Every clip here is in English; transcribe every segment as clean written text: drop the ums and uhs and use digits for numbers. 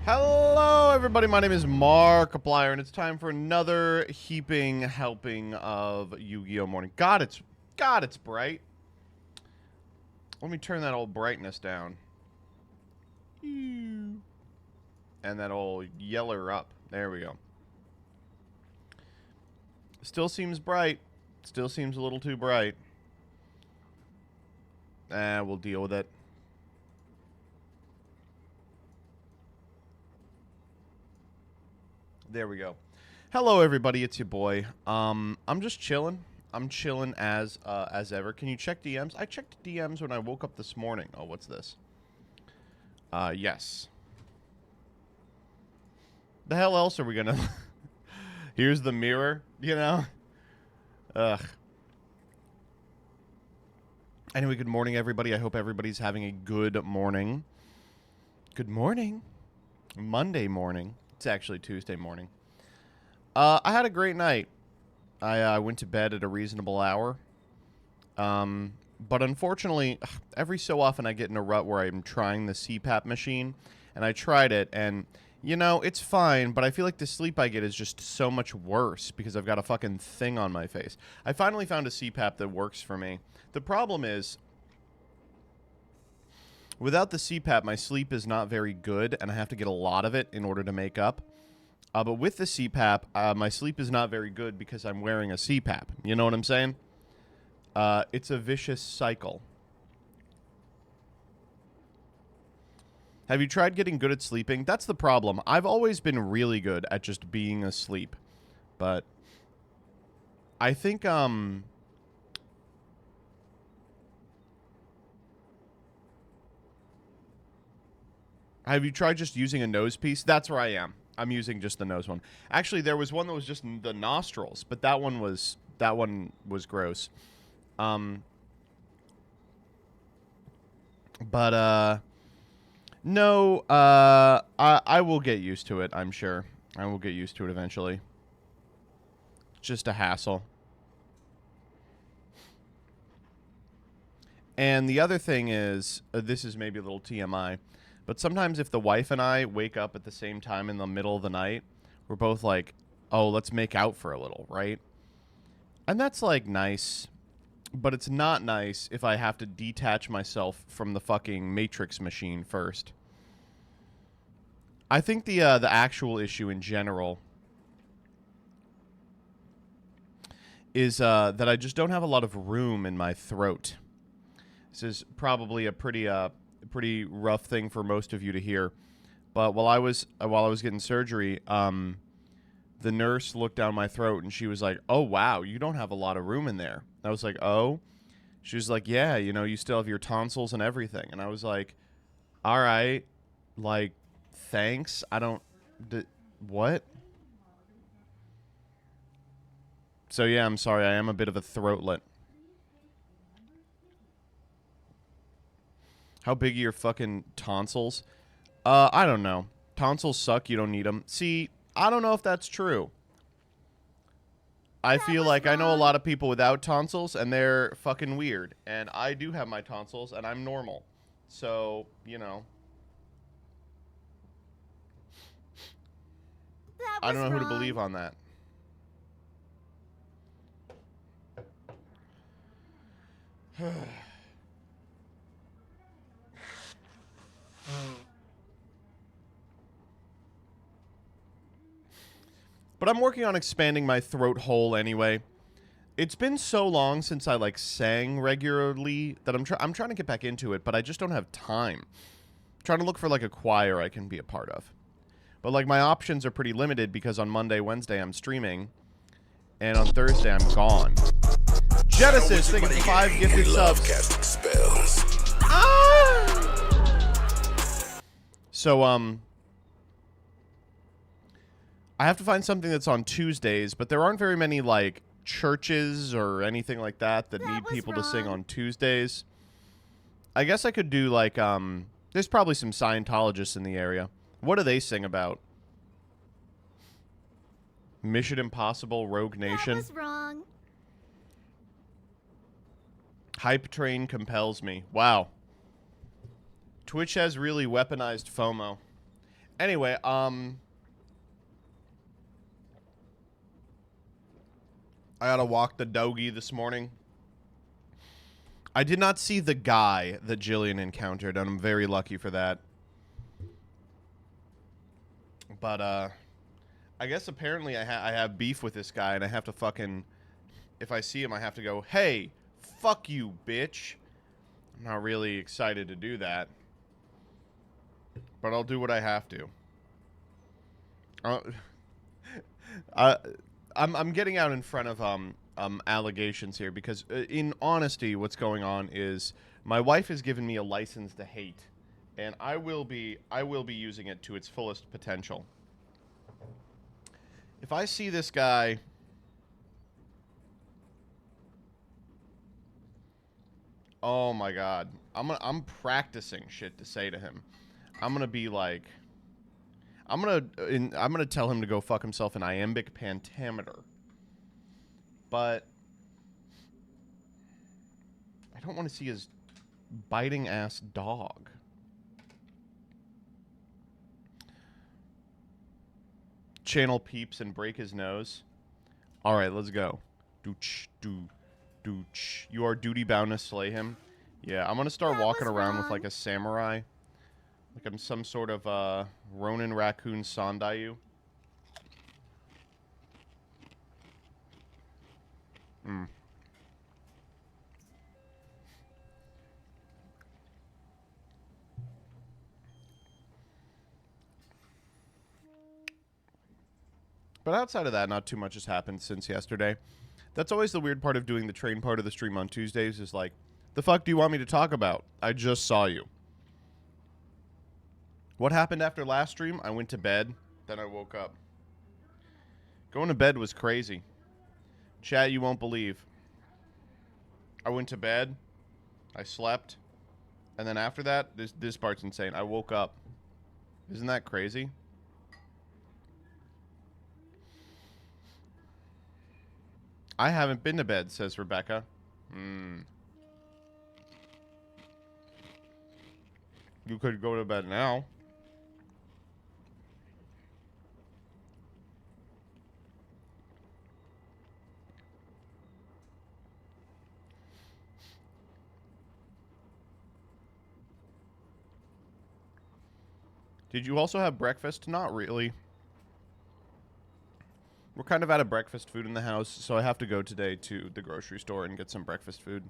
Hello, everybody. My name is Markiplier, and it's time for another heaping helping of Yu-Gi-Oh! Morning. God, it's bright. Let me turn that old brightness down. And that old yeller up. There we go. Still seems bright. Still seems a little too bright. We'll deal with it. There we go. Hello, everybody. It's your boy. I'm just chilling. I'm chilling as ever. Can you check DMs? I checked DMs when I woke up this morning. Oh, what's this? Yes. The hell else are we gonna... Here's the mirror, you know? Ugh. Anyway, good morning, everybody. I hope everybody's having a good morning. Good morning. Monday morning. It's actually Tuesday morning. I had a great night. I went to bed at a reasonable hour. But unfortunately, every so often I get in a rut where I'm trying the CPAP machine. And I tried it, and, you know, it's fine, but I feel like the sleep I get is just so much worse because I've got a fucking thing on my face. I finally found a CPAP that works for me. The problem is, without the CPAP, my sleep is not very good, and I have to get a lot of it in order to make up. But with the CPAP, my sleep is not very good because I'm wearing a CPAP. You know what I'm saying? It's a vicious cycle. Have you tried getting good at sleeping? That's the problem. I've always been really good at just being asleep. But I think, have you tried just using a nose piece? That's where I am. I'm using just the nose one. Actually, there was one that was just the nostrils, but that one was gross. No, I will get used to it, I'm sure. I will get used to it eventually. It's just a hassle. And the other thing is, this is maybe a little TMI, but sometimes if the wife and I wake up at the same time in the middle of the night, we're both like, oh, let's make out for a little, right? And that's, like, nice, but it's not nice if I have to detach myself from the fucking Matrix machine first. I think the actual issue in general is that I just don't have a lot of room in my throat. This is probably a pretty rough thing for most of you to hear, but while I was getting surgery, the nurse looked down my throat and she was like, "Oh wow, you don't have a lot of room in there." I was like, "Oh." She was like, "Yeah, you know, you still have your tonsils and everything." And I was like, "All right, like, thanks. I don't what?" So yeah, I'm sorry. I am a bit of a throatlet. How big are your fucking tonsils? I don't know. Tonsils suck. You don't need them. See, I don't know if that's true. I feel like I know a lot of people without tonsils, and they're fucking weird. And I do have my tonsils, and I'm normal. So, you know. I don't know who to believe on that. But I'm working on expanding my throat hole anyway. It's been so long since I, like, sang regularly that I'm trying to get back into it, but I just don't have time. I'm trying to look for, like, a choir I can be a part of. But, like, my options are pretty limited because on Monday, Wednesday, I'm streaming. And on Thursday, I'm gone. Genesis, thank you for 5 gifted subs. Casting spells. Ah! So, I have to find something that's on Tuesdays, but there aren't very many, like, churches or anything like that need people to sing on Tuesdays. I guess I could do, like, there's probably some Scientologists in the area. What do they sing about? Mission Impossible, Rogue Nation? That was wrong. Hype train compels me. Wow. Twitch has really weaponized FOMO. Anyway, I gotta walk the doggy this morning. I did not see the guy that Jillian encountered, and I'm very lucky for that. But, I guess apparently I have beef with this guy, and I have to fucking... If I see him, I have to go, hey, fuck you, bitch. I'm not really excited to do that. But I'll do what I have to. I'm getting out in front of allegations here because, in honesty, what's going on is my wife has given me a license to hate, and I will be using it to its fullest potential. If I see this guy, oh my god, I'm practicing shit to say to him. I'm gonna be like, I'm gonna tell him to go fuck himself in iambic pentameter. But I don't want to see his biting ass dog. Channel peeps and break his nose. All right, let's go. Dooch, doo, dooch. You are duty bound to slay him. Yeah, I'm gonna start walking around with like a samurai, like I'm some sort of Ronin Raccoon Sandayu. But outside of that, not too much has happened since yesterday. That's always the weird part of doing the train part of the stream on Tuesdays is like, the fuck do you want me to talk about? I just saw you. What happened after last stream? I went to bed, then I woke up. Going to bed was crazy. Chat, you won't believe. I went to bed, I slept, and then after that, this part's insane. I woke up. Isn't that crazy? I haven't been to bed, says Rebecca. You could go to bed now. Did you also have breakfast? Not really. We're kind of out of breakfast food in the house, so I have to go today to the grocery store and get some breakfast food.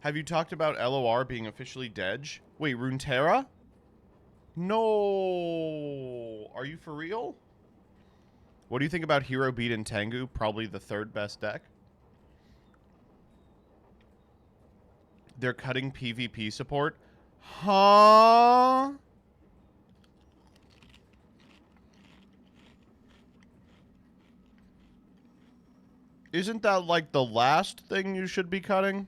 Have you talked about LOR being officially dead? Wait, Runeterra? No! Are you for real? What do you think about Hero Beat and Tengu? Probably the third best deck. They're cutting PvP support. Huh? Isn't that like the last thing you should be cutting?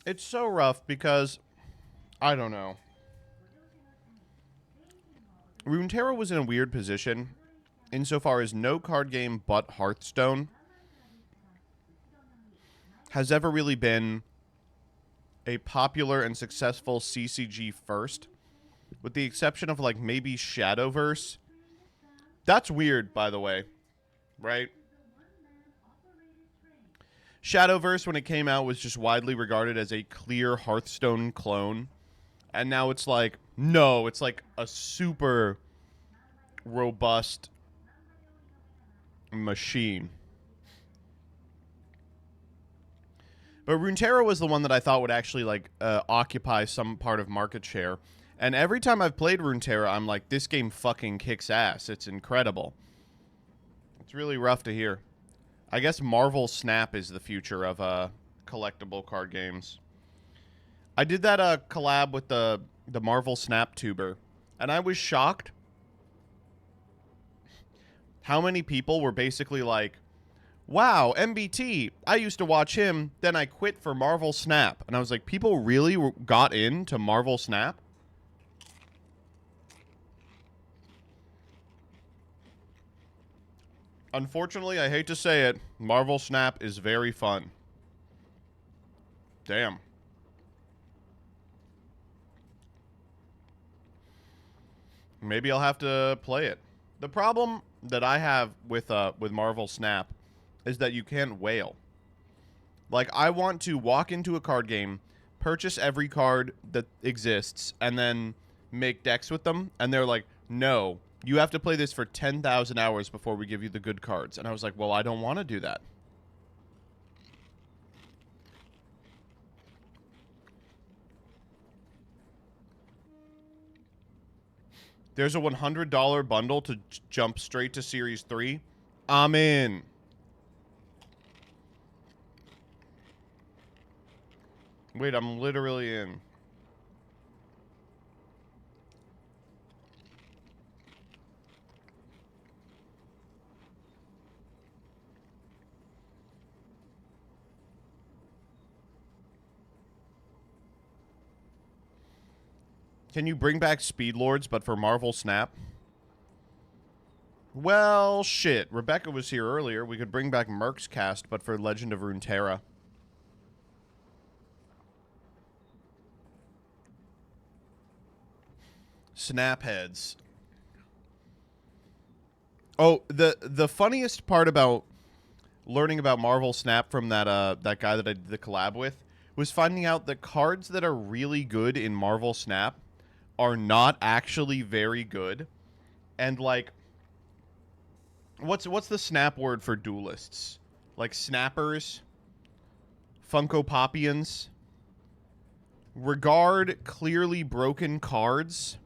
It's so rough because I don't know. Runeterra was in a weird position insofar as no card game but Hearthstone has ever really been a popular and successful CCG first, with the exception of like maybe Shadowverse. That's weird, by the way, right? Shadowverse, when it came out, was just widely regarded as a clear Hearthstone clone. And now it's like, no, it's like a super robust machine. But Runeterra was the one that I thought would actually like occupy some part of market share. And every time I've played Runeterra, I'm like, this game fucking kicks ass. It's incredible. It's really rough to hear. I guess Marvel Snap is the future of collectible card games. I did that collab with the Marvel Snap tuber, and I was shocked how many people were basically like, wow, MBT, I used to watch him, then I quit for Marvel Snap. And I was like, people really got into Marvel Snap? Unfortunately, I hate to say it, Marvel Snap is very fun. Damn. Maybe I'll have to play it. The problem that I have with Marvel Snap is that you can't whale. Like, I want to walk into a card game, purchase every card that exists, and then make decks with them, and they're like, no, you have to play this for 10,000 hours before we give you the good cards. And I was like, well, I don't want to do that. There's a $100 bundle to jump straight to Series 3. I'm in. Wait, I'm literally in. Can you bring back Speed Lords, but for Marvel Snap? Well, shit. Rebecca was here earlier. We could bring back Merc's Cast, but for Legend of Runeterra. Snapheads. Oh, the funniest part about learning about Marvel Snap from that guy that I did the collab with was finding out that cards that are really good in Marvel Snap are not actually very good. And like, what's the snap word for duelists? Like snappers, Funko Popians. Regard clearly broken cards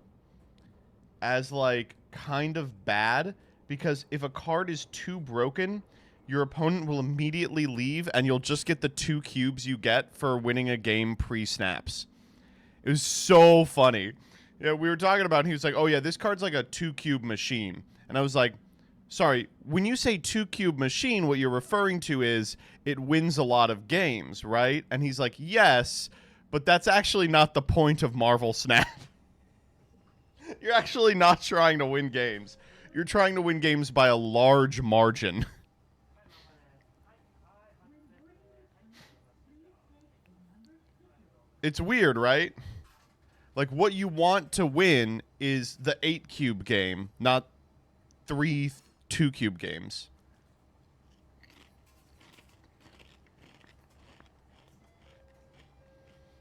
as like kind of bad, because if a card is too broken, your opponent will immediately leave and you'll just get the 2 cubes you get for winning a game pre-snaps. It was so funny. Yeah, we were talking about it, and he was like, oh yeah, this card's like a 2-cube machine. And I was like, sorry, when you say 2-cube machine, what you're referring to is it wins a lot of games, right? And he's like, yes, but that's actually not the point of Marvel Snap. You're actually not trying to win games. You're trying to win games by a large margin. It's weird, right? Like, what you want to win is the 8-cube game, not 3 2-cube games.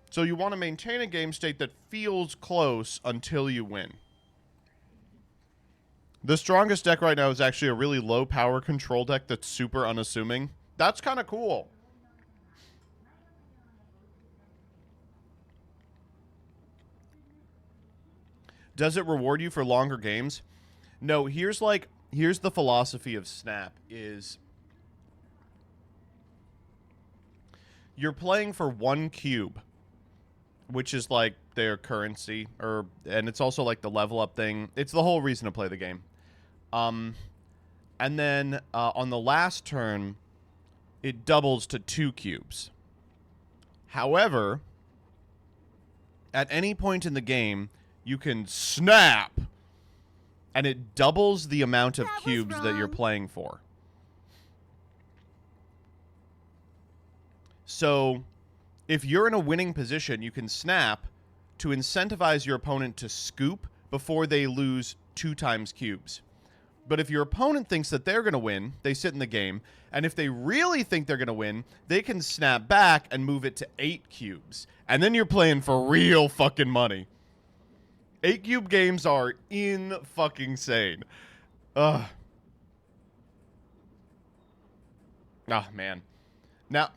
So you want to maintain a game state that feels close until you win. The strongest deck right now is actually a really low power control deck that's super unassuming. That's kind of cool. Does it reward you for longer games? No, here's the philosophy of Snap is you're playing for 1 cube, which is like their currency, and it's also like the level up thing. It's the whole reason to play the game. And then on the last turn, it doubles to 2 cubes. However, at any point in the game, you can snap, and it doubles the amount of cubes that you're playing for. So, if you're in a winning position, you can snap to incentivize your opponent to scoop before they lose 2 times cubes. But if your opponent thinks that they're going to win, they sit in the game, and if they really think they're going to win, they can snap back and move it to 8 cubes. And then you're playing for real fucking money. 8-cube games are in-fucking-sane. Ugh. Ah, man. Now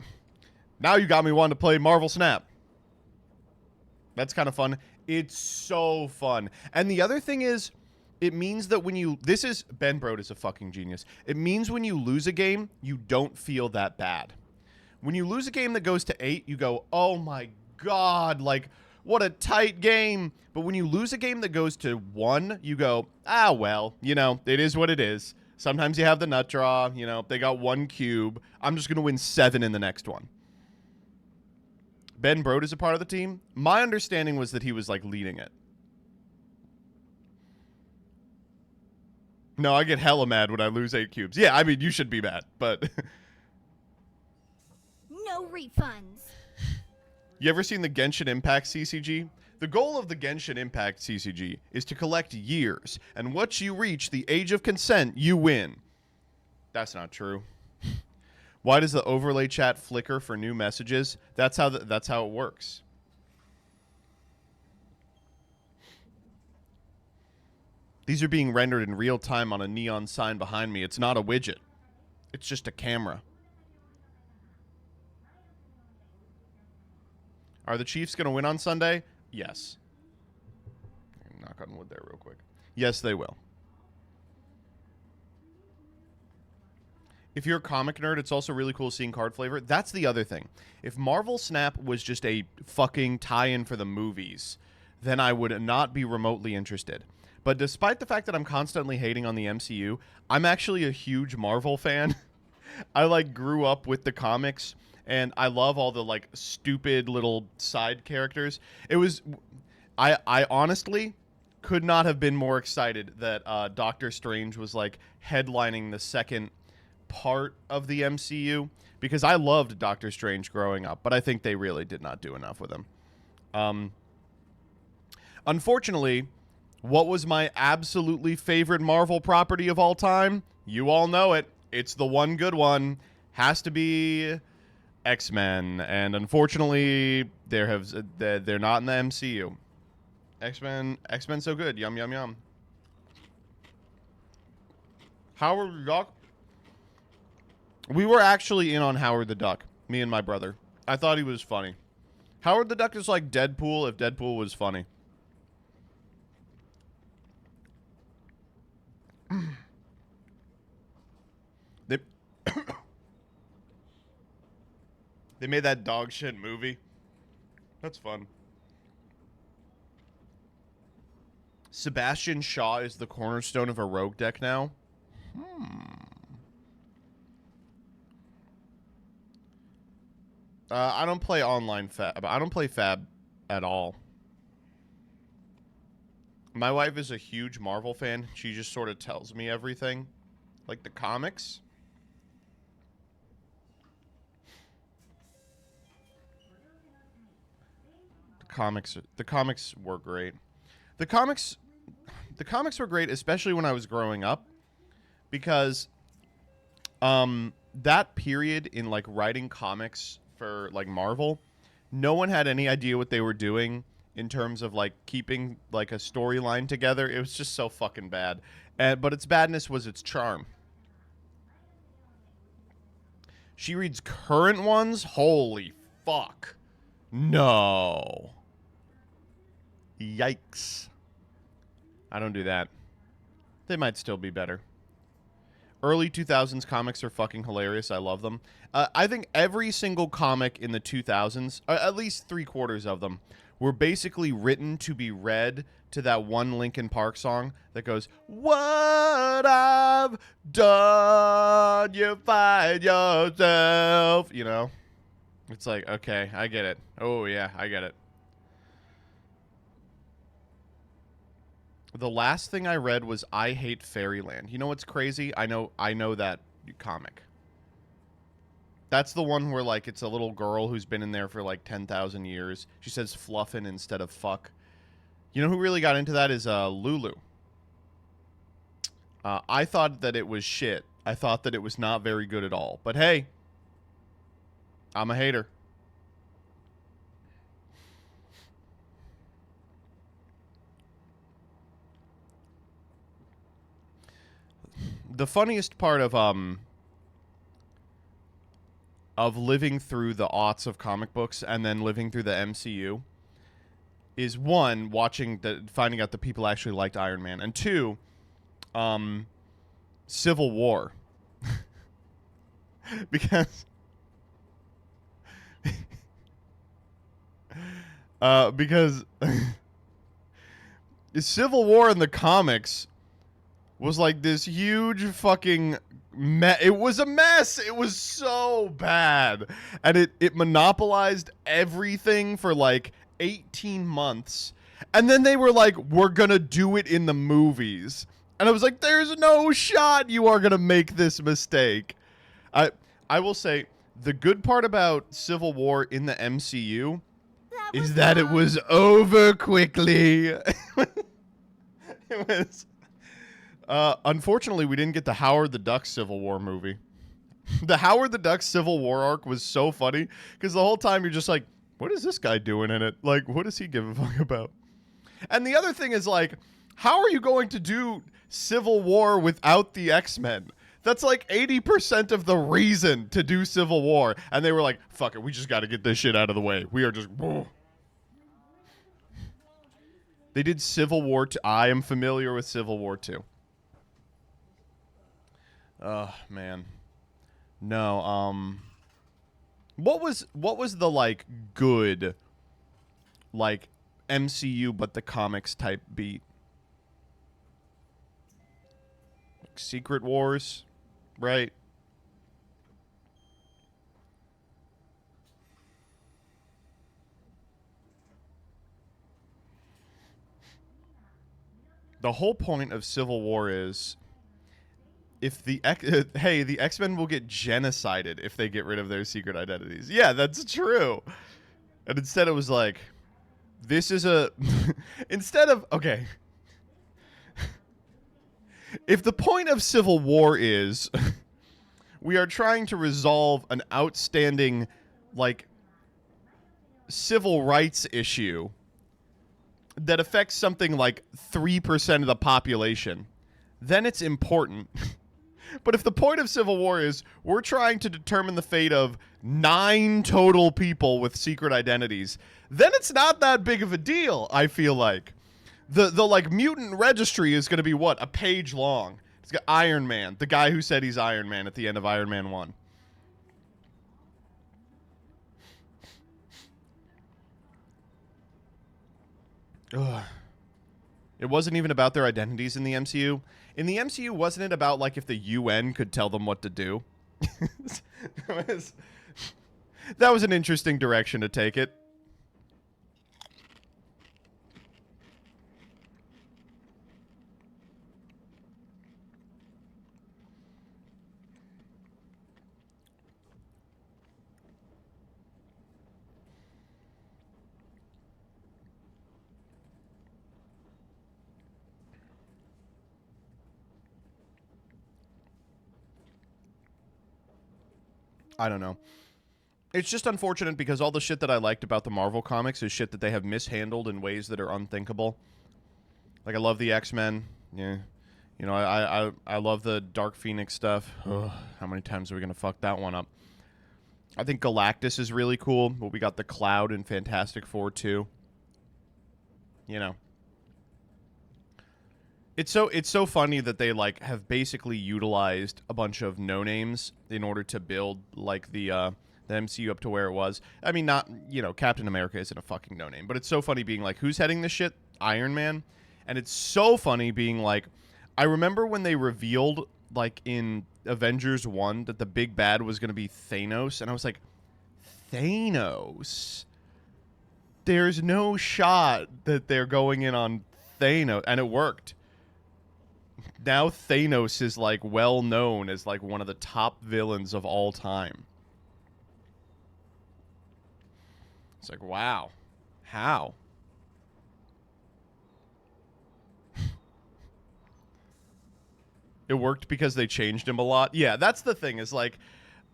you got me wanting to play Marvel Snap. That's kind of fun. It's so fun. And the other thing is, it means that when you... Ben Brode is a fucking genius. It means when you lose a game, you don't feel that bad. When you lose a game that goes to 8, you go, oh my god, like... what a tight game. But when you lose a game that goes to 1, you go, ah, well, you know, it is what it is. Sometimes you have the nut draw. You know, they got 1 cube. I'm just going to win 7 in the next one. Ben Brode is a part of the team. My understanding was that he was, like, leading it. No, I get hella mad when I lose 8 cubes. Yeah, I mean, you should be mad, but... No refunds. You ever seen the Genshin Impact CCG? The goal of the Genshin Impact CCG is to collect years, and once you reach the age of consent, you win. That's not true. Why does the overlay chat flicker for new messages? That's how it works. These are being rendered in real time on a neon sign behind me. It's not a widget. It's just a camera. Are the Chiefs going to win on Sunday? Yes. Knock on wood there real quick. Yes, they will. If you're a comic nerd, it's also really cool seeing card flavor. That's the other thing. If Marvel Snap was just a fucking tie-in for the movies, then I would not be remotely interested. But despite the fact that I'm constantly hating on the MCU, I'm actually a huge Marvel fan. I, like, grew up with the comics, and I love all the, like, stupid little side characters. It was... I honestly could not have been more excited that Doctor Strange was, like, headlining the second part of the MCU, because I loved Doctor Strange growing up, but I think they really did not do enough with him. Unfortunately... What was my absolutely favorite Marvel property of all time? You all know it. It's the one good one. Has to be X-Men. And unfortunately, they're not in the MCU. X-Men so good. Yum, yum, yum. Howard the Duck. We were actually in on Howard the Duck. Me and my brother. I thought he was funny. Howard the Duck is like Deadpool if Deadpool was funny. They made that dog shit movie. That's fun. Sebastian Shaw is the cornerstone of a rogue deck now. I don't play online Fab. I don't play Fab at all. My wife is a huge Marvel fan. She just sort of tells me everything. Like the comics. The comics were great. The comics were great, especially when I was growing up, because that period in like writing comics for like Marvel, no one had any idea what they were doing in terms of like keeping like a storyline together. It was just so fucking bad. But its badness was its charm. She reads current ones? Holy fuck. No. Yikes. I don't do that. They might still be better. Early 2000s comics are fucking hilarious. I love them. I think every single comic in the 2000s, at least 3/4 of them, were basically written to be read to that one Linkin Park song that goes, "What I've done, you find yourself." You know? It's like, okay, I get it. Oh, yeah, I get it. The last thing I read was I Hate Fairyland. You know what's crazy? I know that comic. That's the one where, like, it's a little girl who's been in there for, like, 10,000 years. She says fluffin' instead of fuck. You know who really got into that is Lulu. I thought that it was shit. I thought that it was not very good at all. But hey, I'm a hater. The funniest part of living through the aughts of comic books and then living through the MCU is, one, finding out that people actually liked Iron Man, and two, Civil War. because because Civil War in the comics was like this huge fucking mess. It was a mess. It was so bad. And it monopolized everything for like 18 months. And then they were like, we're going to do it in the movies. And I was like, there's no shot you are going to make this mistake. I will say the good part about Civil War in the MCU is that it was over quickly. It was. Unfortunately, we didn't get the Howard the Duck Civil War movie. The Howard the Duck Civil War arc was so funny because the whole time you're just like, what is this guy doing in it? Like, what does he give a fuck about? And the other thing is like, how are you going to do Civil War without the X-Men? That's like 80% of the reason to do Civil War. And they were like, fuck it, we just got to get this shit out of the way. We are just... Whoa. They did Civil War 2. I am familiar with Civil War 2. Oh, man. No, what was the, like, good, like, MCU but the comics type beat? Like Secret Wars, right? The whole point of Civil War is if the the X-Men will get genocided if they get rid of their secret identities. Yeah, that's true. And instead it was like, this is a instead of okay. If the point of Civil War is we are trying to resolve an outstanding like civil rights issue that affects something like 3% of the population, then it's important. But if the point of Civil War is we're trying to determine the fate of 9 total people with secret identities, then it's not that big of a deal, I feel like. The like mutant registry is going to be what? A page long. It's got Iron Man, the guy who said he's Iron Man at the end of Iron Man 1. Ugh. It wasn't even about their identities in the MCU. In the MCU, wasn't it about, like, if the UN could tell them what to do? That was an interesting direction to take it. I don't know. It's just unfortunate because all the shit that I liked about the Marvel comics is shit that they have mishandled in ways that are unthinkable. Like, I love the X-Men. Yeah. You know, I love the Dark Phoenix stuff. Ugh, how many times are we going to fuck that one up? I think Galactus is really cool, but we got the Cloud in Fantastic Four too. You know. It's so funny that they like have basically utilized a bunch of no names in order to build like the MCU up to where it was. I mean, not, you know, Captain America isn't a fucking no name, but it's so funny being like, who's heading this shit? Iron Man. And it's so funny being like, I remember when they revealed like in Avengers 1 that the big bad was going to be Thanos, and I was like, Thanos? There's no shot that they're going in on Thanos, and it worked. Now Thanos is like well known as like one of the top villains of all time. It's like, wow. How? It worked because they changed him a lot. Yeah, that's the thing is like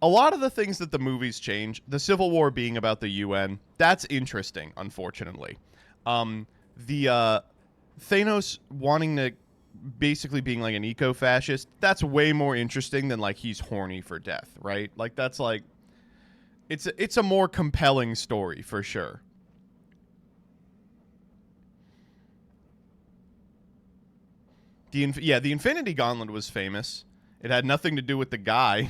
a lot of the things that the movies change, the Civil War being about the UN, that's interesting, unfortunately. The Thanos wanting to basically being like an eco-fascist, that's way more interesting than like he's horny for death, right? Like that's like it's a more compelling story for sure. The Infinity Gauntlet was famous. It had nothing to do with the guy.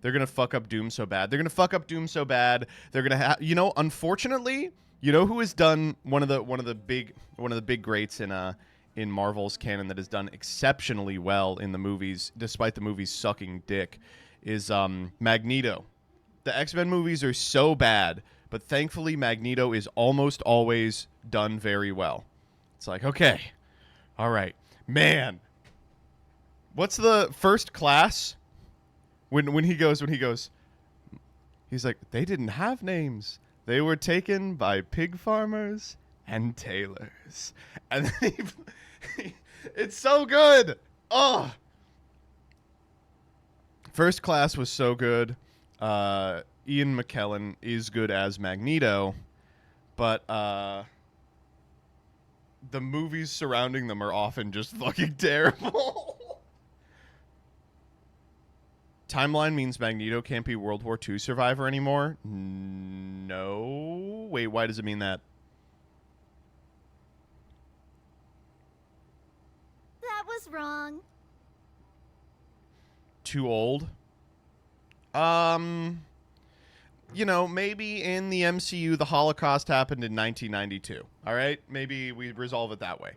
They're gonna fuck up Doom so bad. They're gonna fuck up Doom so bad. They're gonna have, you know, unfortunately, you know who has done one of the big greats in in Marvel's canon that has done exceptionally well in the movies, despite the movies sucking dick, is Magneto. The X-Men movies are so bad, but thankfully Magneto is almost always done very well. It's like, okay, all right, man. What's the First Class? When he goes, he's like, they didn't have names. They were taken by pig farmers and tailors. And then it's so good. Oh. First Class was so good. Ian McKellen is good as Magneto, but the movies surrounding them are often just fucking terrible. Timeline means Magneto can't be World War II survivor anymore? No. Wait, why does it mean that? That was wrong. Too old? You know, maybe in the MCU the Holocaust happened in 1992. All right? Maybe we resolve it that way.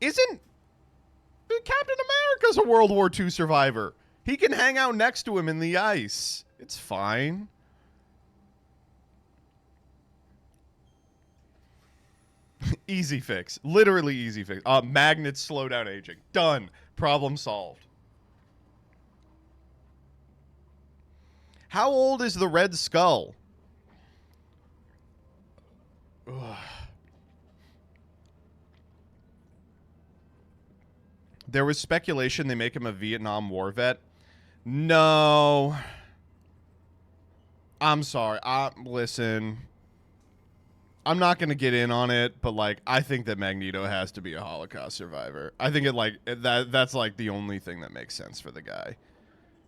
Isn't Captain America's a World War II survivor? He can hang out next to him in the ice. It's fine. Easy fix. Literally easy fix. Magnets slow down aging. Done. Problem solved. How old is the Red Skull? Ugh. There was speculation they make him a Vietnam War vet. No. I'm sorry. Listen. I'm not going to get in on it, but like I think that Magneto has to be a Holocaust survivor. I think that's like the only thing that makes sense for the guy.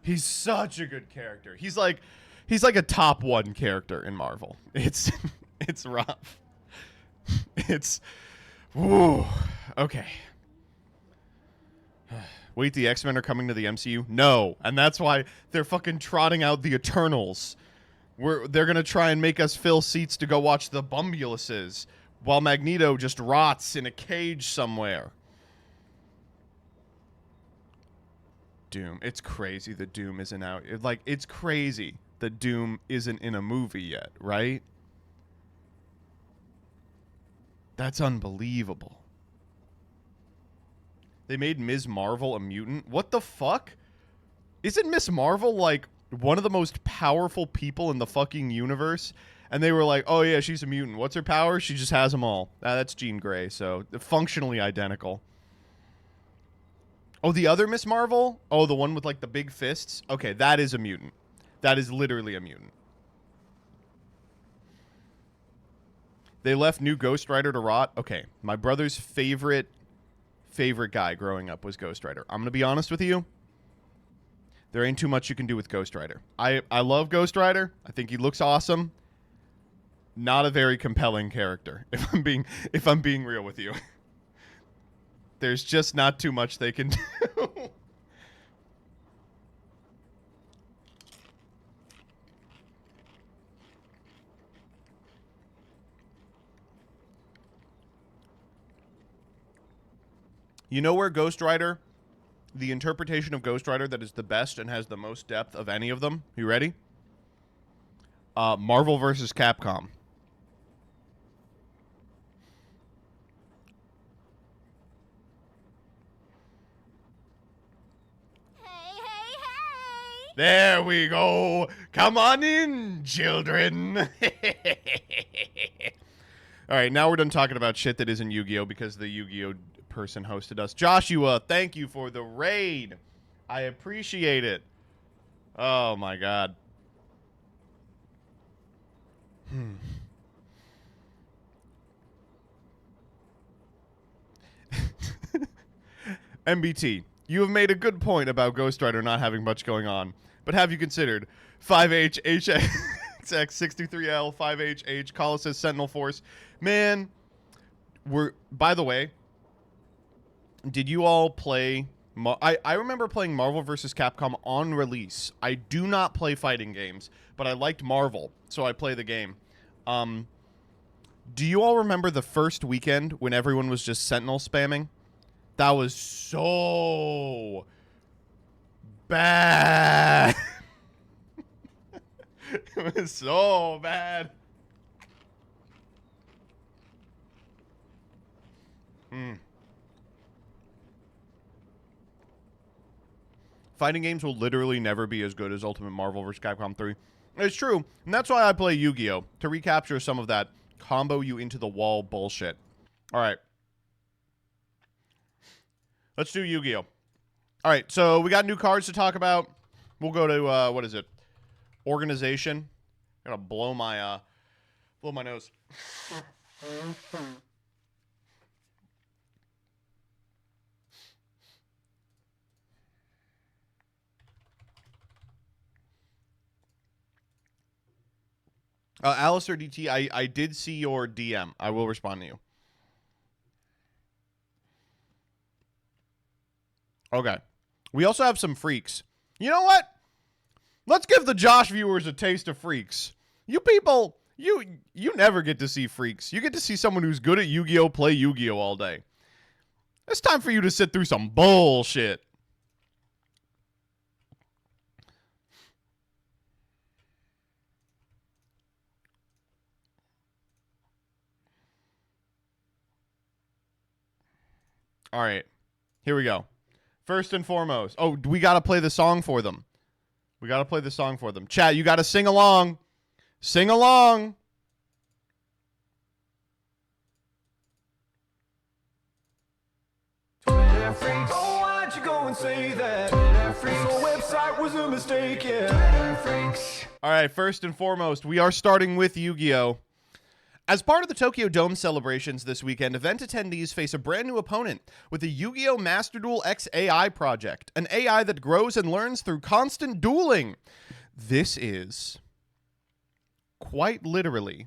He's such a good character. He's like a top 1 character in Marvel. It's rough. It's woo. Okay. Wait, the X-Men are coming to the MCU? No. And that's why they're fucking trotting out the Eternals. They're going to try and make us fill seats to go watch the Bumbuluses while Magneto just rots in a cage somewhere. Doom. It's crazy that Doom isn't out. It's crazy that Doom isn't in a movie yet, right? That's unbelievable. They made Ms. Marvel a mutant. What the fuck? Isn't Ms. Marvel like one of the most powerful people in the fucking universe? And they were like, oh yeah, she's a mutant. What's her power? She just has them all. That's Jean Grey, so functionally identical. Oh, the other Ms. Marvel? Oh, the one with like the big fists? Okay, that is a mutant. That is literally a mutant. They left new Ghost Rider to rot. Okay, my brother's favorite guy growing up was Ghost Rider. I'm going to be honest with you. There ain't too much you can do with Ghost Rider. I love Ghost Rider. I think he looks awesome. Not a very compelling character, if I'm being real with you. There's just not too much they can do. You know where Ghost Rider, the interpretation of Ghost Rider that is the best and has the most depth of any of them? You ready? Marvel versus Capcom. Hey! There we go. Come on in, children. All right, now we're done talking about shit that isn't Yu-Gi-Oh! Because the Yu-Gi-Oh! Person hosted us. Joshua, thank you for the raid. I appreciate it. Oh, my God. MBT, you have made a good point about Ghost Rider not having much going on, but have you considered 5H, HX63L, 5H, Colossus, Sentinel Force? Man, by the way, did you all play... I remember playing Marvel vs. Capcom on release. I do not play fighting games, but I liked Marvel, so I play the game. Do you all remember the first weekend when everyone was just Sentinel spamming? That was so bad. It was so bad. Fighting games will literally never be as good as Ultimate Marvel vs. Capcom 3. It's true, and that's why I play Yu-Gi-Oh! To recapture some of that combo you into the wall bullshit. All right. Let's do Yu-Gi-Oh! All right, so we got new cards to talk about. We'll go to, what is it? Organization. I gotta blow my nose. Alistair DT, I did see your DM. I will respond to you. Okay. We also have some freaks. You know what? Let's give the Josh viewers a taste of freaks. You people, you never get to see freaks. You get to see someone who's good at Yu-Gi-Oh! Play Yu-Gi-Oh! All day. It's time for you to sit through some bullshit. All right. Here we go. First and foremost. Oh, we got to play the song for them. We got to play the song for them. Chat, you got to sing along. Sing along. Freaks. Oh, why'd you go and say that? The website was a mistake, yeah. Freaks. All right, first and foremost, we are starting with Yu-Gi-Oh! As part of the Tokyo Dome celebrations this weekend, event attendees face a brand new opponent with the Yu-Gi-Oh! Master Duel X AI project, an AI that grows and learns through constant dueling. This is, quite literally,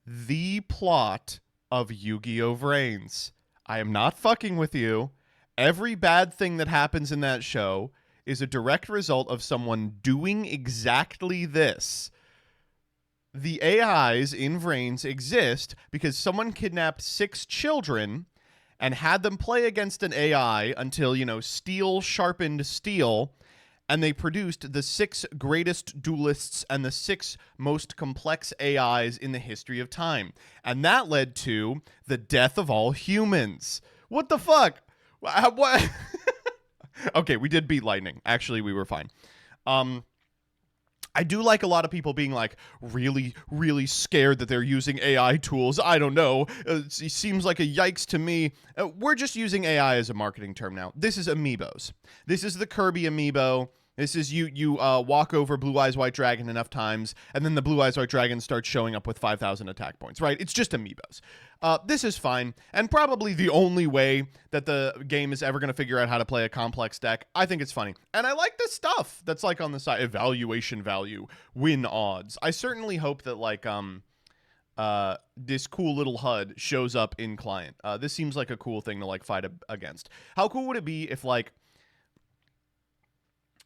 the plot of Yu-Gi-Oh! Vrains. I am not fucking with you. Every bad thing that happens in that show is a direct result of someone doing exactly this. The AIs in Vrains exist because someone kidnapped 6 children and had them play against an AI until, steel sharpened steel, and they produced the 6 greatest duelists and the 6 most complex AIs in the history of time. And that led to the death of all humans. What the fuck? What? Okay, we did beat lightning. Actually, we were fine. I do like a lot of people being like really, really scared that they're using AI tools. I don't know. It seems like a yikes to me. We're just using AI as a marketing term now. This is amiibos. This is the Kirby amiibo. This is you walk over Blue Eyes White Dragon enough times, and then the Blue Eyes White Dragon starts showing up with 5,000 attack points, right? It's just amiibos. This is fine, and probably the only way that the game is ever going to figure out how to play a complex deck. I think it's funny. And I like this stuff that's like on the side. Evaluation value, win odds. I certainly hope that like this cool little HUD shows up in client. This seems like a cool thing to like fight against. How cool would it be if like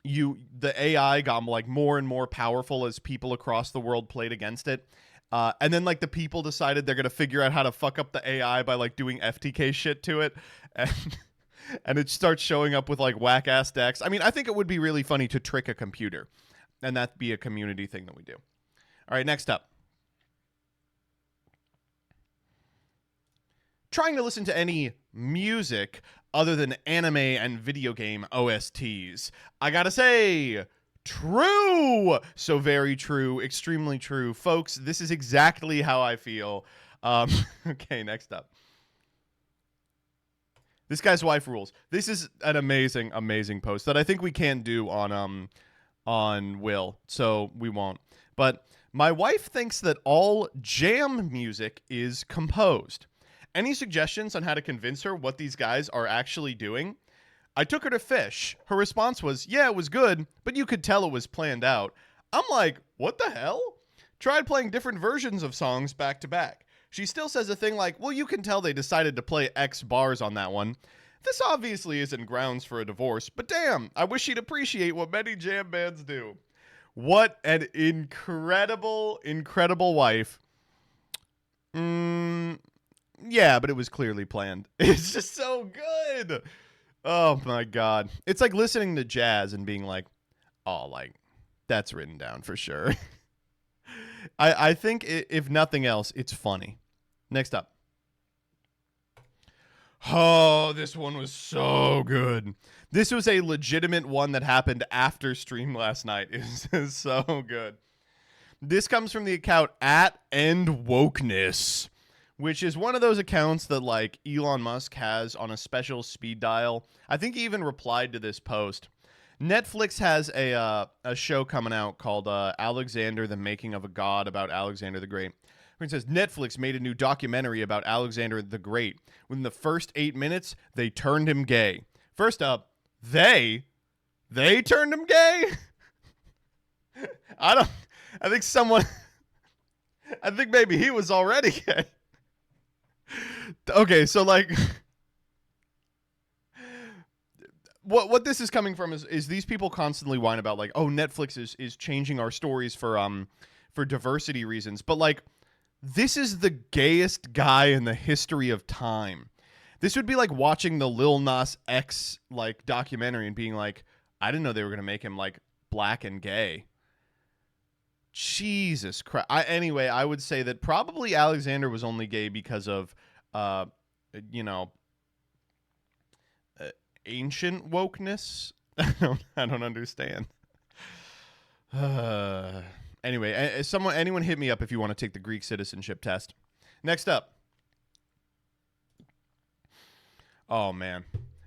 the AI got like more and more powerful as people across the world played against it, and then like the people decided they're gonna figure out how to fuck up the AI by like doing FTK shit to it, and it starts showing up with like whack ass decks. I mean, I think it would be really funny to trick a computer, and that'd be a community thing that we do. All right, next up. Trying to listen to any music other than anime and video game OSTs. I gotta say, true! So very true, extremely true. Folks, this is exactly how I feel. Okay, next up. This guy's wife rules. This is an amazing, amazing post that I think we can do on Will, so we won't. But my wife thinks that all jam music is composed. Any suggestions on how to convince her what these guys are actually doing? I took her to Fish. Her response was, yeah, it was good, but you could tell it was planned out. I'm like, what the hell? Tried playing different versions of songs back to back. She still says a thing like, well, you can tell they decided to play X bars on that one. This obviously isn't grounds for a divorce, but damn, I wish she'd appreciate what many jam bands do. What an incredible, incredible wife. Yeah, but it was clearly planned. It's just so good. Oh my god. It's like listening to jazz and being like, oh, like, that's written down for sure. I think if nothing else, it's funny. Next up. Oh, this one was so good. This was a legitimate one that happened after stream last night. It was so good. This comes from the account @endwokeness, which is one of those accounts that like Elon Musk has on a special speed dial. I think he even replied to this post. Netflix has a show coming out called Alexander, the Making of a God, about Alexander the Great. It says Netflix made a new documentary about Alexander the Great. Within the first 8 minutes, they turned him gay. First up, they turned him gay? I think maybe he was already gay. Okay, so like what this is coming from is these people constantly whine about like, oh, Netflix is changing our stories for diversity reasons. But like, this is the gayest guy in the history of time. This would be like watching the Lil Nas X like documentary and being like, I didn't know they were gonna make him like black and gay. Jesus Christ. Anyway, I would say that probably Alexander was only gay because of, ancient wokeness. I don't understand. Anyway, anyone hit me up if you want to take the Greek citizenship test. Next up. Oh man,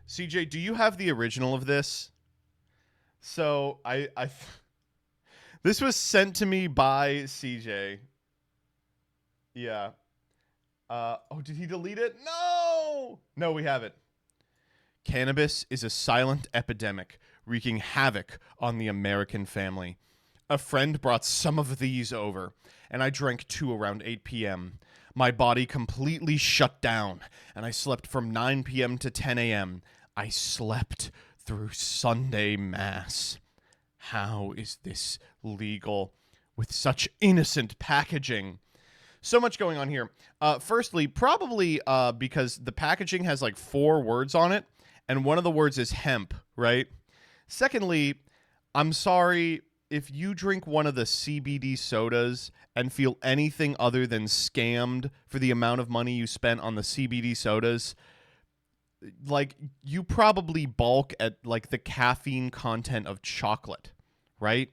CJ, do you have the original of this? So this was sent to me by CJ. Yeah. Oh, did he delete it? No, we have it. Cannabis is a silent epidemic wreaking havoc on the American family. A friend brought some of these over, and I drank 2 around 8 p.m. My body completely shut down, and I slept from 9 p.m. to 10 a.m. I slept through Sunday Mass. How is this legal with such innocent packaging? So much going on here. Firstly, probably because the packaging has like 4 words on it, and one of the words is hemp, right? Secondly, I'm sorry if you drink one of the CBD sodas and feel anything other than scammed for the amount of money you spent on the CBD sodas. Like, you probably balk at like the caffeine content of chocolate, right?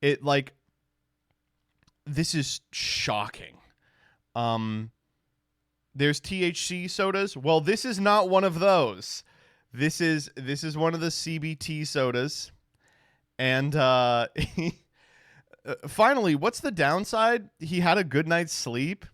It like, this is shocking. There's THC sodas. Well, this is not one of those. This is one of the CBT sodas. And finally, what's the downside? He had a good night's sleep.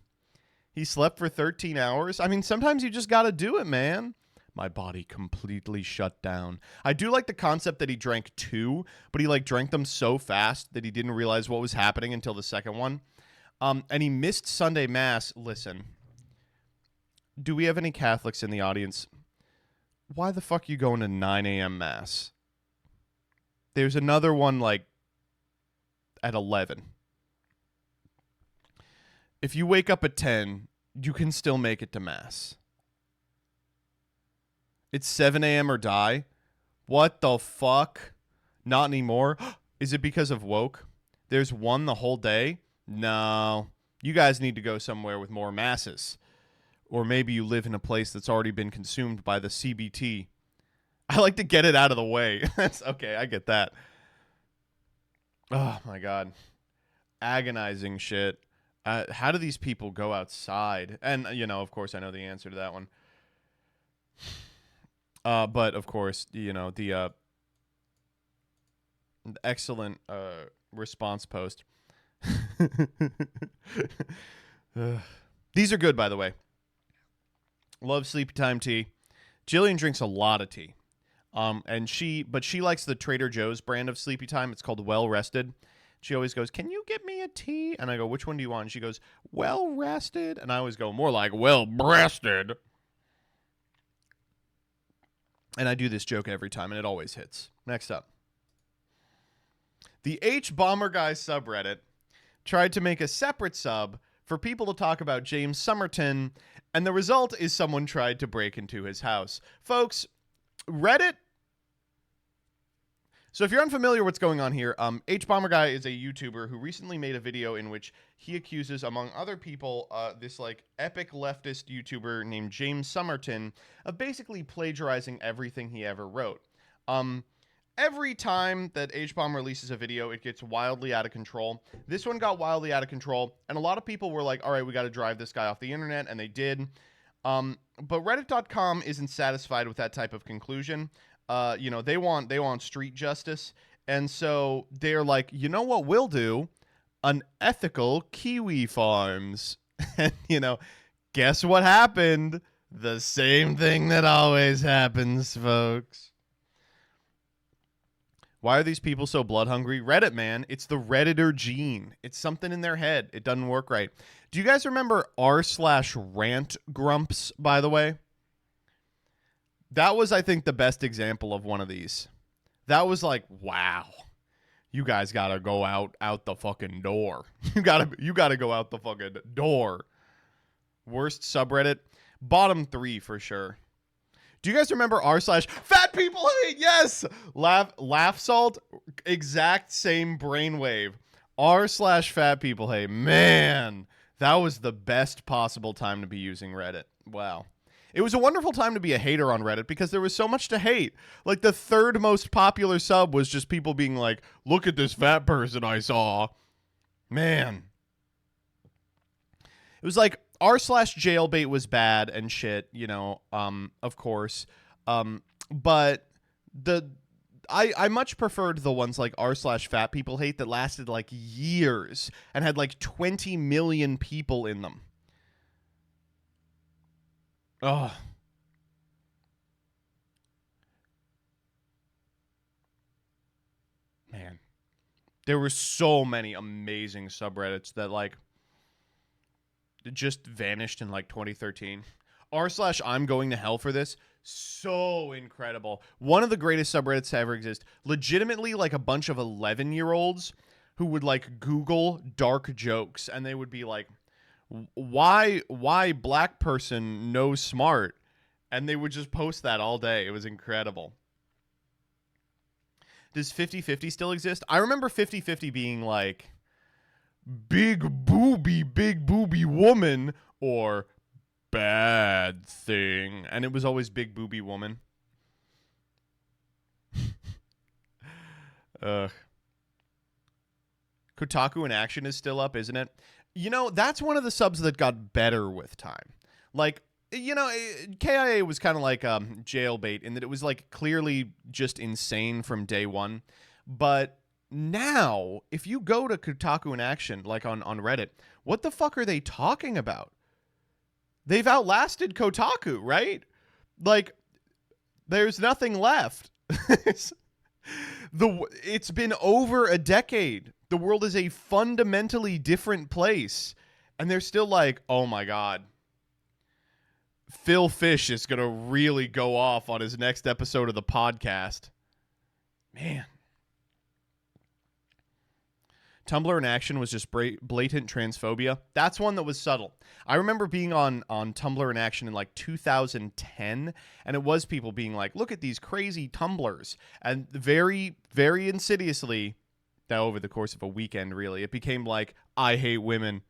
He slept for 13 hours. I mean, sometimes you just got to do it, man. My body completely shut down. I do like the concept that he drank 2, but he like drank them so fast that he didn't realize what was happening until the second one. And he missed Sunday Mass. Listen, do we have any Catholics in the audience? Why the fuck are you going to 9 a.m. Mass? There's another one like at 11. If you wake up at 10, you can still make it to Mass. It's 7 a.m. or die. What the fuck? Not anymore. Is it because of woke? There's one the whole day? No. You guys need to go somewhere with more masses. Or maybe you live in a place that's already been consumed by the CBT. I like to get it out of the way. That's okay, I get that. Oh my god. Agonizing shit. How do these people go outside? And, you know, of course, I know the answer to that one. But, of course, you know, the excellent response post. These are good, by the way. Love sleepy time tea. Jillian drinks a lot of tea. But she likes the Trader Joe's brand of sleepy time. It's called Well Rested. She always goes, "Can you get me a tea?" And I go, "Which one do you want?" And she goes, "Well Rested." And I always go, "More like well breasted." And I do this joke every time, and it always hits. Next up. The H Bomber Guy subreddit tried to make a separate sub for people to talk about James Somerton, and the result is someone tried to break into his house. Folks, Reddit. So if you're unfamiliar what's going on here, H-Bomber Guy is a YouTuber who recently made a video in which he accuses, among other people, this like epic leftist YouTuber named James Somerton of basically plagiarizing everything he ever wrote. Every time that H-Bomb releases a video, it gets wildly out of control. This one got wildly out of control, and a lot of people were like, all right, we got to drive this guy off the internet, and they did. But Reddit.com isn't satisfied with that type of conclusion. They want street justice, and so they're like, you know what we'll do? Unethical kiwi farms. And, guess what happened? The same thing that always happens, folks. Why are these people so blood hungry? Reddit, man. It's the Redditor gene. It's something in their head. It doesn't work right. Do you guys remember r/rant grumps, by the way? That was, I think, the best example of one of these. That was like, wow. You guys gotta go out the fucking door. You gotta go out the fucking door. Worst subreddit. Bottom 3 for sure. Do you guys remember r/fat people hate? Yes! Laugh salt, exact same brainwave. r/fat people hate. Man, that was the best possible time to be using Reddit. Wow. It was a wonderful time to be a hater on Reddit because there was so much to hate. Like, the third most popular sub was just people being like, look at this fat person I saw. Man. It was like, r/jailbait was bad and shit, of course. But I much preferred the ones like r/fat people hate that lasted like years and had like 20 million people in them. Oh. Man. There were so many amazing subreddits that like just vanished in like 2013. r/I'm going to hell for this. So incredible. One of the greatest subreddits to ever exist. Legitimately like a bunch of 11-year-olds who would like Google dark jokes and they would be like, why black person no smart? And they would just post that all day. It was incredible. Does 50/50 still exist? I remember 50/50 being like big booby woman or bad thing. And it was always big booby woman. Kotaku in Action is still up, isn't it? That's one of the subs that got better with time. Like, KIA was kind of like jailbait in that it was like clearly just insane from day one. But now, if you go to Kotaku in Action, like on Reddit, what the fuck are they talking about? They've outlasted Kotaku, right? Like, there's nothing left. It's been over a decade. The world is a fundamentally different place. And they're still like, oh my God. Phil Fish is going to really go off on his next episode of the podcast. Man. Tumblr in Action was just blatant transphobia. That's one that was subtle. I remember being on Tumblr in Action in like 2010, and it was people being like, look at these crazy Tumblrs. And very, very insidiously, now over the course of a weekend, really, it became like, I hate women.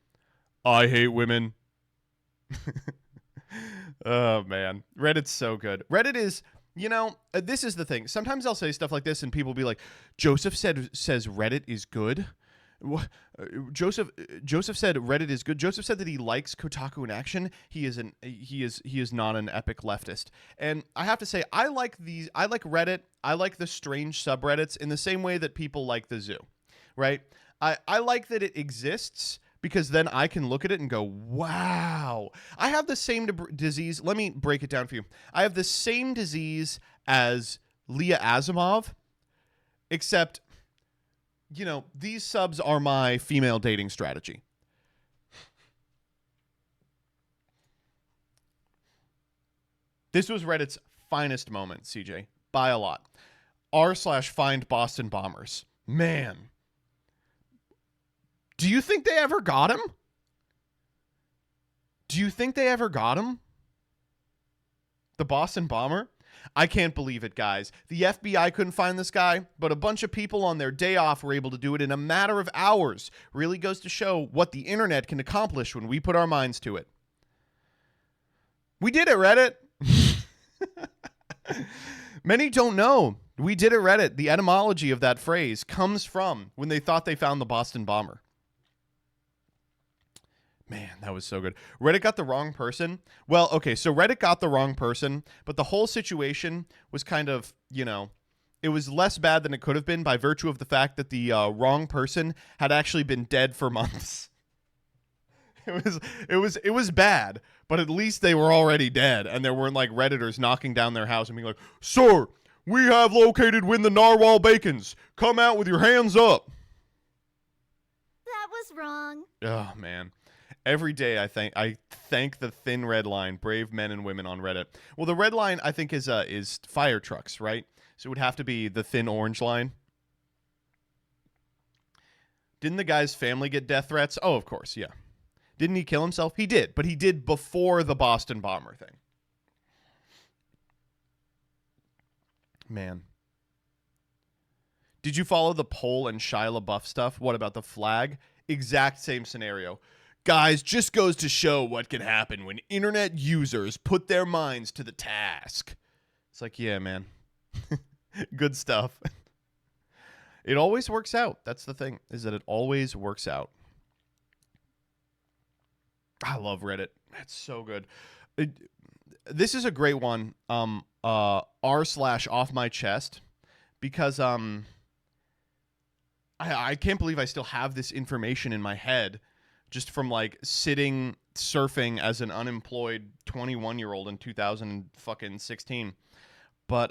I hate women. Oh, man. Reddit's so good. Reddit is... this is the thing. Sometimes I'll say stuff like this, and people will be like, Joseph says Reddit is good. Joseph said Reddit is good. Joseph said that he likes Kotaku in Action. He is not an epic leftist. And I have to say, I like Reddit. I like the strange subreddits in the same way that people like the zoo, right? I like that it exists because then I can look at it and go, wow. I have the same disease. Let me break it down for you. I have the same disease as Leah Asimov, except, these subs are my female dating strategy. This was Reddit's finest moment, CJ, by a lot. r/find Boston Bombers. Man. Do you think they ever got him? Do you think they ever got him? The Boston bomber? I can't believe it, guys. The FBI couldn't find this guy, but a bunch of people on their day off were able to do it in a matter of hours. Really goes to show what the internet can accomplish when we put our minds to it. We did it, Reddit. Many don't know. We did it, Reddit. The etymology of that phrase comes from when they thought they found the Boston bomber. Man, that was so good. Reddit got the wrong person. Well, okay, so Reddit got the wrong person, but the whole situation was kind of, it was less bad than it could have been by virtue of the fact that the wrong person had actually been dead for months. It was bad, but at least they were already dead, and there weren't like Redditors knocking down their house and being like, "Sir, we have located when the narwhal bacons. Come out with your hands up." That was wrong. Oh man. Every day I thank the thin red line, brave men and women on Reddit. Well, the red line I think is fire trucks, right? So it would have to be the thin orange line. Didn't the guy's family get death threats? Oh, of course, yeah. Didn't he kill himself? He did, but he did before the Boston bomber thing. Man. Did you follow the poll and Shia LaBeouf stuff? What about the flag? Exact same scenario. Guys, just goes to show what can happen when internet users put their minds to the task. It's like, yeah, man. Good stuff. It always works out. That's the thing, is that it always works out. I love Reddit. It's so good. This is a great one. r/off my chest, because I can't believe I still have this information in my head just from like sitting surfing as an unemployed 21-year-old in 2016. But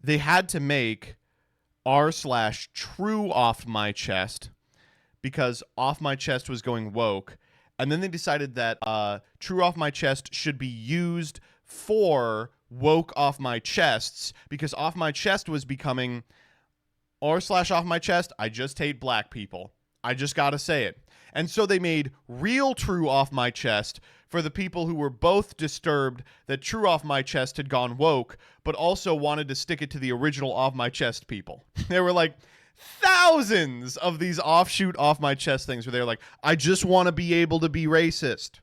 they had to make r/true off my chest because off my chest was going woke. And then they decided that true off my chest should be used for woke off my chests, because off my chest was becoming r/off my chest. I just hate black people. I just got to say it. And so they made real true off my chest for the people who were both disturbed that true off my chest had gone woke, but also wanted to stick it to the original off my chest people. There were like thousands of these offshoot off my chest things where they're like, I just want to be able to be racist.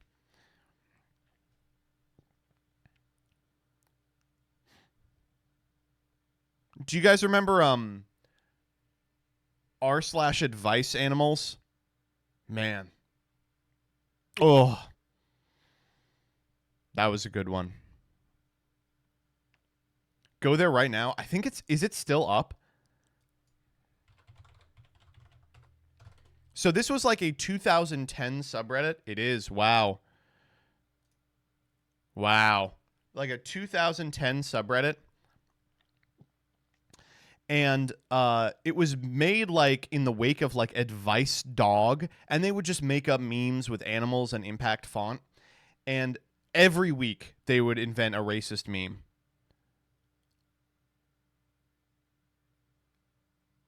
Do you guys remember r/advice animals? Man. Oh. That was a good one. Go there right now. I think is it still up? So this was like a 2010 subreddit. It is. Wow. Wow. Like a 2010 subreddit. And it was made like in the wake of like Advice Dog, and they would just make up memes with animals and impact font. And every week they would invent a racist meme.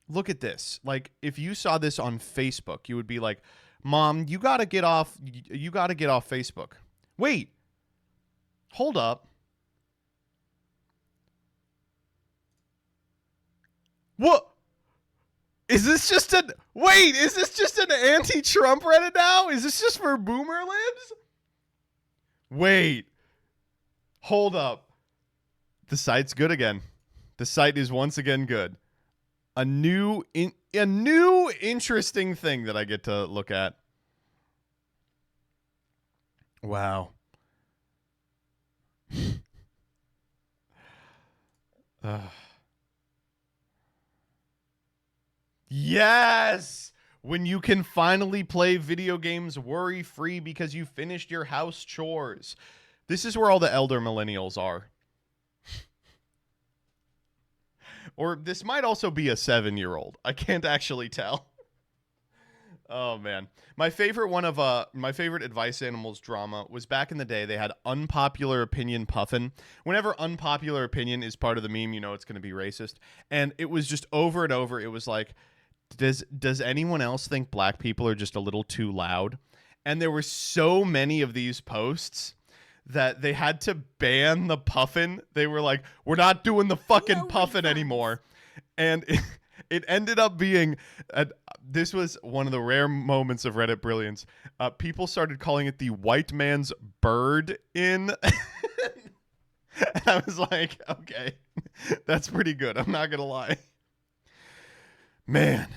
Look at this. Like, if you saw this on Facebook, you would be like, Mom, you gotta get off Facebook. Wait. Hold up. What? Is this just an anti-Trump Reddit now? Is this just for boomer libs? Wait. Hold up. The site's good again. The site is once again good. A new interesting thing that I get to look at. Wow. Yes! When you can finally play video games worry-free because you finished your house chores. This is where all the elder millennials are. Or this might also be a 7-year-old. I can't actually tell. Oh, man. My favorite Advice Animals drama was back in the day. They had Unpopular Opinion Puffin. Whenever Unpopular Opinion is part of the meme, you know it's going to be racist. And it was just over and over. It was like, does anyone else think black people are just a little too loud? And there were so many of these posts that they had to ban the puffin. They were like, we're not doing the fucking No puffin refunds. anymore. And it ended up being, this was one of the rare moments of Reddit brilliance. People started calling it the white man's bird in. And I was like, okay, that's pretty good. I'm not going to lie. Man.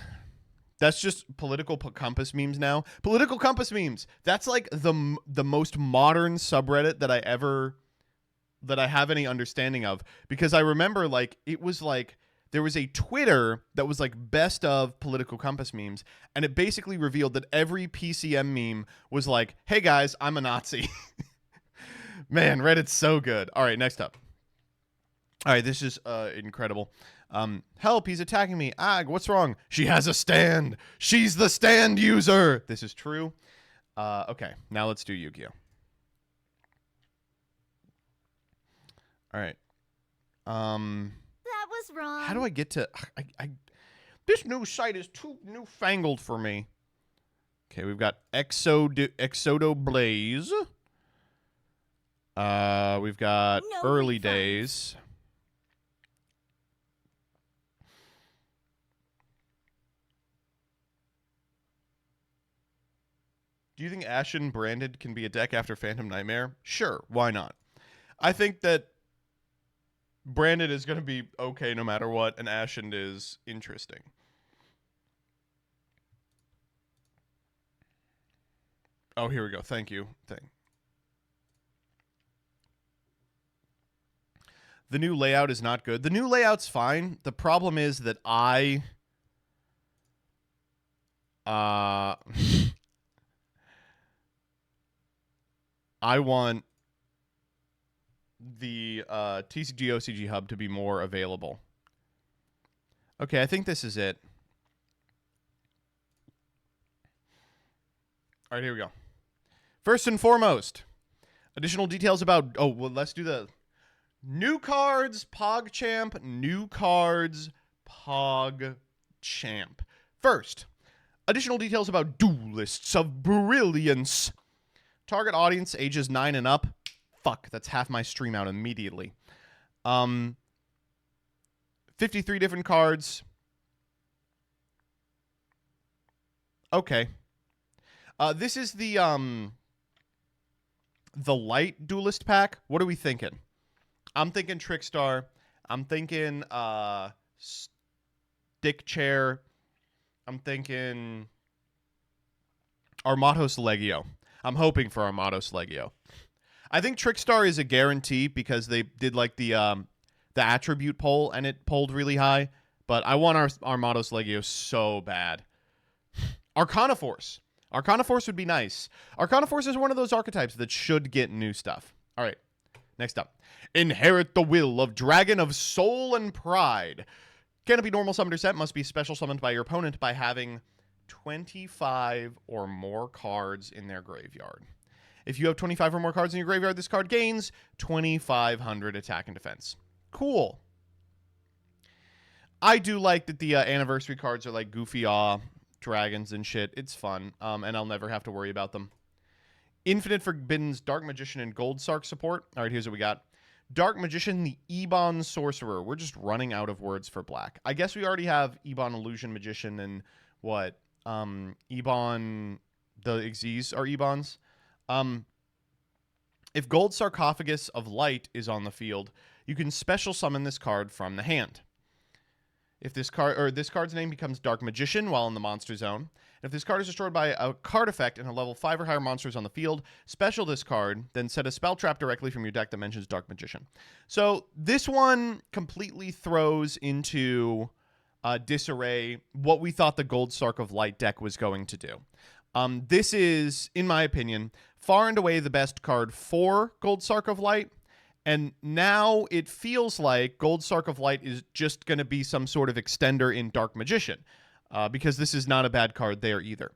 That's just political compass memes now. Political compass memes. That's like the most modern subreddit that I have any understanding of, because I remember like it was like there was a Twitter that was like best of political compass memes, and it basically revealed that every PCM meme was like, "Hey guys, I'm a Nazi." Man, Reddit's so good. All right, next up. All right, this is incredible. Help, he's attacking me. What's wrong? She has a stand. She's the stand user. This is true. Okay, now let's do Yugioh. All right. That was wrong. How do I get to... this new site is too newfangled for me. Okay, we've got Exodo Blaze. We've got No Early refunds. Days. Do you think Ashen Branded can be a deck after Phantom Nightmare? Sure, why not? I think that Branded is going to be okay no matter what, and Ashen is interesting. Oh, here we go. Thank you. The new layout is not good. The new layout's fine. The problem is that I want the TCG OCG hub to be more available. Okay, I think this is it. All right, here we go. First and foremost, additional details about... Oh, well, let's do the... New cards, PogChamp. New cards, PogChamp. First, additional details about Duelists of Brilliance. Target audience, ages 9 and up. Fuck, that's half my stream out immediately. 53 different cards. Okay. This is the light duelist pack. What are we thinking? I'm thinking Trickstar. I'm thinking Stick Chair. I'm thinking Armados Legio. I'm hoping for Armados Legio. I think Trickstar is a guarantee because they did like the attribute poll and it polled really high. But I want our Armados Legio so bad. Arcana Force. Arcana Force would be nice. Arcana Force is one of those archetypes that should get new stuff. All right. Next up. Inherit the will of Dragon of Soul and Pride. Can't be normal summoned or set. Must be special summoned by your opponent by having 25 or more cards in their graveyard. If you have 25 or more cards in your graveyard, this card gains 2,500 attack and defense. Cool. I do like that the anniversary cards are like goofy dragons and shit. It's fun, and I'll never have to worry about them. Infinite Forbidden's Dark Magician and Gold Sark support. All right, here's what we got. Dark Magician, the Ebon Sorcerer. We're just running out of words for black. I guess we already have Ebon Illusion Magician and what? Ebon, the Xyz are Ebons. If Gold Sarcophagus of Light is on the field, you can special summon this card from the hand. If this card's name becomes Dark Magician while in the monster zone. If this card is destroyed by a card effect and a level 5 or higher monsters on the field, special this card, then set a spell trap directly from your deck that mentions Dark Magician. So this one completely throws into disarray what we thought the Gold Sark of Light deck was going to do. This is, in my opinion, far and away the best card for Gold Sark of Light. And now it feels like Gold Sark of Light is just going to be some sort of extender in Dark Magician. Because this is not a bad card there either.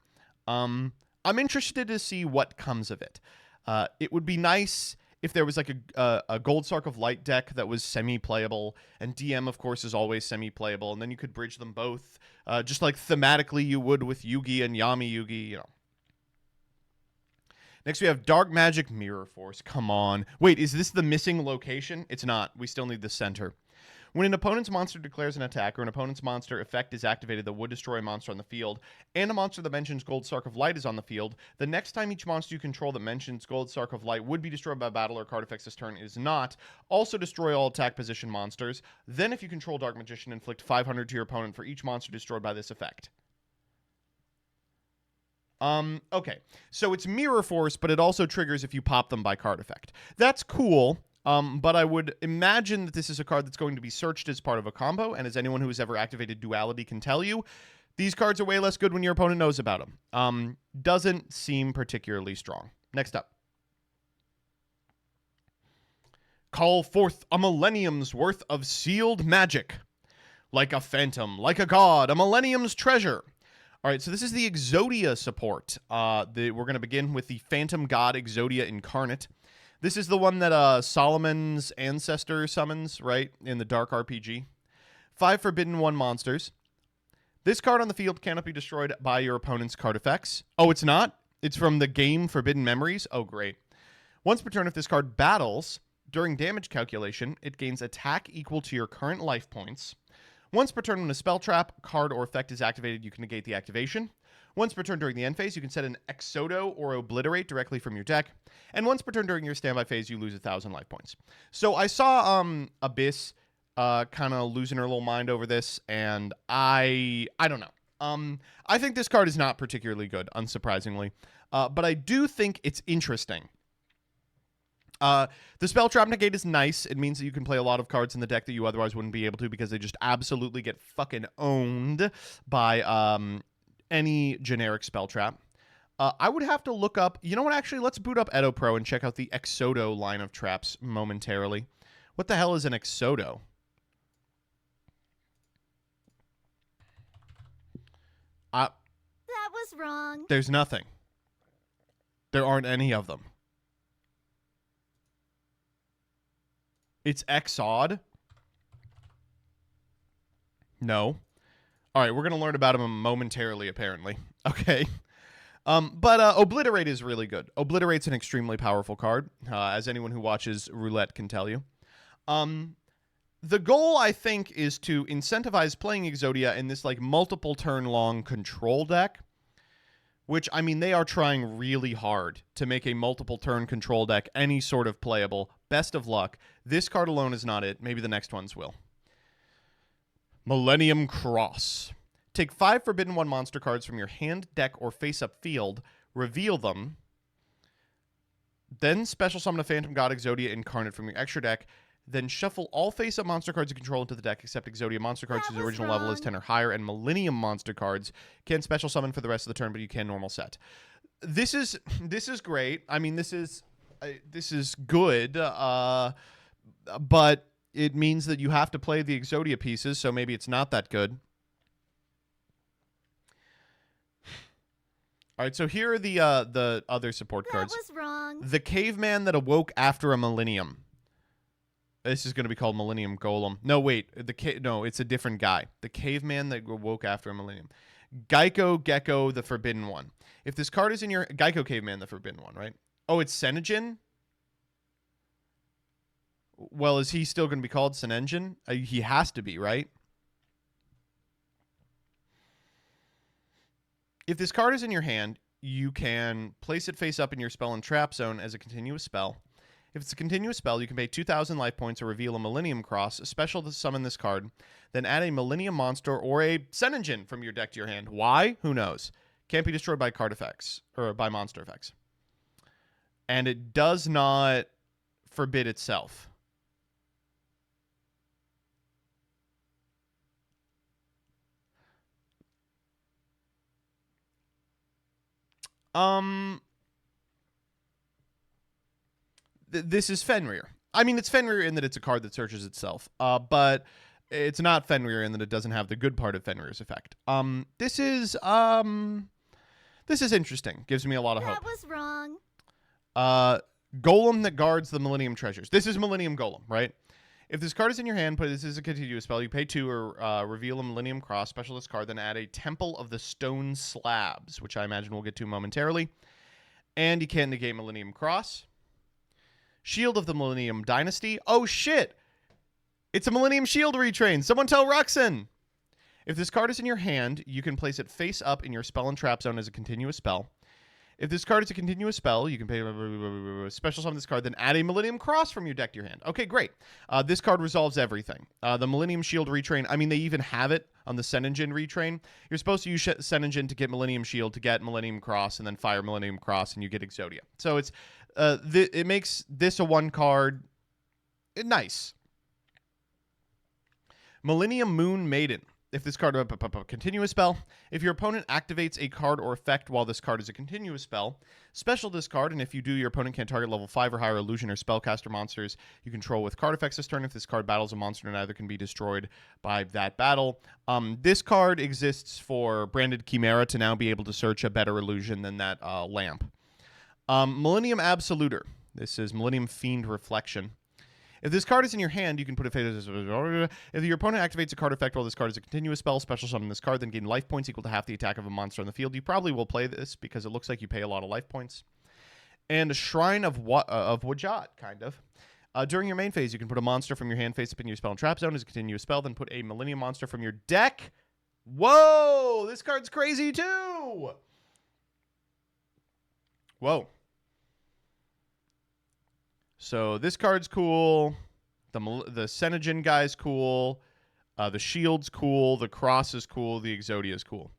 I'm interested to see what comes of it. It would be nice if there was like a Gold Sark of Light deck that was semi-playable. And DM, of course, is always semi-playable. And then you could bridge them both. Just like thematically you would with Yugi and Yami Yugi, you know. Next, we have Dark Magic Mirror Force. Come on. Wait, is this the missing location? It's not. We still need the center. When an opponent's monster declares an attack or an opponent's monster effect is activated that would destroy a monster on the field, and a monster that mentions Gold Sark of Light is on the field, the next time each monster you control that mentions Gold Sark of Light would be destroyed by battle or card effects this turn is not. Also destroy all attack position monsters. Then if you control Dark Magician, inflict 500 to your opponent for each monster destroyed by this effect. Okay. So it's Mirror Force, but it also triggers if you pop them by card effect. That's cool. But I would imagine that this is a card that's going to be searched as part of a combo, and as anyone who has ever activated Duality can tell you, these cards are way less good when your opponent knows about them. Doesn't seem particularly strong. Next up. Call forth a millennium's worth of sealed magic. Like a phantom, like a god, a millennium's treasure. All right, so this is the Exodia support. We're going to begin with the Phantom God Exodia Incarnate. This is the one that Solomon's ancestor summons, right, in the Dark RPG. 5 Forbidden 1 monsters. This card on the field cannot be destroyed by your opponent's card effects. Oh, it's not? It's from the game Forbidden Memories? Oh, great. Once per turn, if this card battles, during damage calculation, it gains attack equal to your current life points. Once per turn, when a spell trap, card, or effect is activated, you can negate the activation. Once per turn during the end phase, you can set an Exodo or Obliterate directly from your deck. And once per turn during your standby phase, you lose 1,000 life points. So I saw Abyss kind of losing her little mind over this, and I don't know. I think this card is not particularly good, unsurprisingly. But I do think it's interesting. The Spell Trap Negate is nice. It means that you can play a lot of cards in the deck that you otherwise wouldn't be able to because they just absolutely get fucking owned by any generic spell trap. I would have to look up... You know what, actually? Let's boot up Edo Pro and check out the Exodo line of traps momentarily. What the hell is an Exodo? That was wrong. There's nothing. There aren't any of them. It's Exod? No. All right, we're going to learn about him momentarily, apparently. Okay. But Obliterate is really good. Obliterate's an extremely powerful card, as anyone who watches Roulette can tell you. The goal, I think, is to incentivize playing Exodia in this, like, multiple turn-long control deck, which, I mean, they are trying really hard to make a multiple turn control deck any sort of playable. Best of luck. This card alone is not it. Maybe the next ones will. Millennium Cross. Take 5 Forbidden 1 monster cards from your hand, deck, or face-up field, reveal them, then special summon a Phantom God Exodia Incarnate from your extra deck, then shuffle all face-up monster cards you control into the deck except Exodia monster cards whose original level is 10 or higher, and Millennium monster cards can special summon for the rest of the turn, but you can normal set. This is great. I mean, this is good, but it means that you have to play the Exodia pieces, so maybe it's not that good. All right, so here are the other support cards. That was wrong. The Caveman that awoke after a millennium. This is going to be called Millennium Golem. No, wait. No, it's a different guy. The Caveman that awoke after a millennium. Geico Gecko, the Forbidden One. If this card is in your... Geico Caveman, the Forbidden One, right? Oh, it's Senegin? Well, is he still going to be called Senengin? He has to be, right? If this card is in your hand, you can place it face up in your spell and trap zone as a continuous spell. If it's a continuous spell, you can pay 2,000 life points or reveal a Millennium Cross, a special to summon this card, then add a Millennium Monster or a Senengin from your deck to your hand. Why? Who knows? Can't be destroyed by card effects, or by monster effects. And it does not forbid itself. This is Fenrir. I mean, it's Fenrir in that it's a card that searches itself, but it's not Fenrir in that it doesn't have the good part of Fenrir's effect. This is interesting. Gives me a lot of hope. That was wrong. Golem that guards the Millennium Treasures. This is Millennium Golem, right? If this card is in your hand, but this is a continuous spell, you pay 2 or reveal a Millennium Cross, specialist card, then add a Temple of the Stone Slabs, which I imagine we'll get to momentarily. And you can't negate Millennium Cross. Shield of the Millennium Dynasty. Oh, shit. It's a Millennium Shield retrain. Someone tell Ruxin. If this card is in your hand, you can place it face up in your spell and trap zone as a continuous spell. If this card is a continuous spell, you can pay special summon this card, then add a Millennium Cross from your deck to your hand. Okay, great. This card resolves everything. The Millennium Shield retrain, I mean, they even have it on the Senengin retrain. You're supposed to use Senengin to get Millennium Shield, to get Millennium Cross, and then fire Millennium Cross, and you get Exodia. So it's it makes this a one card. Nice. Millennium Moon Maiden. If this card is a continuous spell, if your opponent activates a card or effect while this card is a continuous spell, special this card, and if you do, your opponent can target level 5 or higher illusion or spellcaster monsters you control with card effects this turn. If this card battles a monster, neither can be destroyed by that battle. This card exists for Branded Chimera to now be able to search a better illusion than that lamp. Millennium Absoluter. This is Millennium Fiend Reflection. If this card is in your hand, you can put it. If your opponent activates a card effect while this card is a continuous spell, special summon this card, then gain life points equal to half the attack of a monster on the field. You probably will play this because it looks like you pay a lot of life points. And a Shrine of Wajat, kind of. During your main phase, you can put a monster from your hand face up in your spell and trap zone as a continuous spell, then put a Millennium monster from your deck. Whoa! This card's crazy too! Whoa. So this card's cool. The Senengin guy's cool. The Shield's cool. The Cross is cool. The Exodia's cool.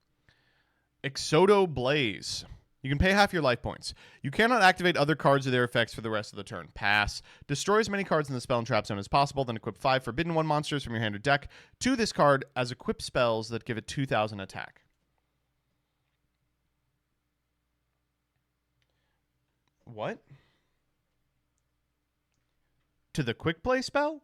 Exodo Blaze. You can pay half your life points. You cannot activate other cards or their effects for the rest of the turn. Pass. Destroy as many cards in the spell and trap zone as possible. Then equip 5 Forbidden One monsters from your hand or deck to this card as equip spells that give it 2,000 attack. What? To the quick play spell?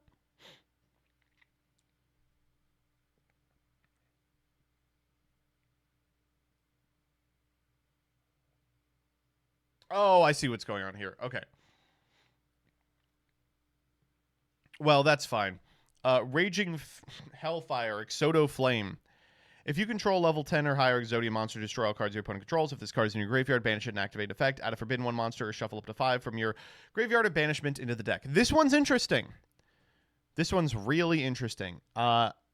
Oh, I see what's going on here. Okay. Well, that's fine. Raging Hellfire, Exodo Flame. If you control level 10 or higher Exodia monster, destroy all cards your opponent controls. If this card is in your graveyard, banish it and activate effect. Add a Forbidden One monster or shuffle up to 5 from your graveyard of banishment into the deck. This one's interesting. This one's really interesting.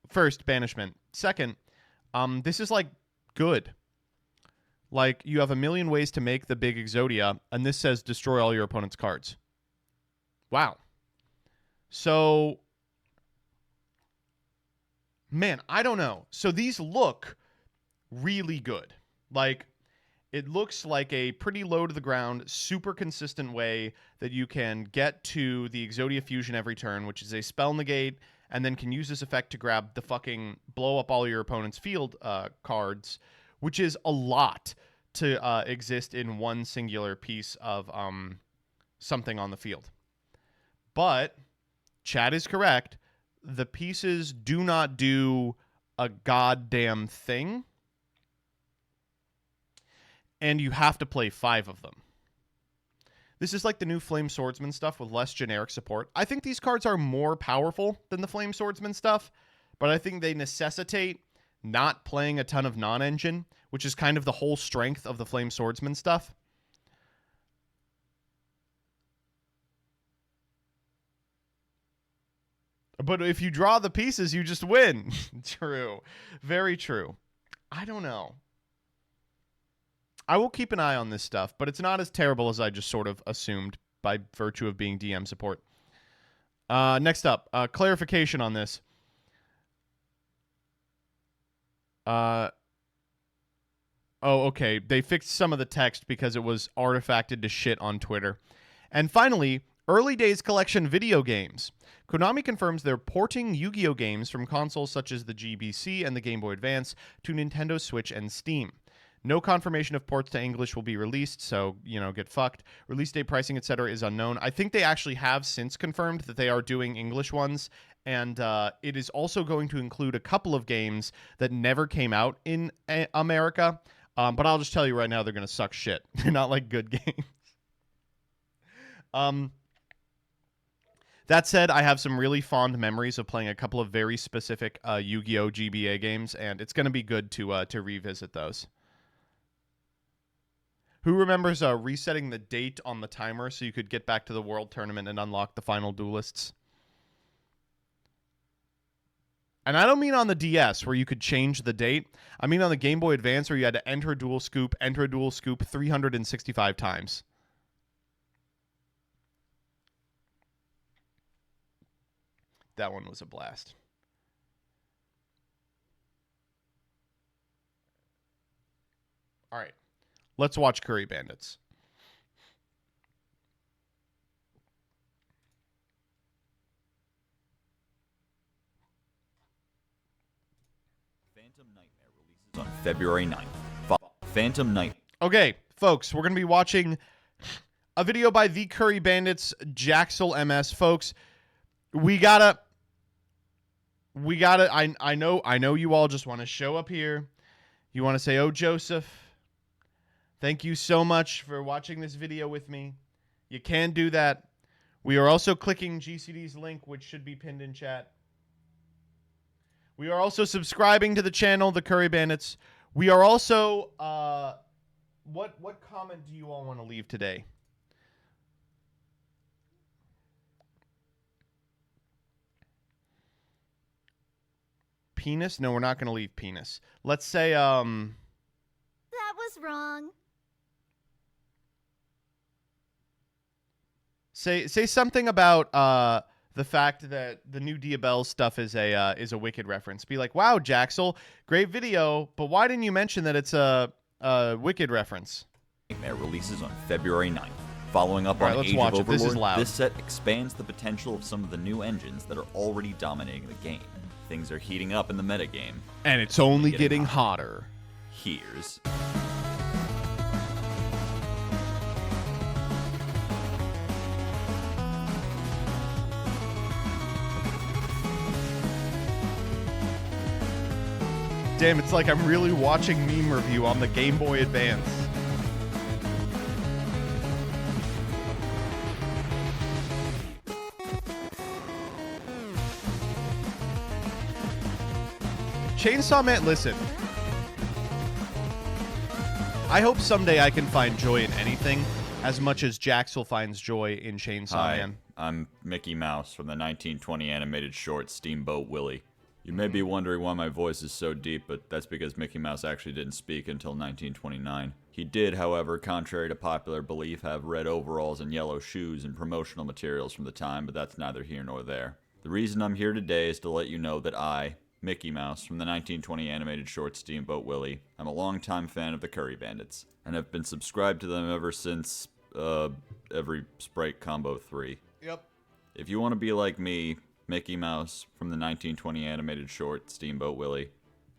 First, banishment. Second, this is, like, good. Like, you have a million ways to make the big Exodia, and this says destroy all your opponent's cards. Wow. So, man, I don't know. So these look really good. Like, it looks like a pretty low to the ground, super consistent way that you can get to the Exodia Fusion every turn, which is a spell negate, and then can use this effect to grab the fucking blow up all your opponent's field cards, which is a lot to exist in one singular piece of something on the field. But Chad is correct. The pieces do not do a goddamn thing. And you have to play 5 of them. This is like the new Flame Swordsman stuff with less generic support. I think these cards are more powerful than the Flame Swordsman stuff, but I think they necessitate not playing a ton of non-engine, which is kind of the whole strength of the Flame Swordsman stuff. But if you draw the pieces, you just win. True. Very true. I don't know. I will keep an eye on this stuff, but it's not as terrible as I just sort of assumed by virtue of being DM support. Next up, clarification on this. Oh, okay. They fixed some of the text because it was artifacted to shit on Twitter. And finally, Early Days Collection video games. Konami confirms they're porting Yu-Gi-Oh games from consoles such as the GBC and the Game Boy Advance to Nintendo Switch and Steam. No confirmation of ports to English will be released, so, you know, get fucked. Release date, pricing, etc. is unknown. I think they actually have since confirmed that they are doing English ones, and it is also going to include a couple of games that never came out in America, but I'll just tell you right now, they're going to suck shit. They're not like good games. That said, I have some really fond memories of playing a couple of very specific Yu-Gi-Oh! GBA games, and it's going to be good to revisit those. Who remembers resetting the date on the timer so you could get back to the World Tournament and unlock the final duelists? And I don't mean on the DS where you could change the date. I mean on the Game Boy Advance where you had to enter a dual scoop 365 times. That one was a blast. All right. Let's watch Curry Bandits. Phantom Nightmare releases on February 9th. Phantom Night. Okay, folks, we're going to be watching a video by the Curry Bandits, Jaxel MS. Folks, we gotta, I know you all just want to show up here. You want to say, oh, Joseph, thank you so much for watching this video with me. You can do that. We are also clicking GCD's link, which should be pinned in chat. We are also subscribing to the channel, the Curry Bandits. We are also, what comment do you all want to leave today? Penis? No, we're not going to leave penis. Let's say, That was wrong. Say something about the fact that the new Diabelle stuff is a Wicked reference. Be like, wow, Jaxel, great video, but why didn't you mention that it's a Wicked reference? Nightmare releases on February 9th. Following up All right, on let's Age watch of it. This is Overlord, loud. this set expands the potential of some of the new engines that are already dominating the game. Things are heating up in the metagame. And it's only getting hotter. Here's... Damn, it's like I'm really watching meme review on the Game Boy Advance. Chainsaw Man, listen. I hope someday I can find joy in anything as much as Jaxel finds joy in Chainsaw Hi, Man. I'm Mickey Mouse from the 1920 animated short Steamboat Willie. You may be wondering why my voice is so deep, but that's because Mickey Mouse actually didn't speak until 1929. He did, however, contrary to popular belief, have red overalls and yellow shoes and promotional materials from the time, but that's neither here nor there. The reason I'm here today is to let you know that I, Mickey Mouse from the 1920 animated short Steamboat Willie, I'm a longtime fan of the Curry Bandits, and have been subscribed to them ever since, every Sprite Combo 3. Yep. If you want to be like me, Mickey Mouse from the 1920 animated short Steamboat Willie,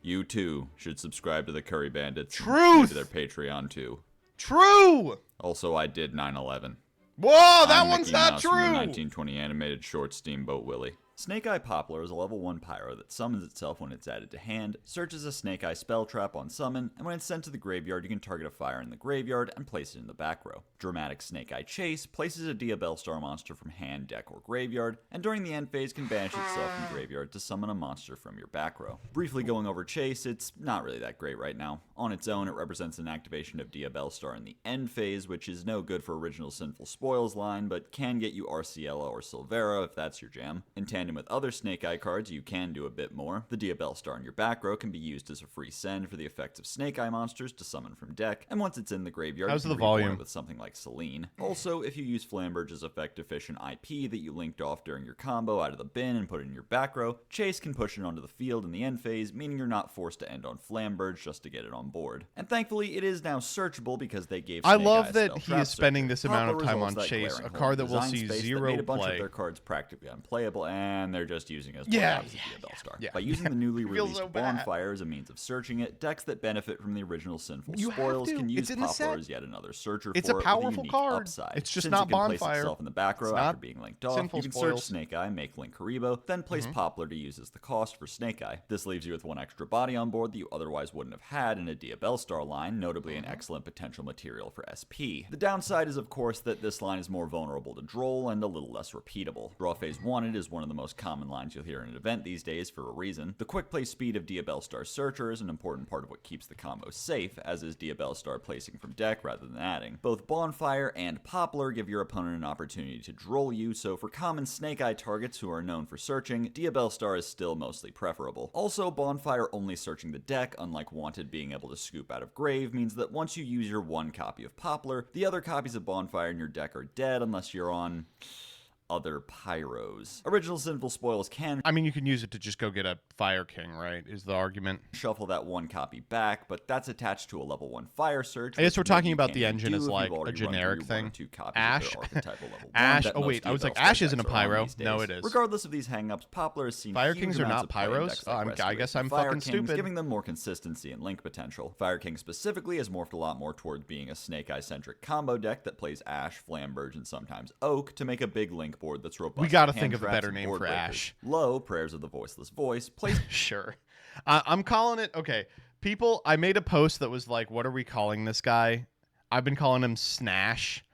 you too should subscribe to the Curry Bandits. Truth! To their Patreon too. True! Also, I did 9/11. Whoa, that I'm one's Mickey not Mouse true! From the 1920 animated short Steamboat Willie. Snake Eye Poplar is a level 1 pyro that summons itself when it's added to hand, searches a Snake Eye spell trap on summon, and when it's sent to the graveyard you can target a fire in the graveyard and place it in the back row. Dramatic Snake Eye Chase places a Diabelle Star monster from hand, deck, or graveyard, and during the end phase can banish itself from graveyard to summon a monster from your back row. Briefly going over Chase, it's not really that great right now. On its own, it represents an activation of Diabelle Star in the end phase, which is no good for original Sinful Spoils line, but can get you Arciella or Silvera if that's your jam. In tandem with other Snake Eye cards, you can do a bit more. The Diabelle Star in your back row can be used as a free send for the effects of Snake Eye monsters to summon from deck, and once it's in the graveyard, How's you the can reborn volume? it with something like Celine. Also, if you use Flamberge's effect-efficient IP that you linked off during your combo out of the bin and put it in your back row, Chase can push it onto the field in the end phase, meaning you're not forced to end on Flamberge just to get it on board. And thankfully, it is now searchable because they gave I Snake love Eye that spell he trap is spending searcher. this amount of Poplar time on resolves that Chase, glaring a hole card in that will design see space zero made a bunch play. of their cards practically unplayable, and they're just using as Yeah, as Diabelle Star. yeah, By using the newly I feel released so bad. Bonfire as a means of searching it, decks that benefit from the original Sinful You have Spoils to. can use It's in the Poplar set. as yet another searcher It's for a it with powerful unique card. upside. It's just Since not it can place Bonfire. itself in the back row It's after not being linked off, Sinful you can Spoils. search Snake Eye, make Link Karibo, then place Poplar to use as the cost for Snake Eye. This leaves you with one extra body on board that you otherwise wouldn't have had in a Diabelle Star line, notably an excellent potential material for SP. The downside is, of course, that this line is more vulnerable to droll and a little less repeatable. Draw phase wanted is one of the most most common lines you'll hear in an event these days for a reason. The quick play speed of Diabellstar Searcher is an important part of what keeps the combo safe, as is Diabellstar placing from deck rather than adding. Both Bonfire and Poplar give your opponent an opportunity to droll you, so for common Snake Eye targets who are known for searching, Diabellstar is still mostly preferable. Also, Bonfire only searching the deck, unlike Wanted being able to scoop out of grave, means that once you use your one copy of Poplar, the other copies of Bonfire in your deck are dead unless you're on other pyros. Original Sinful Spoils can I mean, you can use it to just go get a Fire King, right? Is the argument. shuffle that one copy back, but that's attached to a level 1 fire search. I guess we're which maybe talking you about can't the even engine do as if you've like a already run through generic your one or thing. two copies Ash. of their archetypal level 1 Ash. that Oh most wait, I was like, Diabellstar Ash isn't a decks are on pyro. these days. No, it is. Regardless of these hangups, Poplar has seen Fire huge Kings are amounts not of play in pyros? decks Oh, like I Restoration. guess I'm Fire fucking Kings, stupid. giving them more consistency and link potential. Fire King specifically has morphed a lot more towards being a Snake Eye centric combo deck that plays Ash, Flamberge, and sometimes Oak to make a big link board that's robust. We gotta to think hand of a traps better and name board for breakers. Ash. Low, Prayers of the Voiceless Voice, plays Sure. I'm calling it. Okay. People, I made a post that was like, what are we calling this guy? I've been calling him Snash.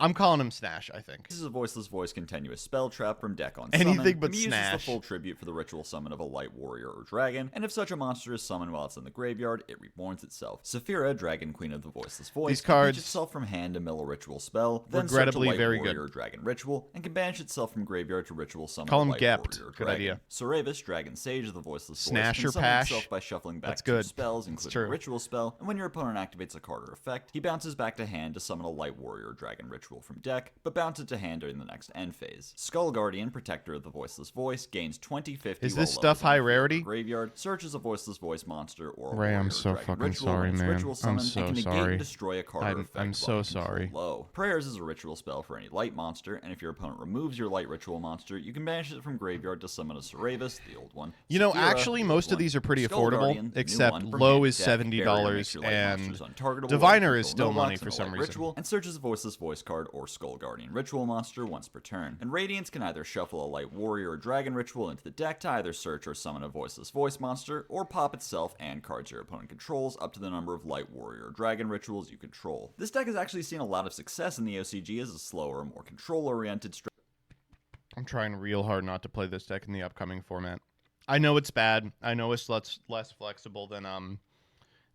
I'm calling him Snash, I think. This is a Voiceless Voice continuous spell trap from deck on Anything summon. but Can be used as the Snash. full tribute for the ritual summon of a light warrior or dragon, and if such a monster is summoned while it's in the graveyard, it reborns itself. Saphira, Dragon Queen of the Voiceless Voice, These can cards, reach itself from hand to mill a ritual spell, then regrettably search a light very warrior good. or dragon ritual, and can banish itself from graveyard to ritual summon Call a him light Gept. warrior or Good dragon. idea. Soravis, Dragon Sage of the Voiceless Voice, Snasher can summon Pash. himself by shuffling back That's two good. spells, It's including a true. ritual spell, and when your opponent activates a card or effect, he bounces back to hand to summon a light warrior or dragon ritual from deck, but bounces to hand during the next end phase. Skull Guardian, Protector of the Voiceless Voice, gains 20/50 Is while this stuff levels on high the field or rarity? Graveyard, searches a Voiceless Voice monster or a Ray, warrior I'm or so dragon fucking ritual sorry, when it's man. ritual I'm summoned so and can negate sorry. and destroy a card or effect I'm while so in control sorry. low. Prayers is a ritual spell for any light monster, and if your opponent removes your light ritual monster, you can banish it from graveyard to summon a Soravis, the old one. You know, Saphira, actually, the most old of these are pretty Skull affordable, Guardian, the new except one from low hand is to deck. Barrier $70 makes your light and monsters untargetable, Diviner while you is control still no money lots for and a some light reason. Ritual, and searches a Voiceless Voice card or Skull Guardian ritual monster once per turn. And Radiance can either shuffle a light warrior or dragon ritual into the deck to either search or summon a Voiceless Voice monster, or pop itself and cards your opponent controls up to the number of light warrior or dragon rituals you control. This deck has actually seen a lot of success in the OCG as a slower, more control-oriented strategy. I'm trying real hard not to play this deck in the upcoming format. I know it's bad. I know it's less flexible than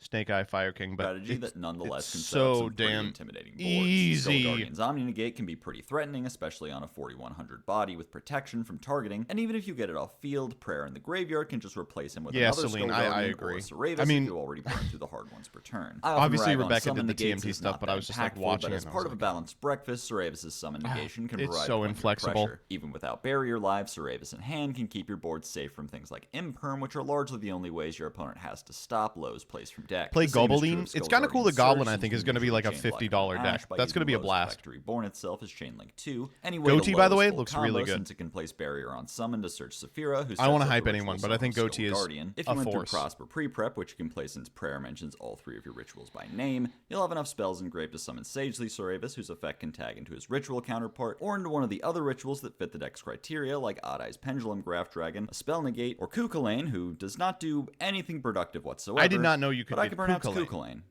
Snake Eye Fire King, but Strategy it's, that nonetheless it's can set up so some pretty damn intimidating boards. easy. Skull Guardian's Omni Negate can be pretty threatening, especially on a 4100 body with protection from targeting, and even if you get it off field, Prayer in the graveyard can just replace him with Yeah, another Celine, Skull I Guardian agree. or a Soravis I mean- if you already burned through the hard ones per turn. I often Obviously, rag on Rebecca summon did the negates TMT as stuff, not but I that was just, like, impactful, watching but it as and I part was of a like- balanced breakfast, Soravis' summon negation can it's provide so plenty of inflexible. pressure. Even without barrier lives, Soravis in hand can keep your board safe from things like Imperm, which are largely the only ways your opponent has to stop Lowe's plays from deck. Play The same is true of Goblin. It's Skull kind of cool Guardian's that Goblin, Surge, I think, since is you going to be can like a usually chain block $50 from deck. Ash by That's going to be a using Lowe's blast. effect to reborn itself as chain link 2. Anyway, Goatee, to by Lowe's the way, full looks combo, really good. Since it can place barrier on summon to search Saphira, who I don't wanna sets up hype the anyone, ritual but I think summon Goatee Skull is Guardian. If a you went through force. Prosper pre-prep, which you can play since Prayer mentions all 3 of your rituals by name, you'll have enough spells engraved to summon Sagely Soravis, whose effect can tag into his ritual counterpart, or into one of the other rituals that fit the deck's criteria, like Odd Eye's Pendulum Graft Dragon, a Spell Negate, or Kukulane, who does not do anything productive whatsoever. I did not know you could But I get can pronounce Kukulane. Kukulane.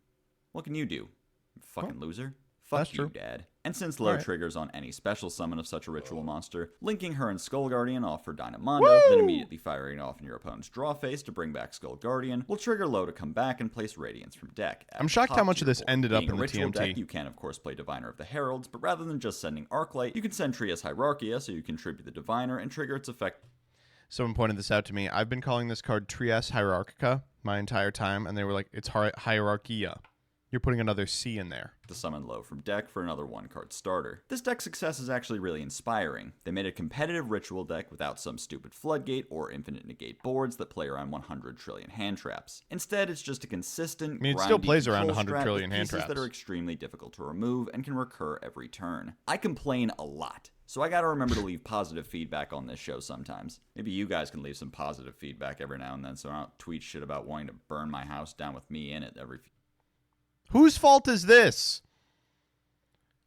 What can you do? You fucking loser. that's Fuck you, true. Dad. And since low Alright. triggers on any special summon of such a ritual monster, linking her and Skull Guardian off for Dynamondo, then immediately firing off in your opponent's draw phase to bring back Skull Guardian, will trigger low to come back and place Radiance from deck. Add I'm shocked pop how to much of your this board. ended up Being in a the ritual TMT. deck, you can of course play Diviner of the Heralds, but rather than just sending Arclight, you can send Trias Hierarchia so you can tribute the Diviner and trigger its effect Someone pointed this out to me. I've been calling this card Trias Hierarchica my entire time, and they were like, it's Hierarchia. You're putting another C in there. to summon low from deck for another 1-card starter. This deck's success is actually really inspiring. They made a competitive ritual deck without some stupid floodgate or infinite negate boards that play around 100 trillion hand traps. Instead, it's just a consistent, I mean, it still grindy plays around control 100 strat trillion with hand pieces that traps. are extremely difficult to remove and can recur every turn. I complain a lot, so I gotta remember to leave positive feedback on this show sometimes. Maybe you guys can leave some positive feedback every now and then so I don't tweet shit about wanting to burn my house down with me in it every few. Whose fault is this?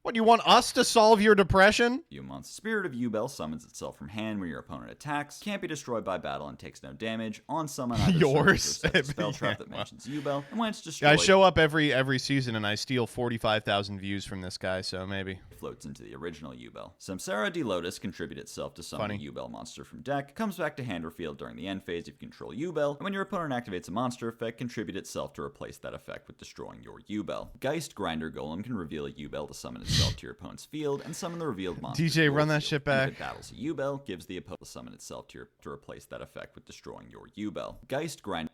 What, you want us to solve your depression? Few months. Spirit of Yubel summons itself from hand when your opponent attacks, can't be destroyed by battle, and takes no damage. On summon either Yours. surface or sets a spell trap that mentions Yubel, and when it's Yeah, destroyed, I show up every season and I steal 45,000 views from this guy, so maybe. it floats into the original Yubel. Samsara de Lotus contribute itself to summon Funny. a Yubel monster from deck, comes back to hand or field during the end phase if you control Yubel, and when your opponent activates a monster effect, contribute itself to replace that effect with destroying your Yubel. Geist Grinder Golem can reveal a Yubel to summon itself to your opponent's field and summon the revealed monster. DJ, to your run that field. shit And back. if it battles a Yubel, gives the opponent to summon itself to replace that effect with destroying your Yubel. Geist Grinder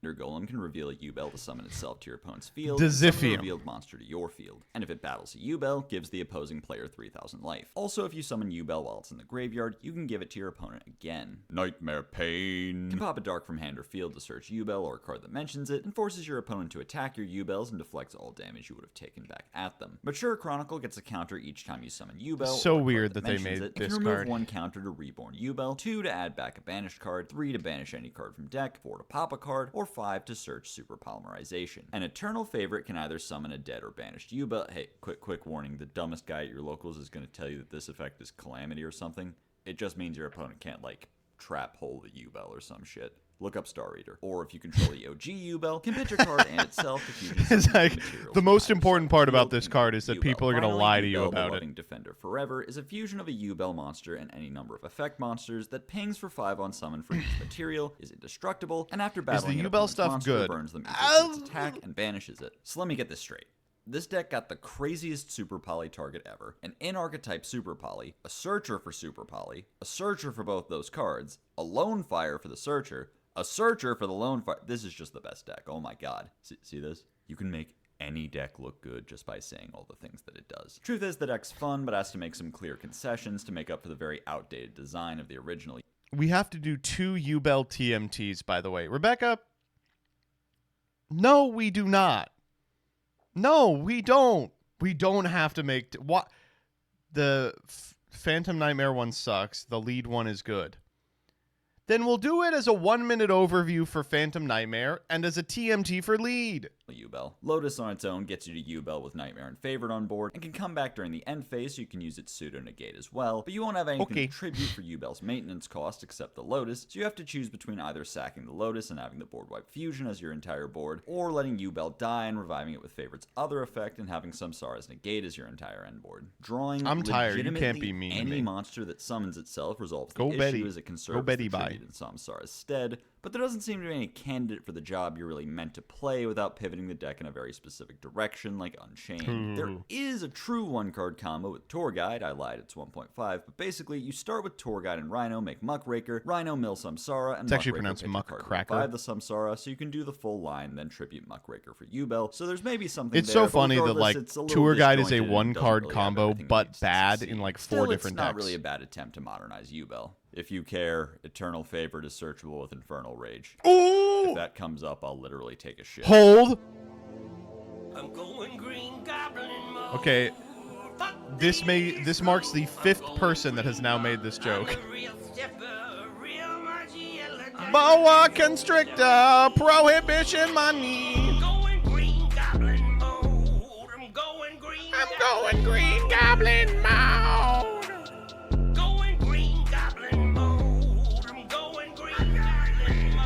Golem can reveal a Yubel to summon itself to your opponent's field and summon the Diziphium. revealed monster to your field. And if it battles a Yubel, gives the opposing player 3,000 life. Also, if you summon Yubel while it's in the graveyard, you can give it to your opponent again. Nightmare Pain can pop a dark from hand or field to search Yubel or a card that mentions it, and forces your opponent to attack your Yubels and deflects all damage you would have taken back at them. Mature Chronicle gets a counter each time you summon Yubel. So or a card weird that they mentions made it. this You can remove card. 1 counter to reborn Yubel, 2 to add back a banished card, 3 to banish any card from deck, 4 to pop a card, or 5 to search super polymerization. An eternal favorite can either summon a dead or banished Yubel. Hey, quick warning, the dumbest guy at your locals is going to tell you that this effect is Calamity or something. It just means your opponent can't, like, trap hole the Yubel or some shit. Look up Star Reader. Or if you control the OG Yubel, can pitch a card and itself to fusion It's summon like, materials the from most either important side part of the about field this and card is that Yubel. people are going to Finally, lie to you Yubel, about the it. Loving Defender Forever is a fusion of a Yubel monster and any number of effect monsters that pings for 5 on summon for each material, is indestructible, and after battling an Yubel opponent's stuff monster, good? burns them equal to its attack and banishes it. So let me get this straight. This deck got the craziest Super Poly target ever, an in-archetype Super Poly, a Searcher for Super Poly, a Searcher for both those cards, a Lone Fire for the Searcher, a Searcher for the Lone Fire. This is just the best deck. Oh my god. See this? You can make any deck look good just by saying all the things that it does. Truth is, the deck's fun, but has to make some clear concessions to make up for the very outdated design of the original. We have to do 2 Yubel TMTs, by the way. Rebecca? No, we do not. No, we don't. We don't have to make... What? The Phantom Nightmare one sucks. The lead one is good. Then we'll do it as a 1-minute overview for Phantom Nightmare and as a TMT for lead. Yubel. Lotus on its own gets you to Yubel with Nightmare and Favorite on board, and can come back during the end phase so you can use its pseudo negate as well, but you won't have anything Okay. to contribute for Yubel's maintenance cost except the Lotus, so you have to choose between either sacking the Lotus and having the board wipe fusion as your entire board, or letting Yubel die and reviving it with Favorite's other effect and having Samsara's negate as your entire end board. Drawing I'm tired. You can't legitimately be mean to any me. monster that summons itself resolves Go the Betty. issue as it can serve Go as Betty the bye. tribute in Samsara's stead, but there doesn't seem to be any candidate for the job you're really meant to play without pivoting the deck in a very specific direction, like Unchained. There is a true 1-card combo with Tour Guide. I lied, it's 1.5, but basically you start with Tour Guide and Rhino, make Muckraker, Rhino mill Samsara, and It's actually Muckraker pronounced pitch a card to Muckraker. revive the Samsara, so you can do the full line, then tribute Muckraker for Yubel. So there's maybe something It's there, so but funny that, regardless, like, it's a little Tour Guide is a disjointed and doesn't 1-card really have combo, everything it but needs to bad succeed. in, like, 4 Still, different it's not decks. really a bad attempt to modernize Yubel. If you care, Eternal Favorite is searchable with Infernal Rage. Ooh! If that comes up, I'll literally take a shit. Hold. I'm going green goblin mode. Okay, Fuck this marks the 5th person that has now made this joke. I'm a real stepper, real Margiela. Boa Constrictor, Prohibition Money. Going green goblin mode. I'm going green. Green Goblin mode. Going green goblin mode. I'm going green goblin mode.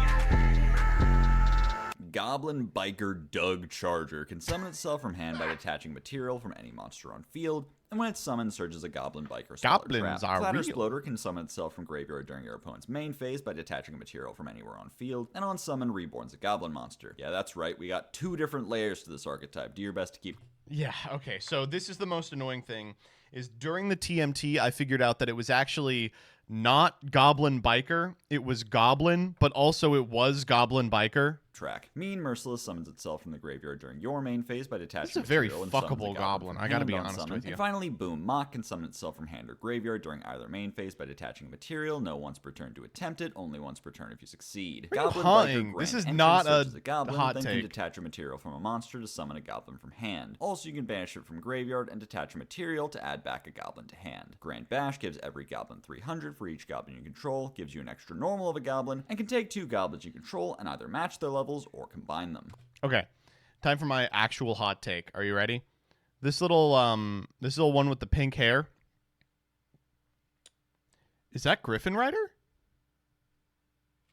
Goblin Biker Doug Charger can summon itself from hand by detaching material from any monster on field, and when it's summoned, searches a Goblin Biker Speller Goblins trap. are Clatter real. Exploder can summon itself from graveyard during your opponent's main phase by detaching a material from anywhere on field, and on summon, reborns a Goblin monster. Yeah, that's right, we got 2 different layers to this archetype. Do your best to keep... Yeah, okay, so this is the most annoying thing, is during the TMT, I figured out that it was actually not Goblin Biker, it was Goblin, but also it was Goblin Biker. track. Mean Merciless summons itself from the graveyard during your main phase by detaching This is a very material and summons a fuckable goblin, from I gotta hand be on honest summon. with you. And finally, Boom Mock can summon itself from hand or graveyard during either main phase by detaching material, no once per turn to attempt it, only once per turn if you succeed. What are you Goblin hunting? Biker This Grand is Entry not searches a goblin, hot then take. can detach a material from a monster to summon a goblin from hand. Also, you can banish it from graveyard and detach a material to add back a goblin to hand. Grand Bash gives every goblin 300 for each goblin you control, gives you an extra normal of a goblin, and can take 2 goblins you control and either match their levels or combine them. Okay, time for my actual hot take. Are you ready? This little one with the pink hair. Is that Griffin Rider?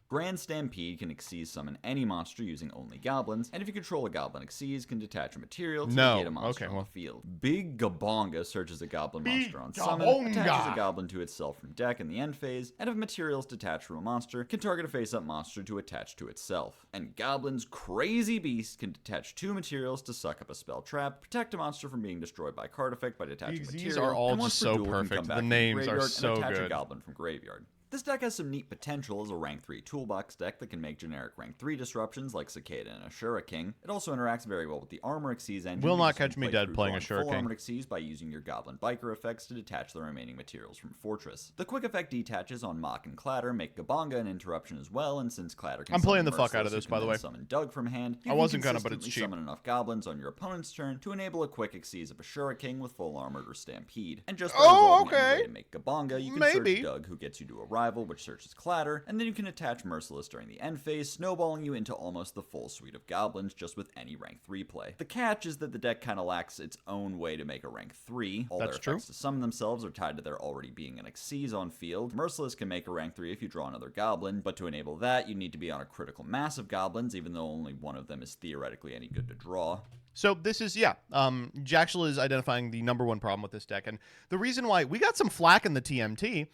Grand Stampede can Xyz summon any monster using only goblins, and if you control a goblin Xyz, can detach a material to negate a monster on the field. Big Gabonga searches a goblin monster on summon, attaches a goblin to itself from deck in the end phase, and if materials detached from a monster, can target a face-up monster to attach to itself. And Goblin's Crazy Beast can detach 2 materials to suck up a spell trap, protect a monster from being destroyed by card effect by detaching These material, are all and once just per so duel can perfect. come back The from names are graveyard so and attach a good. goblin from graveyard. This deck has some neat potential as a rank 3 toolbox deck that can make generic rank 3 disruptions like Cicada and Ashura King. It also interacts very well with the Armor Xyz engine. Will not because you catch can me play dead through playing drawing Ashura full King. Armored Xyz by using your Goblin Biker effects to detach the remaining materials from Fortress. The quick effect detaches on Mock and Clatter make Gabonga an interruption as well, and since Clatter can I'm playing summon the fuck out of Merciless, this, you by can the then way. summon Doug from hand. You I can wasn't gonna, but it's consistently cheap. summon enough goblins on your opponent's turn to enable a quick Xyz of Ashura King with full armored or Stampede. And just by resolving any way to make Gabonga, you can search Doug, who gets you to a rival, which searches Clatter, and then you can attach Merciless during the end phase, snowballing you into almost the full suite of goblins just with any rank 3 play. The catch is that the deck kind of lacks its own way to make a rank 3. All their effects to summon themselves are tied to there already being an Xyz on field. Merciless can make a rank 3 if you draw another goblin, but to enable that, you need to be on a critical mass of goblins, even though only one of them is theoretically any good to draw. So this is, Jaxel is identifying the number one problem with this deck. And the reason why we got some flack in the TMT,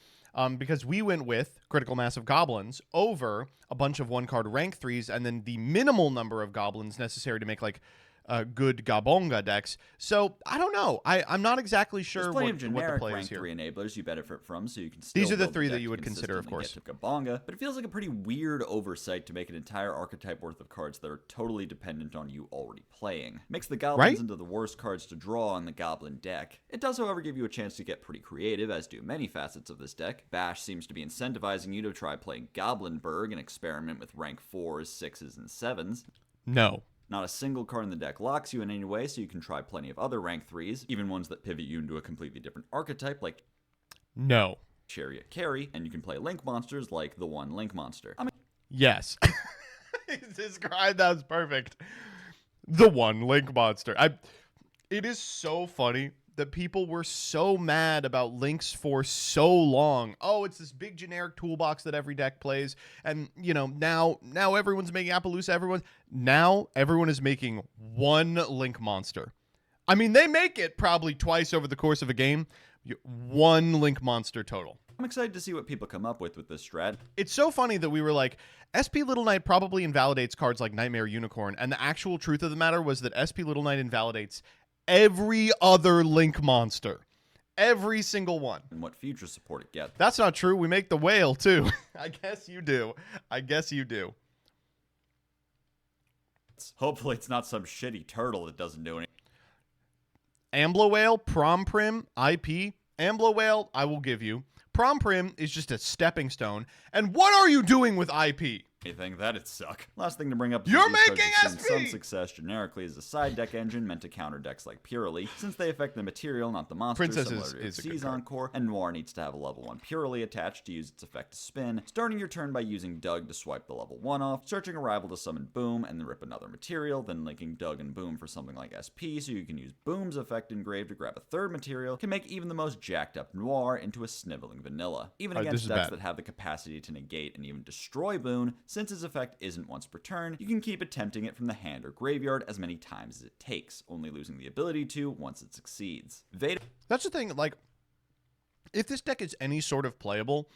because we went with Critical Mass of Goblins over a bunch of one-card rank 3s and then the minimal number of goblins necessary to make, like, good Gabonga decks. So, I don't know. I'm not exactly sure There's what plenty of the generic play is rank here. 3 enablers you benefit from, so you can still These are the build 3 deck that you to would consider, of consistently course. get to Gabonga, but it feels like a pretty weird oversight to make an entire archetype worth of cards that are totally dependent on you already playing. Makes the goblins into the worst cards to draw in the goblin deck. It does, however, give you a chance to get pretty creative, as do many facets of this deck. Bash seems to be incentivizing you to try playing Goblinberg and experiment with rank 4s, 6s, and 7s. No. Not a single card in the deck locks you in any way, so you can try plenty of other rank 3s, even ones that pivot you into a completely different archetype like No. Chariot Carry, and you can play Link monsters like the one Link monster. Yes. Described that was perfect. The one Link monster. It is so funny that people were so mad about Links for so long. Oh, it's this big generic toolbox that every deck plays. And, now everyone's making Appaloosa. Now everyone is making one Link monster. I mean, they make it probably twice over the course of a game. One Link monster total. I'm excited to see what people come up with this strat. It's so funny that we were like, SP Little Knight probably invalidates cards like Nightmare Unicorn. And the actual truth of the matter was that SP Little Knight invalidates every other Link monster. Every single one. And what future support it gets. That's not true. We make the whale, too. I guess you do. Hopefully it's not some shitty turtle that doesn't do anything. Amblo Whale, Prom Prim, IP. Amblo Whale, I will give you. Prom Prim is just a stepping stone. And what are you doing with IP? That'd suck. Last thing to bring up is You're these cards making have seen SP! some success generically as a side deck engine meant to counter decks like Purely, since they affect the material, not the monster. Princess similar is to a good Xyz card. Encore, and Noir needs to have a level 1 Purely attached to use its effect to spin, starting your turn by using Doug to swipe the level 1 off, searching a rival to summon Boom and then rip another material, then linking Doug and Boom for something like SP so you can use Boom's effect engraved to grab a third material, can make even the most jacked up Noir into a sniveling vanilla. Even against decks that have the capacity to negate and even destroy Boon, since his effect isn't once per turn, you can keep attempting it from the hand or graveyard as many times as it takes, only losing the ability to once it succeeds. That's the thing, like, if this deck is any sort of playable,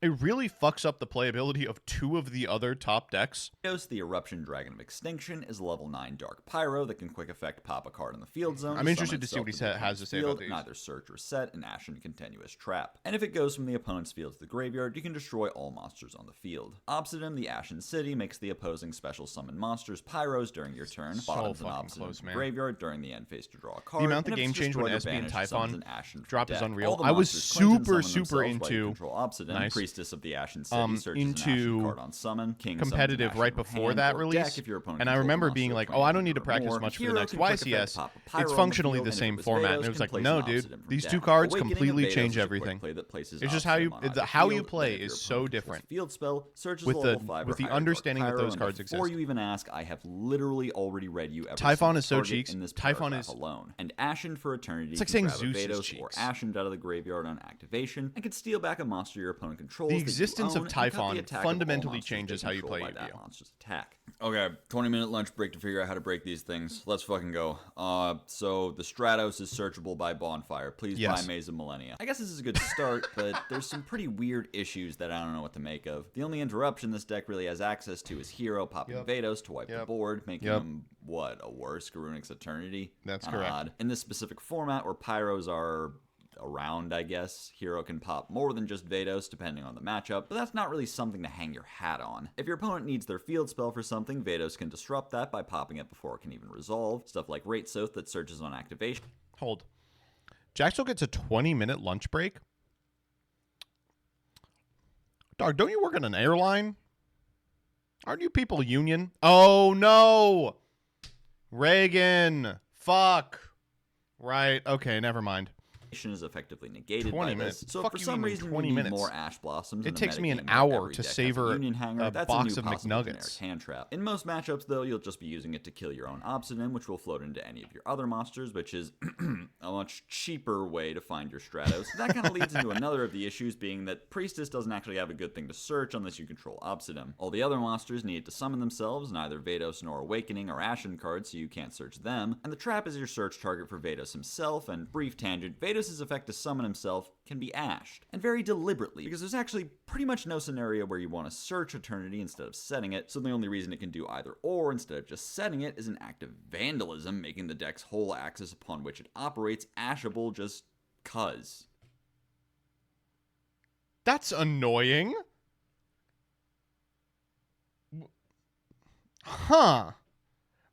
it really fucks up the playability of 2 of the other top decks. The Eruption Dragon of Extinction is a level 9 Dark Pyro that can quick effect pop a card in the field zone. I'm interested to see what he has to say about these. Neither search or set an Ashen Continuous Trap. And if it goes from the opponent's field to the graveyard, you can destroy all monsters on the field. Obsidian, the Ashen City, makes the opposing special summon monsters Pyros during your turn. Bottoms and Obsidian from the graveyard during the end phase to draw a card. The amount the game changed when SP and Typhon drop is unreal. I was super into Control Obsidian, nice. Priestess of the Ashen City searches an into Ashen card on summon. King summons an competitive Ashen right from before hand that or release, deck if your opponent and I controls a remember monster being of like, 20 oh, I don't need to or practice more. much for the Hero next can quick effect YCS. pop a Pyro It's on the functionally field, the and if same it was format. Vados, And it was can like, place no, an dude, Obsidian from these deck. two cards Awakening of completely Vados change is a quick everything. play that places It's just how you, Obsidian on either how you field, play then if your is so opponent controls different. a field spell, searches With a the- level 5 with or the higher Dark understanding that Pyro, those and cards before exist. you even ask, I have literally already read you every Typhon single is so target cheeks. in this Typhon paragraph is- alone. And Ashen for Eternity It's like can saying grab a Zeus is Vados or cheeks. Ashen out of the graveyard on activation and can steal back a monster your opponent controls. The that you existence of own and cut the Typhon attack of all fundamentally monsters they changes how you control play by that Yu-Gi-Oh. monster's attack. Okay, 20-minute lunch break to figure out how to break these things. Let's fucking go. So the Stratos is searchable by Bonfire. Please Yes. buy Maze of Millennia. I guess this is a good start, but there's some pretty weird issues that I don't know what to make of. The only interruption this deck really has access to is Hero popping Vados to wipe the board, making him, what, a worse Garunix Eternity? That's Kinda correct. odd. In this specific format where Pyros are around, I guess, Hero can pop more than just Vados depending on the matchup, but that's not really something to hang your hat on. If your opponent needs their field spell for something, Vados can disrupt that by popping it before it can even resolve. Stuff like Rate Soth that searches on activation. Hold. Jaxel gets a 20-minute lunch break? Dog, don't you work on an airline? Aren't you people union? Oh, no! Reagan! Fuck! Right, okay, never mind. Is effectively negated 20 by minutes. this. So Fuck for you some mean reason 20 you need minutes? more Ash Blossoms. It in a takes me an metagame where hour every to deck has savor Union Hanger. a That's box new of possible McNuggets. generic hand trap. In most matchups, though, you'll just be using it to kill your own Obsidian, which will float into any of your other monsters, which is a much cheaper way to find your Stratos. That kind of leads into another of the issues, being that Priestess doesn't actually have a good thing to search unless you control Obsidian. All the other monsters need to summon themselves, neither Vados nor Awakening or Ashen cards, so you can't search them. And the trap is your search target for Vados himself, and brief tangent, Vados' effect to summon himself can be ashed, and very deliberately, because there's actually pretty much no scenario where you want to search Eternity instead of setting it, so the only reason it can do either or instead of just setting it is an act of vandalism, making the deck's whole axis upon which it operates ashable just cuz. That's annoying. Huh.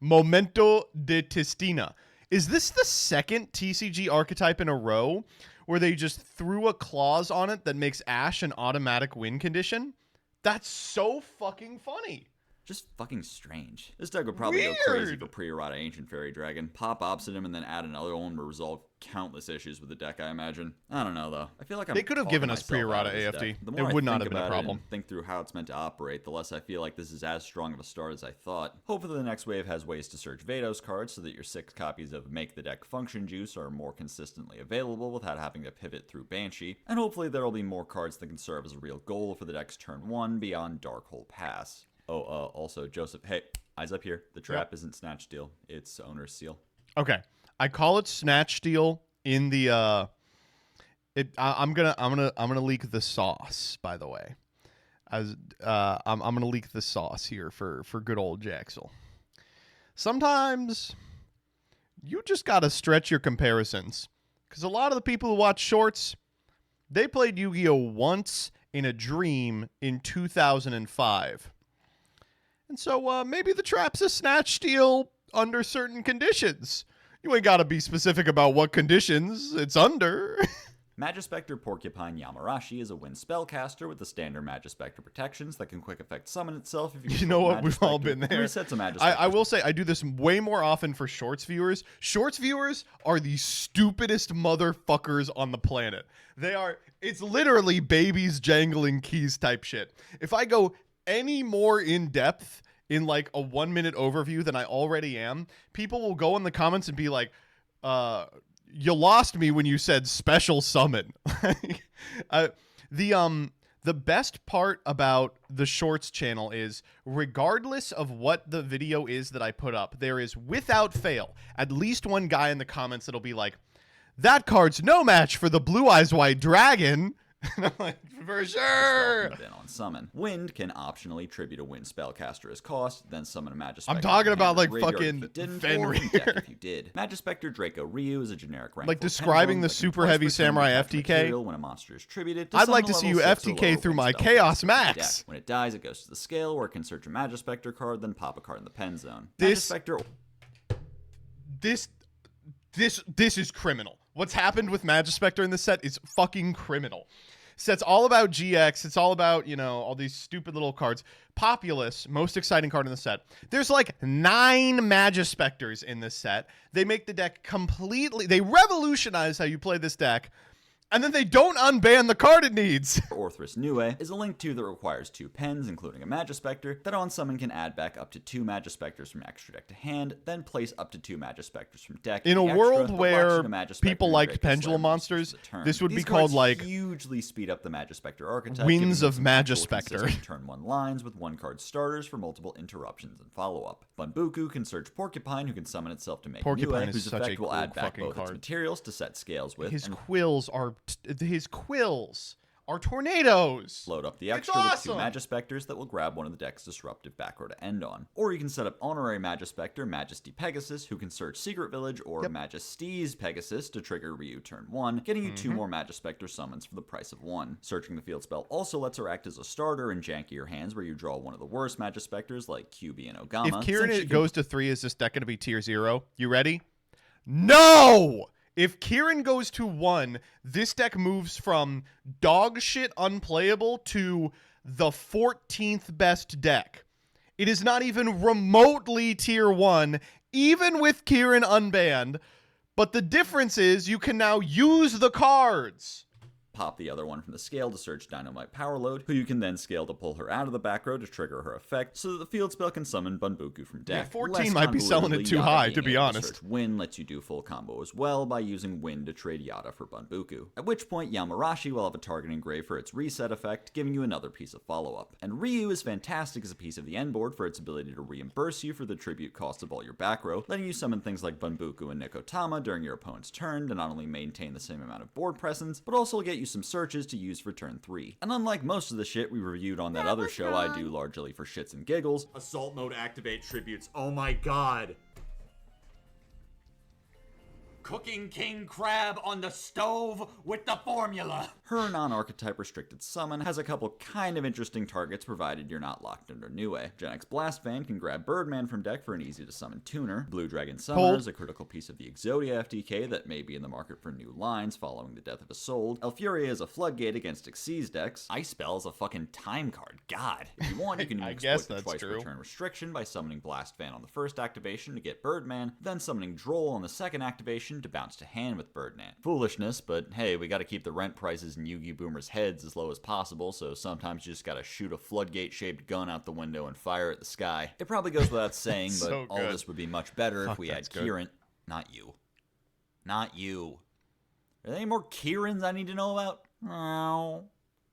Momento de Tistina. Is this the second TCG archetype in a row where they just threw a clause on it that makes Ash an automatic win condition? That's so fucking funny. Just fucking strange. This deck would probably go crazy Weird. for pre-errata Ancient Fairy Dragon. Pop Obsidian and then add another one will resolve countless issues with the deck, I imagine. I don't know, though. I feel like I'm They could have talking given us myself out of pre-errata this AFD. deck. The It more I would not think have been a about it problem. and think through how it's meant to operate, the less I feel like this is as strong of a start as I thought. Hopefully the next wave has ways to search Vados cards so that your 6 copies of Make the Deck Function Juice are more consistently available without having to pivot through Banshee. And hopefully there will be more cards that can serve as a real goal for the deck's turn 1 beyond Darkhold Pass. Oh, also, Joseph, hey, eyes up here. The trap isn't Snatch Steal, it's Owner's Seal. Okay. I call it Snatch Steal in the I'm gonna leak the sauce, by the way. As I'm gonna leak the sauce here for good old Jaxel. Sometimes you just gotta stretch your comparisons. Because a lot of the people who watch shorts, they played Yu-Gi-Oh! Once in a dream in 2005. And so maybe the trap's a Snatch Steal under certain conditions. You ain't got to be specific about what conditions it's under. Magispector Porcupine Yamarashi is a wind spellcaster with the standard Magispector protections that can quick effect summon itself if you You know control what? We've all Magispector. been there. Resets a Magispector. I will say I do this way more often for Shorts viewers. Shorts viewers are the stupidest motherfuckers on the planet. It's literally babies jangling keys type shit. If I go any more in depth in like a 1 minute overview than I already am, people will go in the comments and be like, you lost me when you said special summon. The best part about the Shorts channel is, regardless of what the video is that I put up, there is, without fail, at least one guy in the comments that'll be like, that card's no match for the Blue Eyes White Dragon. And I'm like, for sure. Then on summon, Wind can optionally tribute a Wind spellcaster as cost, then summon a Magispector. I'm talking from about, hand or like, graveyard fucking if you didn't, Fenrir. or from deck if you did. Magispector Draco Ryu is a generic rank. Like four describing pendulum the that can super twice heavy return Samurai detached FTK. material when a monster is tributed to I'd like summon to a see you level 6 or FTK lower through Wind my spellcaster Chaos from the Max. deck. When it dies, it goes to the scale where it can search a Magispector card, then pop a card in the pen zone. This- Magispector This is criminal. What's happened with Magispector in this set is fucking criminal. set's all about GX. It's all about, all these stupid little cards. Populous, most exciting card in the set. There's like 9 Magispectors in this set. They make the deck completely... They revolutionize how you play this deck. And then they don't unban the card it needs. Orthrus Nue is a Link 2 that requires 2 pens, including a Magispector, that on summon can add back up to 2 Magispectors from extra deck to hand, then place up to 2 Magispectors from deck. In a extra world that where locks in a Magispector people and liked Drake pendulum Slayer monsters, for the turn. this would These be called, cards like, hugely speed up the Magispector archetype. Winds of giving you some cool, Magispector. consistent turn 1 lines with 1-card starters for multiple interruptions and follow-up. Bunbuku can search Porcupine, who can summon itself to make Porcupine Nue, is whose such effect a will cool add back fucking both its card. materials to set scales with. His and quills are tornadoes. load up the It's extra awesome. with 2 Magispectors that will grab one of the deck's disruptive back row to end on. Or you can set up Honorary Magispector Majesty Pegasus, who can search Secret Village, or Majesty's Pegasus to trigger Ryu turn 1, getting you 2 more Magispector summons for the price of 1. Searching the field spell also lets her act as a starter in jankier hands where you draw one of the worst Magispectors like QB and Ogama. If Kieran since she goes to 3, is this deck going to be tier 0? You ready? No! If Kieran goes to 1, this deck moves from dog shit unplayable to the 14th best deck. It is not even remotely tier 1, even with Kieran unbanned. But the difference is you can now use the cards. pop the other one from the scale to search Dynamite Powerload, who you can then scale to pull her out of the back row to trigger her effect, so that the field spell can summon Bunbuku from deck. Yeah, 14 might be selling it too high, to be honest. Win lets you do full combo as well by using Win to trade Yada for Bunbuku. At which point, Yamarashi will have a target engraved for its reset effect, giving you another piece of follow-up. And Ryu is fantastic as a piece of the end board for its ability to reimburse you for the tribute cost of all your back row, letting you summon things like Bunbuku and Nikotama during your opponent's turn to not only maintain the same amount of board presence, but also get you some searches to use for turn 3. And unlike most of the shit we reviewed on that other show I do largely for shits and giggles, Assault mode activate tributes. Oh my god. Cooking king crab on the stove with the formula. her non-archetype restricted summon has a couple kind of interesting targets provided you're not locked under Nue. Gen X Blast Fan can grab Birdman from deck for an easy to summon tuner. Blue Dragon Summoner is a critical piece of the Exodia FTK that may be in the market for new lines following the death of Isolde. Elfuria is a floodgate against Xyz decks. Ice Spell is a fucking time card. God. If you want, you can exploit the twice per turn restriction by summoning Blast Fan on the first activation to get Birdman, then summoning Droll on the second activation to bounce to hand with Birdman. Foolishness, but hey, we gotta keep the rent prices in Yu-Gi Boomers' heads as low as possible, so sometimes you just gotta shoot a floodgate-shaped gun out the window and fire at the sky. It probably goes without saying, but So all this would be much better if we had Kieran. Not you. Not you. Are there any more Kierans I need to know about? No.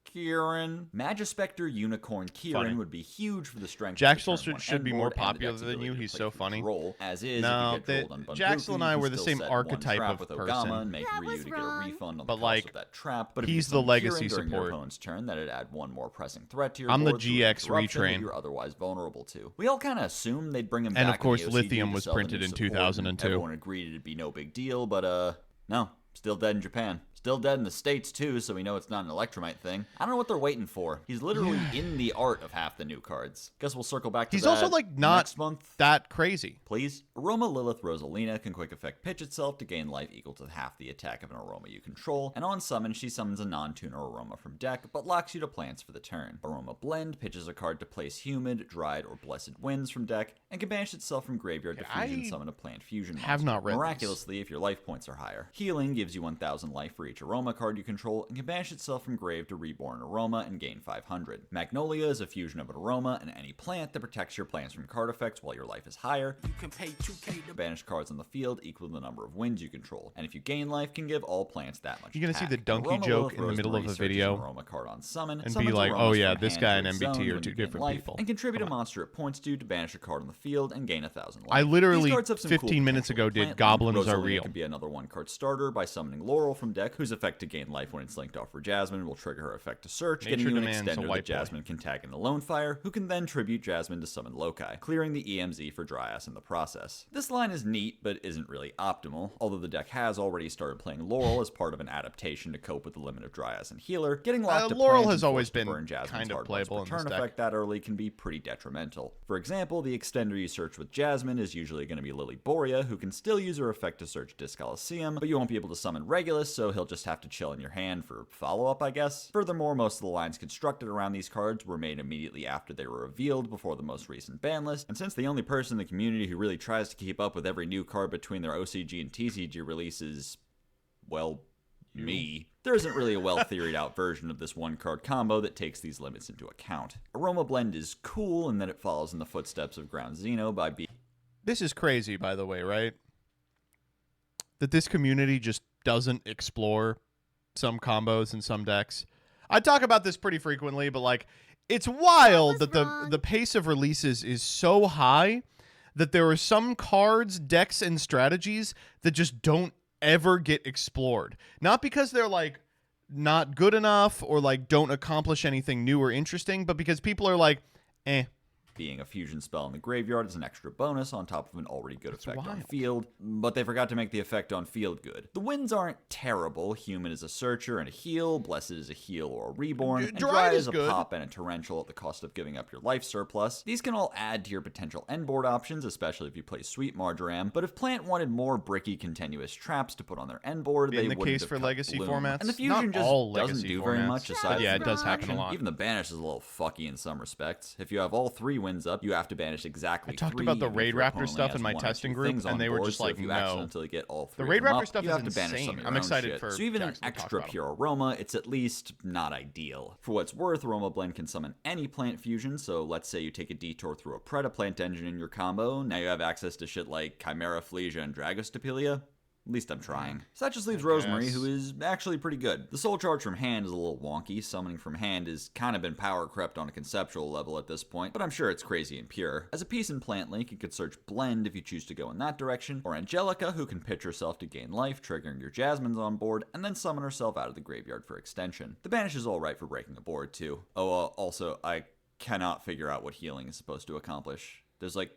Kieran. Magispector Unicorn Kieran would be huge for the strength. Jaxel should be more popular than you. He's so funny. As is, no, if you get on Jaxel and I were the same archetype of with person. Ogama and make Ryu to get a refund on but the like, cost of that trap. But he's if the you legacy Kieran during your support. opponent's turn, that'd add one more pressing threat to your I'm the board through an GX interruption that retrain. you're otherwise vulnerable to. We all kind of assumed they'd bring him back. And of course, in the OCG Lithium to was sell the printed new in support, and 2002. Everyone agreed it'd be no big deal, but no. Still dead in Japan. Still dead in the States, too, so we know it's not an Electromite thing. I don't know what they're waiting for. He's literally in the art of half the new cards. Guess we'll circle back to He's that also, like, not next month. that crazy. Please? Aroma Lilith Rosalina can quick effect pitch itself to gain life equal to half the attack of an Aroma you control, and on summon she summons a non-tuner Aroma from deck, but locks you to plants for the turn. Aroma Blend pitches a card to place Humid, Dried, or Blessed Winds from deck, and can banish itself from graveyard to fusion summon a plant fusion monster. Have not read Miraculously, if your life points are higher. Healing gives you 1,000 life for each Aroma card you control, and can banish itself from grave to reborn Aroma and gain 500. Magnolia is a fusion of an Aroma and any plant that protects your plants from card effects while your life is higher. You can pay 2K to Banish cards on the field equal to the number of winds you control, and if you gain life, can give all plants that much. You're gonna see attack. the donkey Aroma joke Lilith in the middle of a Rosemary searches video an Aroma card on summon, and be summons like, Aromas oh yeah, from this hand guy to and its MBT zone are when two you gain different life, people. and contribute a monster it points to banish a card on the field and gain 1,000 life. I literally, These cards have some 15 minutes potential. ago, did Plant Goblins Rosalina Are Real. Can be another one-card starter by summoning Laurel from deck, whose effect to gain life when it's linked off for Jasmine will trigger her effect to search, Nature getting you an demands a extender white that boy. Jasmine can tag into Lone Fire, who can then tribute Jasmine to summon Loci, clearing the EMZ for Dryas in the process. This line is neat, but isn't really optimal, although the deck has already started playing Laurel as part of an adaptation to cope with the limit of Dryas and Healer. Getting locked to Laurel plants has and always forced to been burn Jasmine's kind of hard playable once in per this turn deck. effect that early can be pretty detrimental. For example, the extender you search with Jasmine is usually going to be Lily Borea, who can still use her effect to search Disc Coliseum, but you won't be able to summon Regulus, so he'll just have to chill in your hand for follow-up, I guess. Furthermore, most of the lines constructed around these cards were made immediately after they were revealed before the most recent ban list, and since the only person in the community who really tries to keep up with every new card between their OCG and TCG releases, well, me, there isn't really a well-theoried out version of this one-card combo that takes these limits into account. Aroma Blend is cool in that it follows in the footsteps of Ground Xeno by being... This is crazy, by the way, right? That this community just doesn't explore some combos and some decks. I talk about this pretty frequently, but like, it's wild that the pace of releases is so high that there are some cards, decks, and strategies that just don't ever get explored. Not because they're like not good enough or like don't accomplish anything new or interesting, but because people are like, eh. Being a fusion spell in the graveyard is an extra bonus on top of an already good effect on wild. field, but they forgot to make the effect on field good. The wins aren't terrible. Human is a searcher and a heal, Blessed is a heal or a reborn, and Dry is a good. pop and a torrential at the cost of giving up your life surplus. These can all add to your potential end board options, especially if you play Sweet Marjoram, but if Plant wanted more bricky continuous traps to put on their end board, they In the wouldn't case have for cut legacy Bloom. formats, And the fusion not just all doesn't legacy do very formats, much but aside yeah, from it does happen a protection. lot. Even the banish is a little fucky in some respects. If you have all 3 wins up, you have to banish exactly I talked 3, about the even if Raid your Raptor opponent stuff has in my 1 or testing 2 group, things and on they were board, just so like, if you no. accidentally get all 3 The Raid of them Raptor up, stuff you is have to banish insane. some of your I'm own excited shit. for So even in Jackson to talk extra about 'em. pure Aroma, it's at least not ideal. For what's worth, Aroma Blend can summon any plant fusion, so let's say you take a detour through a Predaplant engine in your combo, now you have access to shit like Chimera Flesia and Dragostapelia. At least I'm trying. So that just leaves Rosemary, who is actually pretty good. The soul charge from hand is a little wonky. Summoning from hand has kind of been power crept on a conceptual level at this point, but I'm sure it's crazy and pure. As a piece in Plant Link, you could search Blend if you choose to go in that direction, or Angelica, who can pitch herself to gain life, triggering your Jasmines on board, and then summon herself out of the graveyard for extension. The Banish is alright for breaking the board too. Also, I cannot figure out what healing is supposed to accomplish. There's like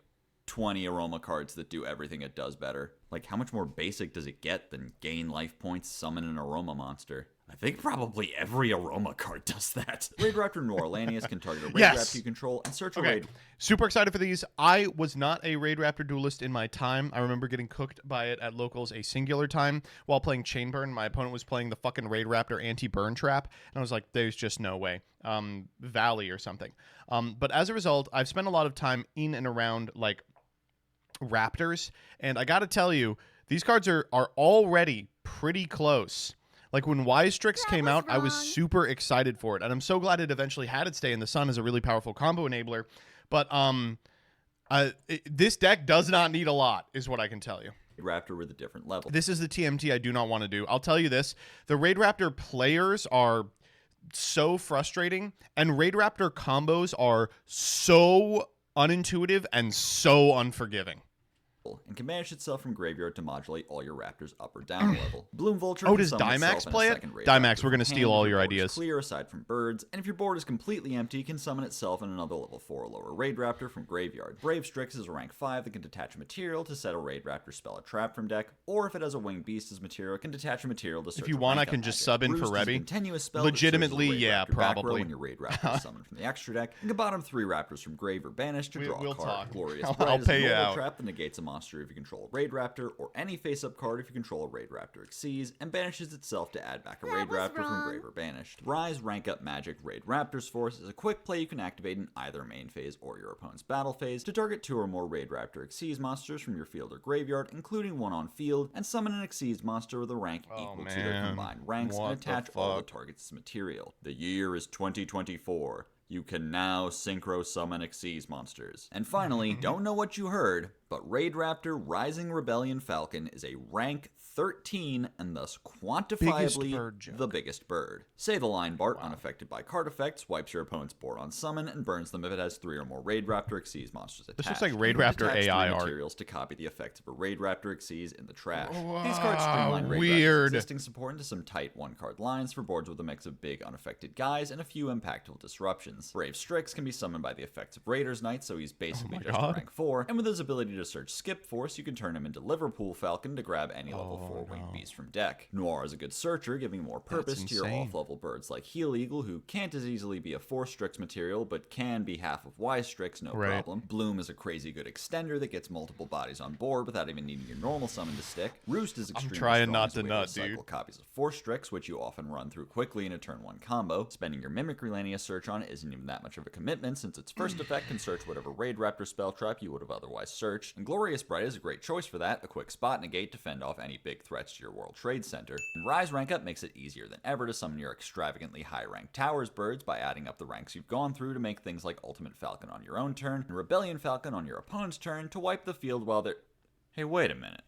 20 Aroma cards that do everything it does better. Like, how much more basic does it get than gain life points, summon an Aroma monster? I think probably every Aroma card does that. Raid Raptor Norlanius can target a Raid Yes. Raptor you control and search a Okay, Raid. super excited for these. I was not a Raid Raptor duelist in my time. I remember getting cooked by it at locals a singular time while playing Chainburn. My opponent was playing the fucking Raid Raptor anti-burn trap, and I was like, there's just no way. Valley or something. But as a result, I've spent a lot of time in and around, like, Raptors, and I gotta tell you, these cards are already pretty close. Like, when Wise Strix came out, I was super excited for it, and I'm so glad it eventually had its day in the sun as a really powerful combo enabler. But this deck does not need a lot, is what I can tell you. Raptor with a different level. This is the TMT I do not want to do. I'll tell you this. The Raid Raptor players are so frustrating, and Raid Raptor combos are so unintuitive and so unforgiving. And can banish itself from graveyard to modulate all your Raptors up or down a level. Bloom Vulture. Oh, can does summon Dimax itself in a play it? second Raid Dimax, Raptor we're gonna from steal hand all if your board is ideas. Clear aside from birds, and if your board is completely empty, it can summon itself in another level 4 or lower Raid Raptor from graveyard. Brave Strix is a rank 5 that can detach a material to set a Raid Raptor spell a trap from deck, or if it has a Winged Beast as material, it can detach a material to search If you a want, I rank-up can just magic. sub in for Roost is a Rebby. continuous spell that Legitimately, searches a Raid yeah, Raptor back row probably. when your Raid Raptor is summoned from the extra deck, and can bottom 3 Raptors from grave or banish to draw We'll a card. talk. Glorious I'll Bright is pay you a normal out. trap that negates a monster if you control a Raid Raptor, or any face-up card if you control a Raid Raptor Exceeds, and banishes itself to add back a Raid was Raptor from wrong. grave or banished. Rise Rank Up Magic Raid Raptor's Force is a quick play you can activate in either main phase or your opponent's battle phase to target 2 or more Raid Raptor Exceeds monsters from your field or graveyard, including one on field, and summon an Exceeds monster with a rank equal to their man. combined ranks What and the attach all the fuck? target's material. The year is 2024. You can now synchro summon Xyz monsters. And finally, don't know what you heard, but Raid Raptor Rising Rebellion Falcon is a rank 13 and thus quantifiably bird joke. the biggest bird. Say the line Bart, unaffected by card effects, wipes your opponent's board on summon, and burns them if it has 3 or more Raid Raptor Xyz monsters attached. This looks like Raid And you Raptor detach 3 AI art. materials to copy the effects of a Raid Raptor Xyz in the trash. These cards streamline Raid weird. Raptor's existing support into some tight one-card lines for boards with a mix of big unaffected guys and a few impactful disruptions. weapons. Brave Strix can be summoned by the effects of Raider's Knight, so he's basically just God. a rank 4, and with his ability to search Skip Force, you can turn him into Liverpool Falcon to grab any level 4 winged beast from deck. Noir is a good searcher, giving more purpose to your off-level birds like Heel Eagle, who can't as easily be a 4 Strix material, but can be half of Y Strix, no problem. Bloom is a crazy good extender that gets multiple bodies on board without even needing your normal summon to stick. Roost is extremely trying strong not as a to way nut, cycle dude. copies of 4 Strix, which you often run through quickly in a turn 1 combo. Spending your Mimicry Lania search on it isn't even that much of a commitment, since its first effect can search whatever Raid Raptor spell trap you would have otherwise searched. And Glorious Bright is a great choice for that, a quick spot negate to fend off any big threats to your World Trade Center. And Rise rank up makes it easier than ever to summon your extravagantly high ranked Towers birds by adding up the ranks you've gone through to make things like Ultimate Falcon on your own turn, and Rebellion Falcon on your opponent's turn to wipe the field while they're... Hey, wait a minute.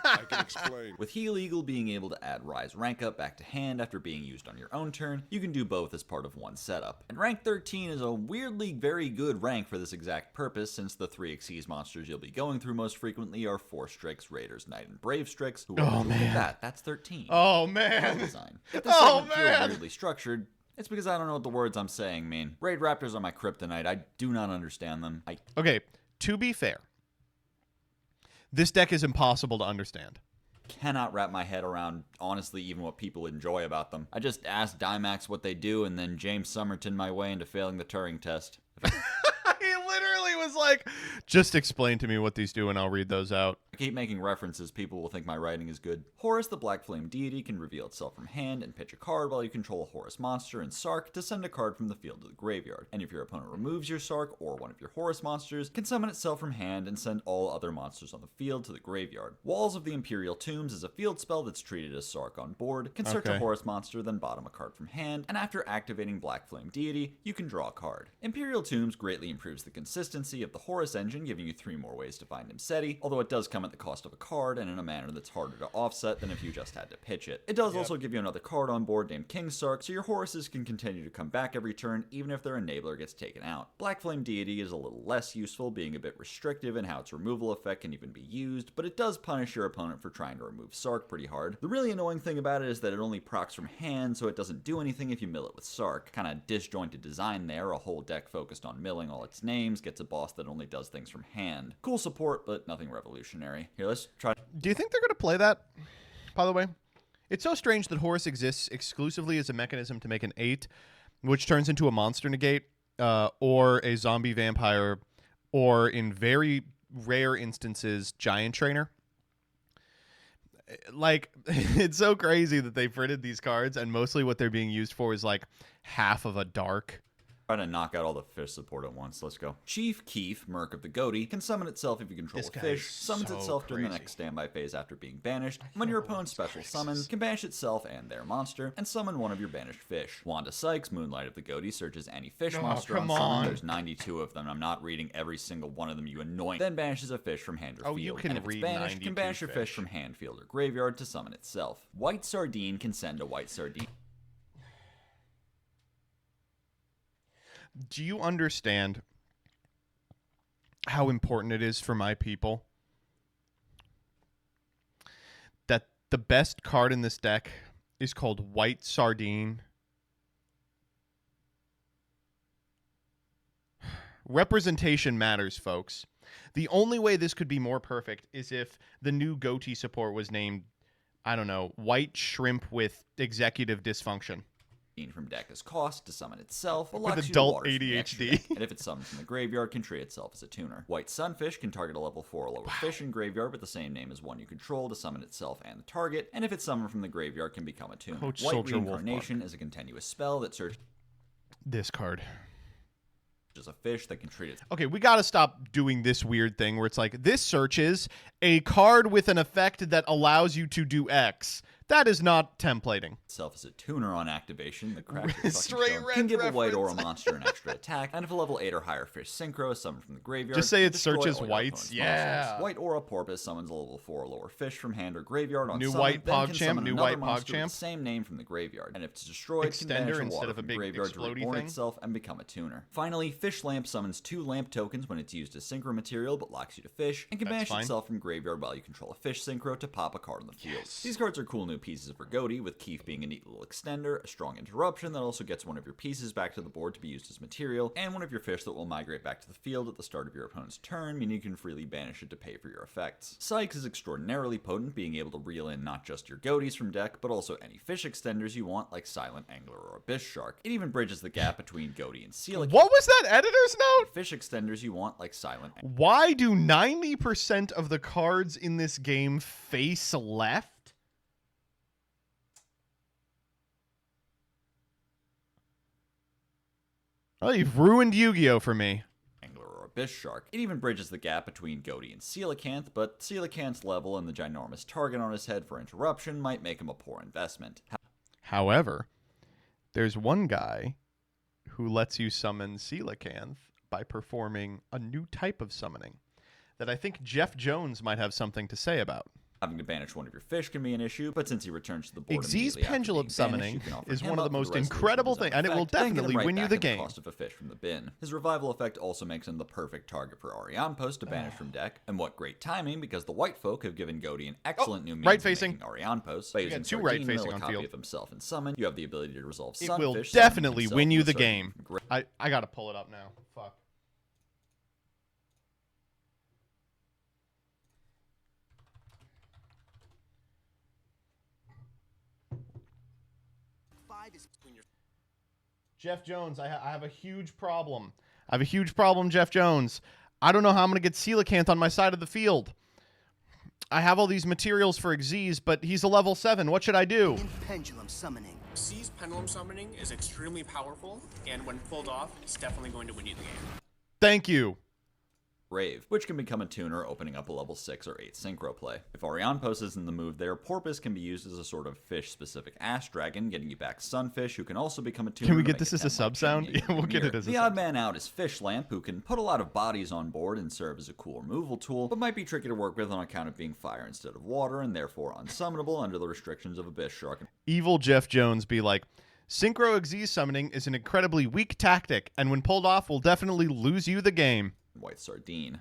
I can explain. With Heel Eagle being able to add Rise rank up back to hand after being used on your own turn, you can do both as part of one setup. And rank 13 is a weirdly very good rank for this exact purpose, since the 3 Xyz monsters you'll be going through most frequently are 4 Strix, Raiders, Knight, and Brave Strix, who look at that's 13. Oh, Well man. design. If this segment feels weirdly structured, it's because I don't know what the words I'm saying mean. Raid Raptors are my kryptonite. I do not understand them. Okay, to be fair, this deck is impossible to understand. Cannot wrap my head around, honestly, even what people enjoy about them. I just asked Dimax what they do and then James Somerton my way into failing the Turing test. He literally was like, just explain to me what these do and I'll read those out. I keep making references, people will think my writing is good. Horus, the Black Flame deity, can reveal itself from hand and pitch a card while you control a Horus monster, and Sark to send a card from the field to the graveyard. And if your opponent removes your Sark or one of your Horus monsters, can summon itself from hand and send all other monsters on the field to the graveyard. Walls of the Imperial Tombs is a field spell that's treated as Sark on board, can search a Horus monster, then bottom a card from hand, and after activating Black Flame deity, you can draw a card. Imperial Tombs greatly improves the consistency of the Horus engine, giving you 3 more ways to find Imseti, although it does come at the cost of a card and in a manner that's harder to offset than if you just had to pitch it. It does also give you another card on board named King Sark, so your Horuses can continue to come back every turn even if their enabler gets taken out. Black Flame Deity is a little less useful, being a bit restrictive in how its removal effect can even be used, but it does punish your opponent for trying to remove Sark pretty hard. The really annoying thing about it is that it only procs from hand, so it doesn't do anything if you mill it with Sark. Kinda disjointed design there, a whole deck focused on milling all its names gets a boss that only does things from hand. Cool support, but nothing revolutionary. Here, let's try. Do you think they're going to play that, by the way? It's so strange that Horus exists exclusively as a mechanism to make an 8, which turns into a monster negate, or a zombie vampire, or in very rare instances, giant trainer. Like, it's so crazy that they printed these cards, and mostly what they're being used for is like half of a dark. Try to knock out all the fish support at once. Let's go. Chief Keef, Merc of the Goatee, can summon itself if you control This a guy fish, is summons so itself during the crazy. next standby phase after being banished. When your opponent's special summons, can banish itself and their monster, and summon one of your banished fish. Wanda Sykes, Moonlight of the Goatee, searches any fish monster on come summon. on. There's 92 of them. I'm not reading every single one of them, you annoying. Then banishes a fish from hand or Oh, field. you can and if it's read banished, can 92 banish your fish fish. from hand, field, or graveyard to summon itself. White Sardine can send a White Sardine. Do you understand how important it is for my people that the best card in this deck is called White Sardine? Representation matters, folks. The only way this could be more perfect is if the new Goatee support was named, I don't know, White Shrimp with Executive Dysfunction. From deck as cost to summon itself, With allows you to adult water from the extra ADHD. deck, and if it's summoned from the graveyard, can treat itself as a tuner. White Sunfish can target a level 4 or lower fish in graveyard with the same name as one you control to summon itself and the target, and if it's summoned from the graveyard, can become a tuner. Coach White Soldier Reincarnation is a continuous spell that searches This card. a fish that can treat it Okay, we got to stop doing this weird thing where it's like, this searches a card with an effect that allows you to do X. That is not templating. itself as a tuner on activation. The crack fucking Straight stone red can give a white aura reference. monster an extra attack, and if a level 8 or higher fish synchro is summoned from the graveyard, Just say it destroy searches all your whites. opponent's Yeah. monsters. White aura porpoise summons a level 4 or lower fish from hand or graveyard on New summon, white then Pog can champ, summon new another white Pog monster with champ. the same name from the graveyard, and if it's destroyed, can Extender banish a instead water of a from big graveyard to explodey reborn thing. itself and become a tuner. Finally, Fish Lamp summons 2 lamp tokens when it's used as synchro material, but locks you to fish, and can That's banish fine. itself from graveyard while you control a fish synchro to pop a card on the field. These cards are cool new pieces of Vergodi, with Keef being a neat little extender, a strong interruption that also gets one of your pieces back to the board to be used as material, and one of your fish that will migrate back to the field at the start of your opponent's turn, meaning you can freely banish it to pay for your effects. Sykes is extraordinarily potent, being able to reel in not just your Goaties from deck, but also any fish extenders you want, like Silent Angler or Abyss Shark. It even bridges the gap between Goaty and Coelacanth. What was that editor's note? Fish extenders you want, like Silent Angler. Why do 90% of the cards in this game face left? Oh, you've ruined Yu-Gi-Oh for me. Or Abyss Shark. It even bridges the gap between Goaty and Coelacanth, but Coelacanth's level and the ginormous target on his head for interruption might make him a poor investment. However, there's one guy who lets you summon Coelacanth by performing a new type of summoning that I think Jeff Jones might have something to say about. Having to banish one of your fish can be an issue, but since he returns to the board Xyz's immediately after Pendulum being banished, summoning you can offer is him one of up the for most resolution incredible of his own things, and it will effect, then get him definitely right win you back the at game. Cost of a fish from the bin. His revival effect also makes him the perfect target for Ariane Post to banish from deck, and what great timing, because the white folk have given Goaty an excellent new means right-facing. of making Ariane Post. By You got using two Sardine, right-facing mill a on copy field. of himself and summon, you have the ability to resolve It Sunfish. will summoning definitely himself win you from the Sardine. game. I gotta pull it up now. Fuck. Jeff Jones, I have a huge problem. I have a huge problem, Jeff Jones. I don't know how I'm going to get Coelacanth on my side of the field. I have all these materials for Xyz, but he's a level 7. What should I do? Pendulum summoning. Xyz's pendulum summoning is extremely powerful, and when pulled off, it's definitely going to win you the game. Thank you. Brave, which can become a tuner, opening up a level 6 or 8 synchro play. If Ariane Post is in the move there, Porpoise can be used as a sort of fish-specific Ash Dragon, getting you back Sunfish, who can also become a tuner. Can we to get make this a as a 10 sub life sound? chain Yeah, even we'll get mirror. it as a The sub odd man out is Fish Lamp, who can put a lot of bodies on board and serve as a cool removal tool, but might be tricky to work with on account of being fire instead of water, and therefore unsummonable under the restrictions of Abyss Shark. Evil Jeff Jones be like, Synchro Xyz summoning is an incredibly weak tactic, and when pulled off, will definitely lose you the game. White Sardine.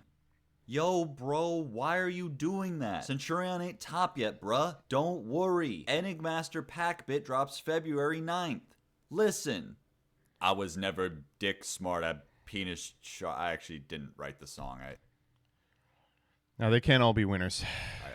Yo, bro, why are you doing that? Centurion ain't top yet, bruh. Don't worry. Enigmaster Pack Bit drops February 9th. Listen. I was never dick smart at penis shot. I actually didn't write the song. Now, they can't all be winners.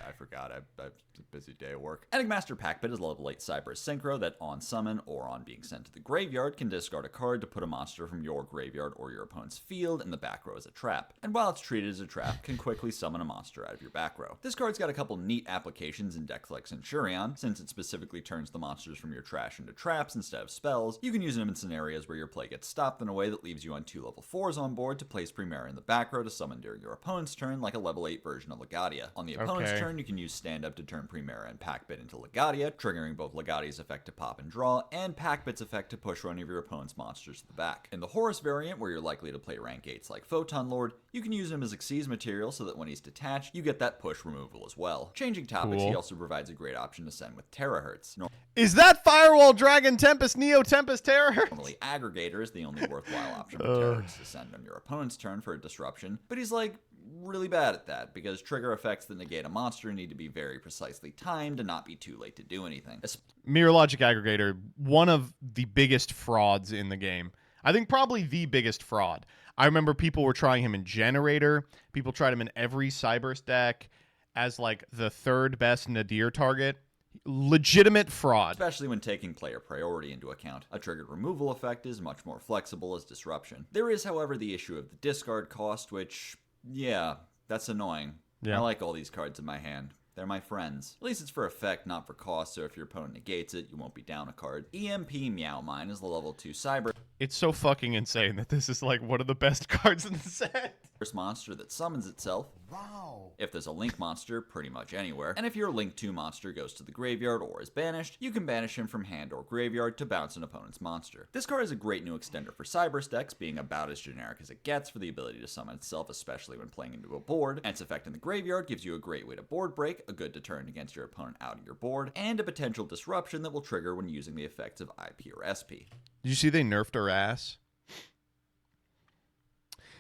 I forgot. I was a busy day at work. Enigmaster Packbit is a level 8 Cyber Synchro that on summon or on being sent to the graveyard can discard a card to put a monster from your graveyard or your opponent's field in the back row as a trap. And while it's treated as a trap, can quickly summon a monster out of your back row. This card's got a couple neat applications in decks like Centurion, since it specifically turns the monsters from your trash into traps instead of spells. You can use them in scenarios where your play gets stopped in a way that leaves you on 2 level 4s on board to place Primera in the back row to summon during your opponent's turn, like a level 8 version of Legadia. On the opponent's turn, you can use Stand Up to turn Primera and Packbit into Legadia, triggering both Legadia's effect to pop and draw, and Packbit's effect to push one of your opponent's monsters to the back. In the Horus variant, where you're likely to play rank 8s like Photon Lord, you can use him as Xyz material so that when he's detached, you get that push removal as well. Changing topics, he also provides a great option to send with Terahertz. Is that Firewall Dragon Tempest Neo Tempest Terror? Normally, Aggregator is the only worthwhile option for Terahertz to send on your opponent's turn for a disruption, but he's like really bad at that because trigger effects that negate a monster need to be very precisely timed and not be too late to do anything. Mirror Logic Aggregator, one of the biggest frauds in the game. I think probably the biggest fraud. I remember people were trying him in Generator. People tried him in every Cyberse deck as like the 3rd best Nadir target. Legitimate fraud. Especially when taking player priority into account. A triggered removal effect is much more flexible as disruption. There is, however, the issue of the discard cost, which, yeah, that's annoying. Yeah. I like all these cards in my hand. They're my friends. At least it's for effect, not for cost, so if your opponent negates it, you won't be down a card. EMP Meow Mine is the level 2 Cyber. It's so fucking insane that this is like one of the best cards in the set. First monster that summons itself. Wow. If there's a Link monster, pretty much anywhere. And if your Link 2 monster goes to the graveyard or is banished, you can banish him from hand or graveyard to bounce an opponent's monster. This card is a great new extender for Cyberse decks, being about as generic as it gets for the ability to summon itself, especially when playing into a board. And its effect in the graveyard gives you a great way to board break, a good deterrent against your opponent out of your board, and a potential disruption that will trigger when using the effects of IP or SP. Did you see they nerfed her ass?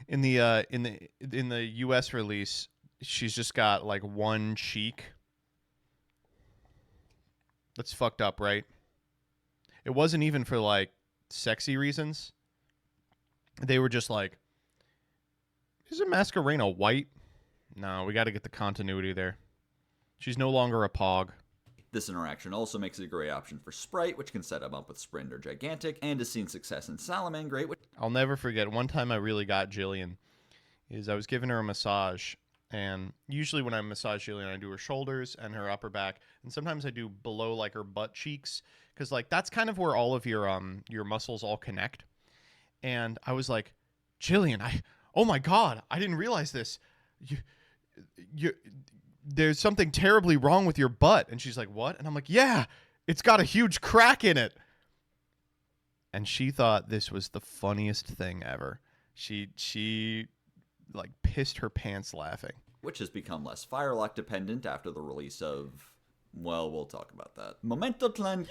In the US release, she's just got like one cheek. That's fucked up, right? It wasn't even for, like, sexy reasons. They were just like, isn't Masquerena white? No, we got to get the continuity there. She's no longer a pog. This interaction also makes it a great option for Sprite, which can set him up with Sprint or Gigantic, and has seen success in Salamangreat, which I'll never forget, one time I really got Jillian, is I was giving her a massage, and usually when I massage Jillian, I do her shoulders and her upper back, and sometimes I do below, like, her butt cheeks, because, like, that's kind of where all of your muscles all connect. And I was like, Jillian, oh my God, I didn't realize this. There's something terribly wrong with your butt. And she's like, what? And I'm like, yeah, it's got a huge crack in it. And she thought this was the funniest thing ever. She like pissed her pants laughing. which has become less Firelock dependent after the release of... Well, we'll talk about that. Memento Clan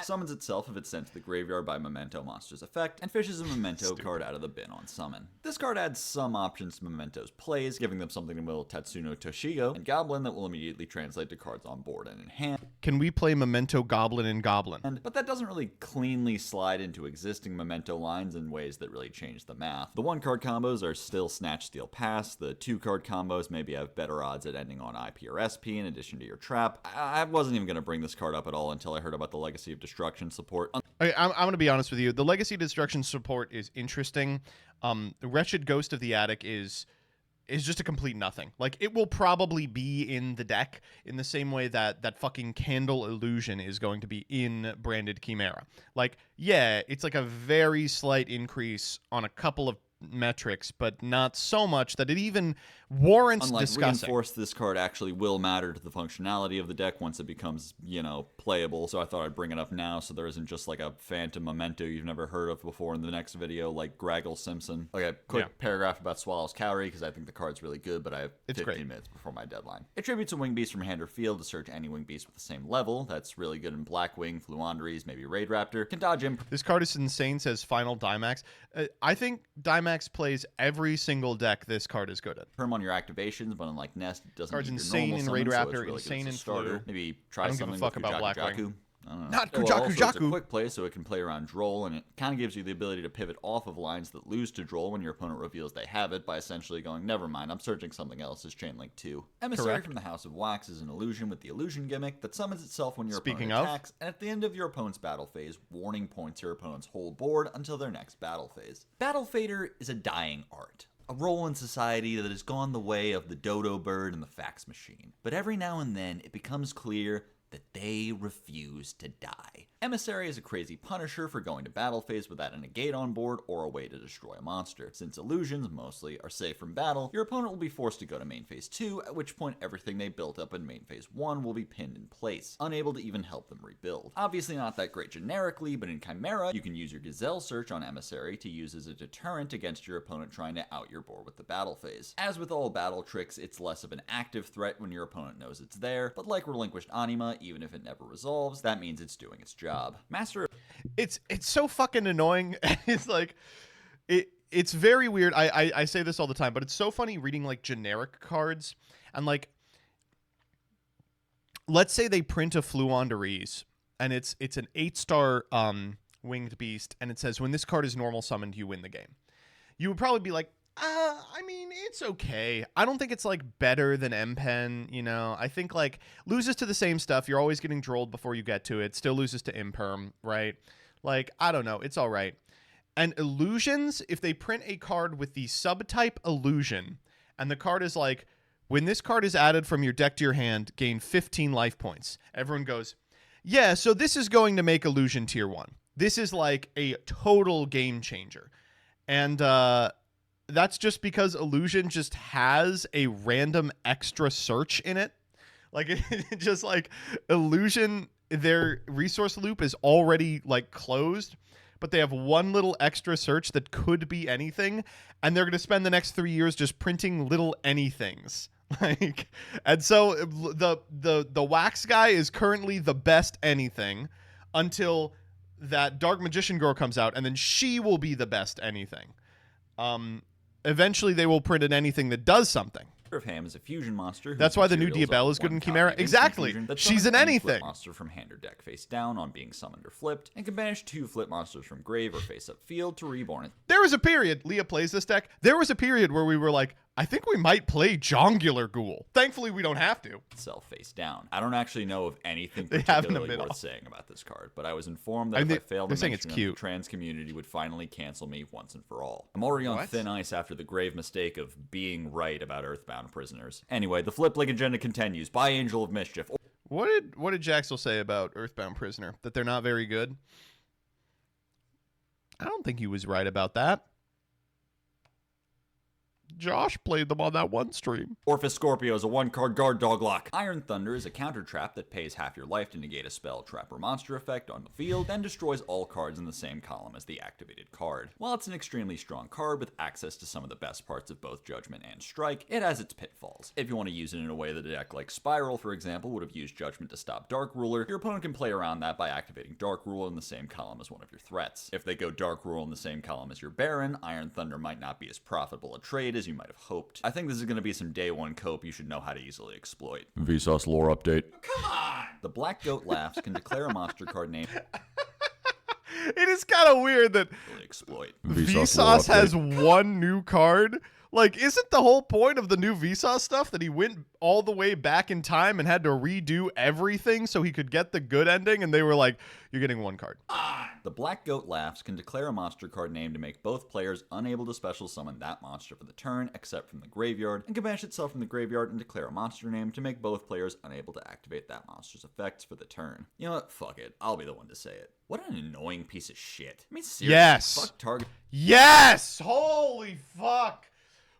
summons itself if it's sent to the graveyard by Memento Monster's effect, and fishes a Memento card out of the bin on summon. This card adds some options to Memento's plays, giving them something to mill Tatsuno Toshigo and Goblin that will immediately translate to cards on board and in hand. Can we play Memento Goblin and Goblin? But that doesn't really cleanly slide into existing Memento lines in ways that really change the math. The 1-card combos are still Snatch, Steal, Pass. The 2-card combos maybe have better odds at ending on IP or SP in addition to your trap. I wasn't even going to bring this card up at all until I heard about the Legacy of Destruction support. I'm going to be honest with you. The Legacy of Destruction support is interesting. Wretched Ghost of the Attic is just a complete nothing. Like, it will probably be in the deck in the same way that fucking Candle Illusion is going to be in Branded Chimera. Like, yeah, it's like a very slight increase on a couple of metrics, but not so much that it even warrants discussing. Reinforce, this card actually will matter to the functionality of the deck once it becomes, you know, playable. So I thought I'd bring it up now so there isn't just like a phantom memento you've never heard of before in the next video, like Graggle Simpson. Okay, quick paragraph about Swallow's Cowrie, because I think the card's really good, but I have 15 minutes before my deadline. It tributes a Wing Beast from hand or field to search any Wing Beast with the same level. That's really good in Blackwing, Fluanderies, maybe Raid Raptor. Can dodge imp. This card is insane, says Final Dimax. I think Dimax plays every single deck this card is good at. Perm on your activations, but unlike Nest, it doesn't card's need insane your in normal Raid summon, Raptor, so it's really insane good in as a starter. Flu. Maybe try I don't give something a fuck with about Kujaku. Blackwing. I don't know. Not Well, Kujaku also, it's a Jaku. quick play, so it can play around Droll, and it kind of gives you the ability to pivot off of lines that lose to Droll when your opponent reveals they have it by essentially going, never mind, I'm searching something else as Chainlink 2. Emissary Correct. from the House of Wax is an illusion with the illusion gimmick that summons itself when your Speaking opponent of. attacks, and at the end of your opponent's battle phase, warning points your opponent's whole board until their next battle phase. Battle Fader is a dying art. A role in society that has gone the way of the dodo bird and the fax machine. But every now and then, it becomes clear that they refuse to die. Emissary is a crazy punisher for going to battle phase without a negate on board or a way to destroy a monster. Since illusions, mostly, are safe from battle, your opponent will be forced to go to main phase 2, at which point everything they built up in main phase 1 will be pinned in place, unable to even help them rebuild. Obviously not that great generically, but in Chimera, you can use your Gazelle search on Emissary to use as a deterrent against your opponent trying to out your board with the battle phase. As with all battle tricks, it's less of an active threat when your opponent knows it's there, but like Relinquished Anima, even if it never resolves, that means it's doing its job. Master... It's so fucking annoying. It's like it's very weird. I say this all the time, but it's so funny reading like generic cards and like, let's say they print a Fluanderies and it's an 8-star winged beast and it says when this card is normal summoned you win the game. You would probably be like, I mean, it's okay. I don't think it's like better than M-Pen, you know. I think like loses to the same stuff. You're always getting drolled before you get to it. Still loses to Imperm, right? Like, I don't know. It's all right. And illusions, if they print a card with the subtype illusion, and the card is like, when this card is added from your deck to your hand, gain 15 life points. Everyone goes, yeah, so this is going to make illusion tier 1. This is like a total game changer. And, that's just because illusion just has a random extra search in it. Like, it just like illusion, their resource loop is already like closed, but they have one little extra search that could be anything, and they're going to spend the next 3 years just printing little anythings. Like, and so the wax guy is currently the best anything until that Dark Magician girl comes out, and then she will be the best anything. Eventually they will print an anything that does something. Doctor of Ham is a fusion monster. whose That's why the new materials Diabella are is good one in copy Chimera. of instant Exactly. fusion that She's summons in any flip anything. monster from hand or deck face down on being summoned or flipped, and can banish 2 flip monsters from grave or face up field to reborn it. There was a period, Leah plays this deck, there was a period where we were like, I think we might play Jongular Ghoul. Thankfully, we don't have to. Itself face down. I don't actually know of anything They have in the particularly middle. worth saying about this card, but I was informed that And if I failed they're to saying mention it's it, cute. the trans community would finally cancel me once and for all. I'm already on What? thin ice after the grave mistake of being right about Earthbound prisoners. Anyway, the flip leg agenda continues. By Angel of Mischief. What did Jaxel say about Earthbound Prisoner? That they're not very good? I don't think he was right about that. Josh played them on that one stream. Orphis Scorpio is a 1-card guard dog lock. Iron Thunder is a counter trap that pays half your life to negate a spell, trap, or monster effect on the field, and destroys all cards in the same column as the activated card. While it's an extremely strong card with access to some of the best parts of both Judgment and Strike, it has its pitfalls. If you want to use it in a way that a deck like Spiral, for example, would have used Judgment to stop Dark Ruler, your opponent can play around that by activating Dark Ruler in the same column as one of your threats. If they go Dark Ruler in the same column as your Baron, Iron Thunder might not be as profitable a trade as you might have hoped. I think this is going to be some day one cope you should know how to easily exploit. Vsauce lore update. Come on! The Black Goat Laughs can declare a monster card name It is kind of weird that exploit. Vsauce has one new card. Like, isn't the whole point of the new Vsauce stuff that he went all the way back in time and had to redo everything so he could get the good ending? And they were like, you're getting one card. The Black Goat Laughs can declare a monster card name to make both players unable to special summon that monster for the turn, except from the graveyard, and can banish itself from the graveyard and declare a monster name to make both players unable to activate that monster's effects for the turn. You know what? Fuck it. I'll be the one to say it. What an annoying piece of shit. I mean, seriously, Yes. fuck target. Yes! Holy fuck!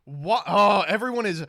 What? Oh, everyone is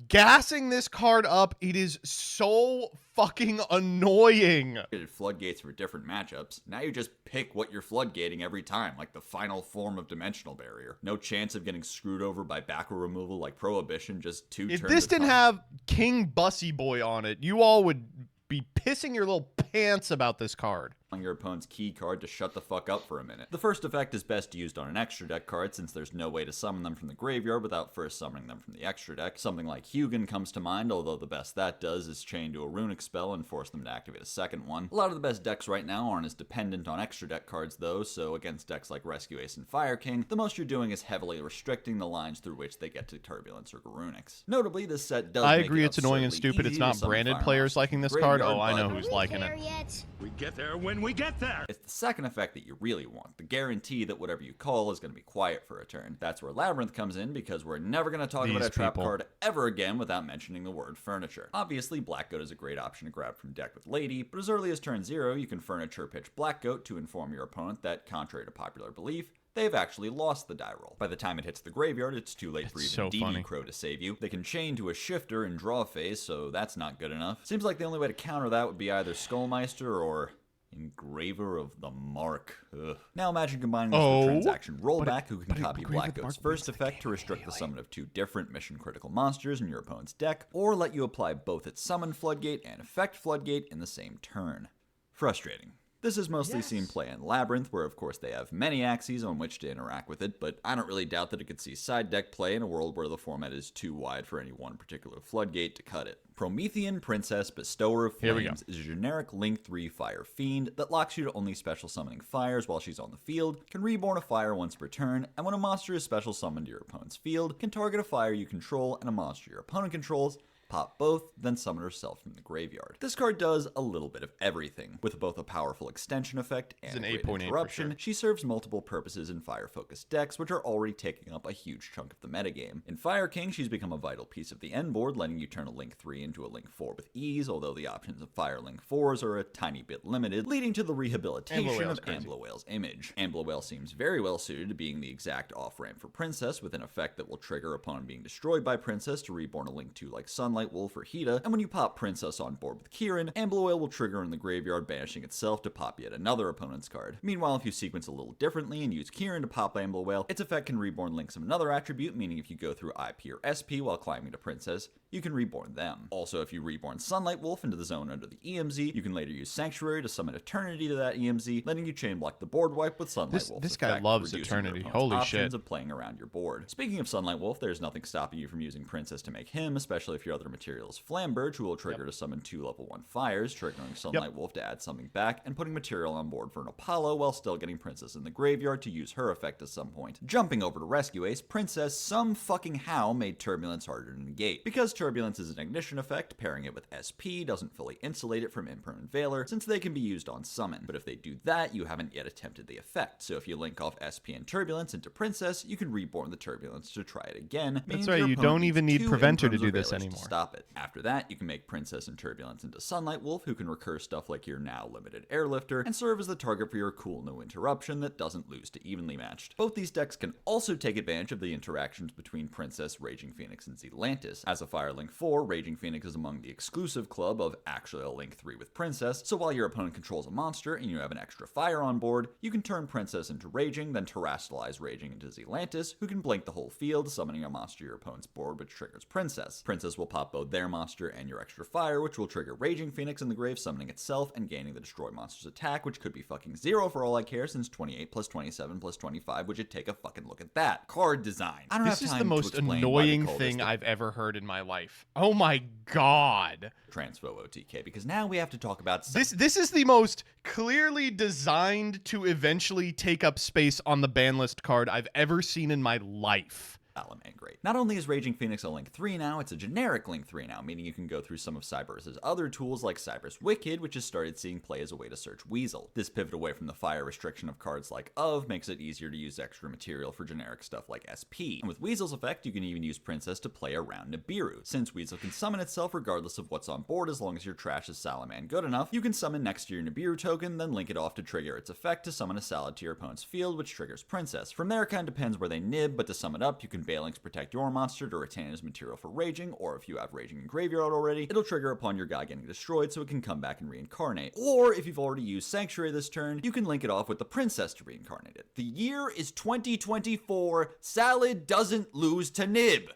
gassing this card up. It is so fucking annoying. Floodgates for different matchups. Now you just pick what you're floodgating every time, like the final form of Dimensional Barrier. No chance of getting screwed over by backer removal like Prohibition, just 2 If turns. this at didn't time. have King Bussy Boy on it, you all would be pissing your little pants about this card. Your opponent's key card to shut the fuck up for a minute. The first effect is best used on an extra deck card since there's no way to summon them from the graveyard without first summoning them from the extra deck. Something like Hugin comes to mind, although the best that does is chain to a runic spell and force them to activate a second one. A lot of the best decks right now aren't as dependent on extra deck cards though, so against decks like Rescue Ace and Fire King, the most you're doing is heavily restricting the lines through which they get to Turbulence or Garunix. Notably, this set does I make agree it it's annoying and absurdly stupid. It's easy to not summon branded fire players monsters liking from this the card. graveyard, Oh, I know but who's Are we liking there it. yet? We get there when we get there. It's the second effect that you really want, the guarantee that whatever you call is going to be quiet for a turn. That's where Labyrinth comes in, because we're never going to talk about These a trap people. card ever again without mentioning the word furniture. Obviously, Black Goat is a great option to grab from deck with Lady, but as early as turn 0, you can furniture pitch Black Goat to inform your opponent that, contrary to popular belief, they've actually lost the die roll. By the time it hits the graveyard, it's too late for even so DD funny. Crow to save you. They can chain to a shifter and draw phase, so that's not good enough. Seems like the only way to counter that would be either Skullmeister or Engraver of the Mark. Ugh. Now imagine combining this with Transaction Rollback, who can copy Black Goat's first effect to restrict the summon of 2 different mission-critical monsters in your opponent's deck, or let you apply both its Summon Floodgate and Effect Floodgate in the same turn. Frustrating. This is mostly seen play in Labyrinth, where of course they have many axes on which to interact with it, but I don't really doubt that it could see side deck play in a world where the format is too wide for any one particular floodgate to cut it. Promethean Princess Bestower of Here we Flames is a generic Link 3 Fire Fiend that locks you to only special summoning fires while she's on the field, can reborn a fire once per turn, and when a monster is special summoned to your opponent's field, can target a fire you control and a monster your opponent controls, pop both, then summon herself from the graveyard. This card does a little bit of everything. With both a powerful extension effect and an a great 8.8 for interruption, sure. she serves multiple purposes in fire-focused decks, which are already taking up a huge chunk of the metagame. In Fire King, she's become a vital piece of the end board, letting you turn a Link 3 into a Link 4 with ease, although the options of Fire Link 4s are a tiny bit limited, leading to the rehabilitation Amblowale's of crazy. Amblowale's image. Amblowale seems very well suited to being the exact off-ramp for Princess, with an effect that will trigger upon being destroyed by Princess to reborn a Link 2 like Sunlight Wolf or Hida, and when you pop Princess on board with Kieran, Amblowale will trigger in the graveyard, banishing itself to pop yet another opponent's card. Meanwhile, if you sequence a little differently and use Kieran to pop Amblowale, its effect can reborn links of another attribute, meaning if you go through IP or SP while climbing to Princess, you can reborn them. Also, if you reborn Sunlight Wolf into the zone under the EMZ, you can later use Sanctuary to summon Eternity to that EMZ, letting you chain block the board wipe with Sunlight Wolf. This guy loves Eternity. Holy shit. Of playing around your board. Speaking of Sunlight Wolf, there's nothing stopping you from using Princess to make him, especially if your other material is Flamberge, who will trigger to summon 2 level 1 fires, triggering Sunlight Wolf to add something back, and putting material on board for an Apollo while still getting Princess in the graveyard to use her effect at some point. Jumping over to Rescue Ace, Princess some fucking how made Turbulence harder to negate. Because Turbulence is an ignition effect, pairing it with SP doesn't fully insulate it from Impermanent Veiler, since they can be used on summon. But if they do that, you haven't yet attempted the effect. So if you link off SP and Turbulence into Princess, you can reborn the Turbulence to try it again. That's right, you don't even need Preventer to do this anymore. To stop it. After that, you can make Princess and Turbulence into Sunlight Wolf, who can recur stuff like your now limited Airlifter, and serve as the target for your cool no interruption that doesn't lose to evenly matched. Both these decks can also take advantage of the interactions between Princess, Raging Phoenix, and Zealantis. As a Fire Link 4, Raging Phoenix is among the exclusive club of actually a Link 3 with Princess, so while your opponent controls a monster and you have an extra fire on board, you can turn Princess into Raging, then terrestrialize Raging into Zealantis, who can blink the whole field, summoning a monster your opponent's board, which triggers Princess. Princess will pop both their monster and your extra fire, which will trigger Raging Phoenix in the grave, summoning itself and gaining the Destroy Monster's attack, which could be fucking 0 for all I care, since 28 plus 27 plus 25 would you take a fucking look at that. Card design. I don't have time This is the most annoying thing I've ever heard in my life. Oh my god. Transfo OTK, because now we have to talk about this is the most clearly designed to eventually take up space on the ban list card I've ever seen in my life. Salamangreat. Not only is Raging Phoenix a Link 3 now, it's a generic Link 3 now, meaning you can go through some of Cyberus' other tools like Cyberus Wicked, which has started seeing play as a way to search Weasel. This pivot away from the fire restriction of cards like makes it easier to use extra material for generic stuff like SP. And with Weasel's effect, you can even use Princess to play around Nibiru. Since Weasel can summon itself regardless of what's on board as long as your trash is Salaman good enough, you can summon next to your Nibiru token, then link it off to trigger its effect to summon a Salad to your opponent's field, which triggers Princess. From there, it kind of depends where they nib, but to sum it up, you can Balinks protect your monster to retain as material for Raging, or if you have Raging in graveyard already, it'll trigger upon your guy getting destroyed so it can come back and reincarnate. Or if you've already used Sanctuary this turn, you can link it off with the Princess to reincarnate it. The year is 2024. Salad doesn't lose to Nib.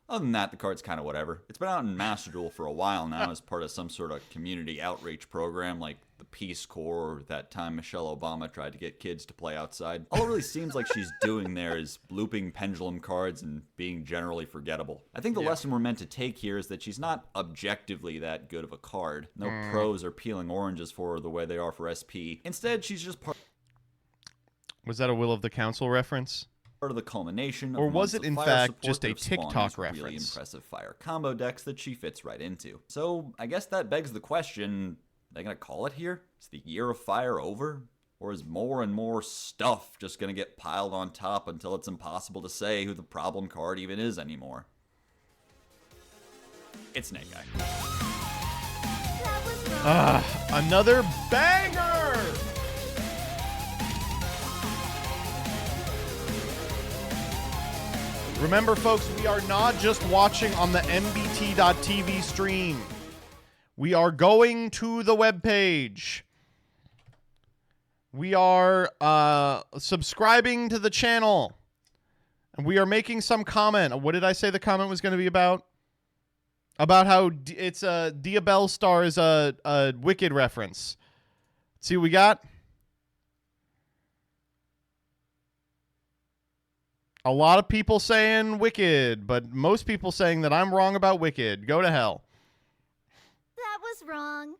Other than that, the card's kind of whatever. It's been out in Master Duel for a while now as part of some sort of community outreach program like the Peace Corps, or that time Michelle Obama tried to get kids to play outside. All it really seems like she's doing there is looping pendulum cards and being generally forgettable. I think the lesson we're meant to take here is that she's not objectively that good of a card. No pros are peeling oranges for her the way they are for SP. Instead, she's just part... Was that a Will of the Council reference? Part of the culmination of or was it in fact just a TikTok really reference? Impressive fire combo decks that she fits right into. So I guess that begs the question, are they gonna call it here? Is the year of fire over? Or is more and more stuff just gonna get piled on top until it's impossible to say who the problem card even is anymore? It's Snake Eye. Another banger! Remember, folks, we are not just watching on the MBT.TV stream. We are going to the webpage. We are subscribing to the channel. And we are making some comment. What did I say the comment was going to be about? About how it's a Diabell Star is a Wicked reference. See what we got? A lot of people saying Wicked, but most people saying that I'm wrong about Wicked. Go to hell. That was wrong.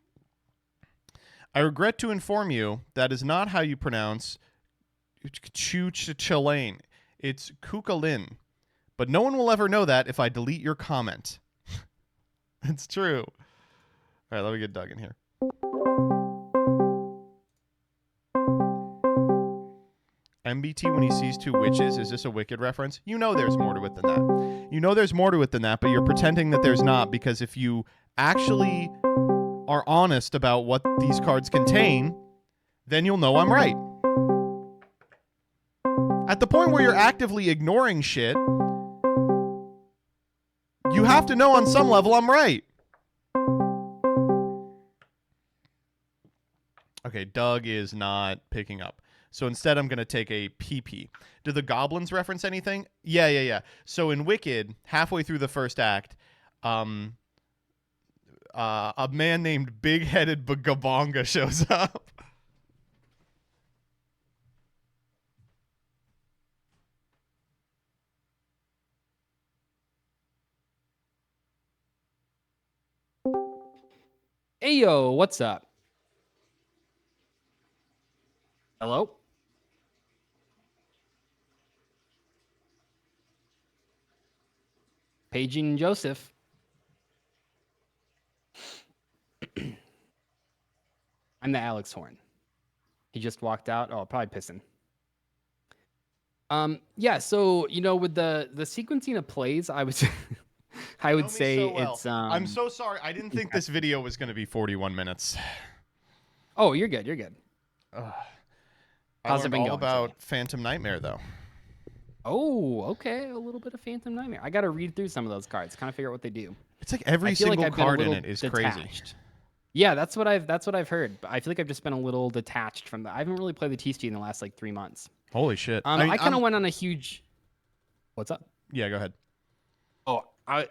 I regret to inform you that is not how you pronounce Chulane. It's Kukalin. But no one will ever know that if I delete your comment. It's true. All right, let me get Doug in here. MBT when he sees two witches, is this a Wicked reference? You know there's more to it than that. You know there's more to it than that, but you're pretending that there's not, because if you actually are honest about what these cards contain, then you'll know I'm right. At the point where you're actively ignoring shit, you have to know on some level I'm right. Okay, Doug is not picking up. So instead, I'm going to take a PP. Do the goblins reference anything? Yeah. So in Wicked, halfway through the first act, a man named Big-Headed Bagabonga shows up. Hey, yo, what's up? Hello? Paging Joseph. I'm the Alex Horn. He just walked out. Oh, probably pissing. Yeah, so, with the sequencing of plays, I was I would say so well. it's I'm so sorry. I didn't think this video was going to be 41 minutes. Oh, you're good. How's it been all going? about Phantom Nightmare though. Oh, okay. A little bit of Phantom Nightmare. I got to read through some of those cards, kind of figure out what they do. It's like every single card in it is crazy. Yeah, that's what I've heard. But I feel like I've just been a little detached from that. I haven't really played the TCG in the last 3 months. Holy shit! I kind of went on a huge. What's up? Yeah, go ahead. Oh, I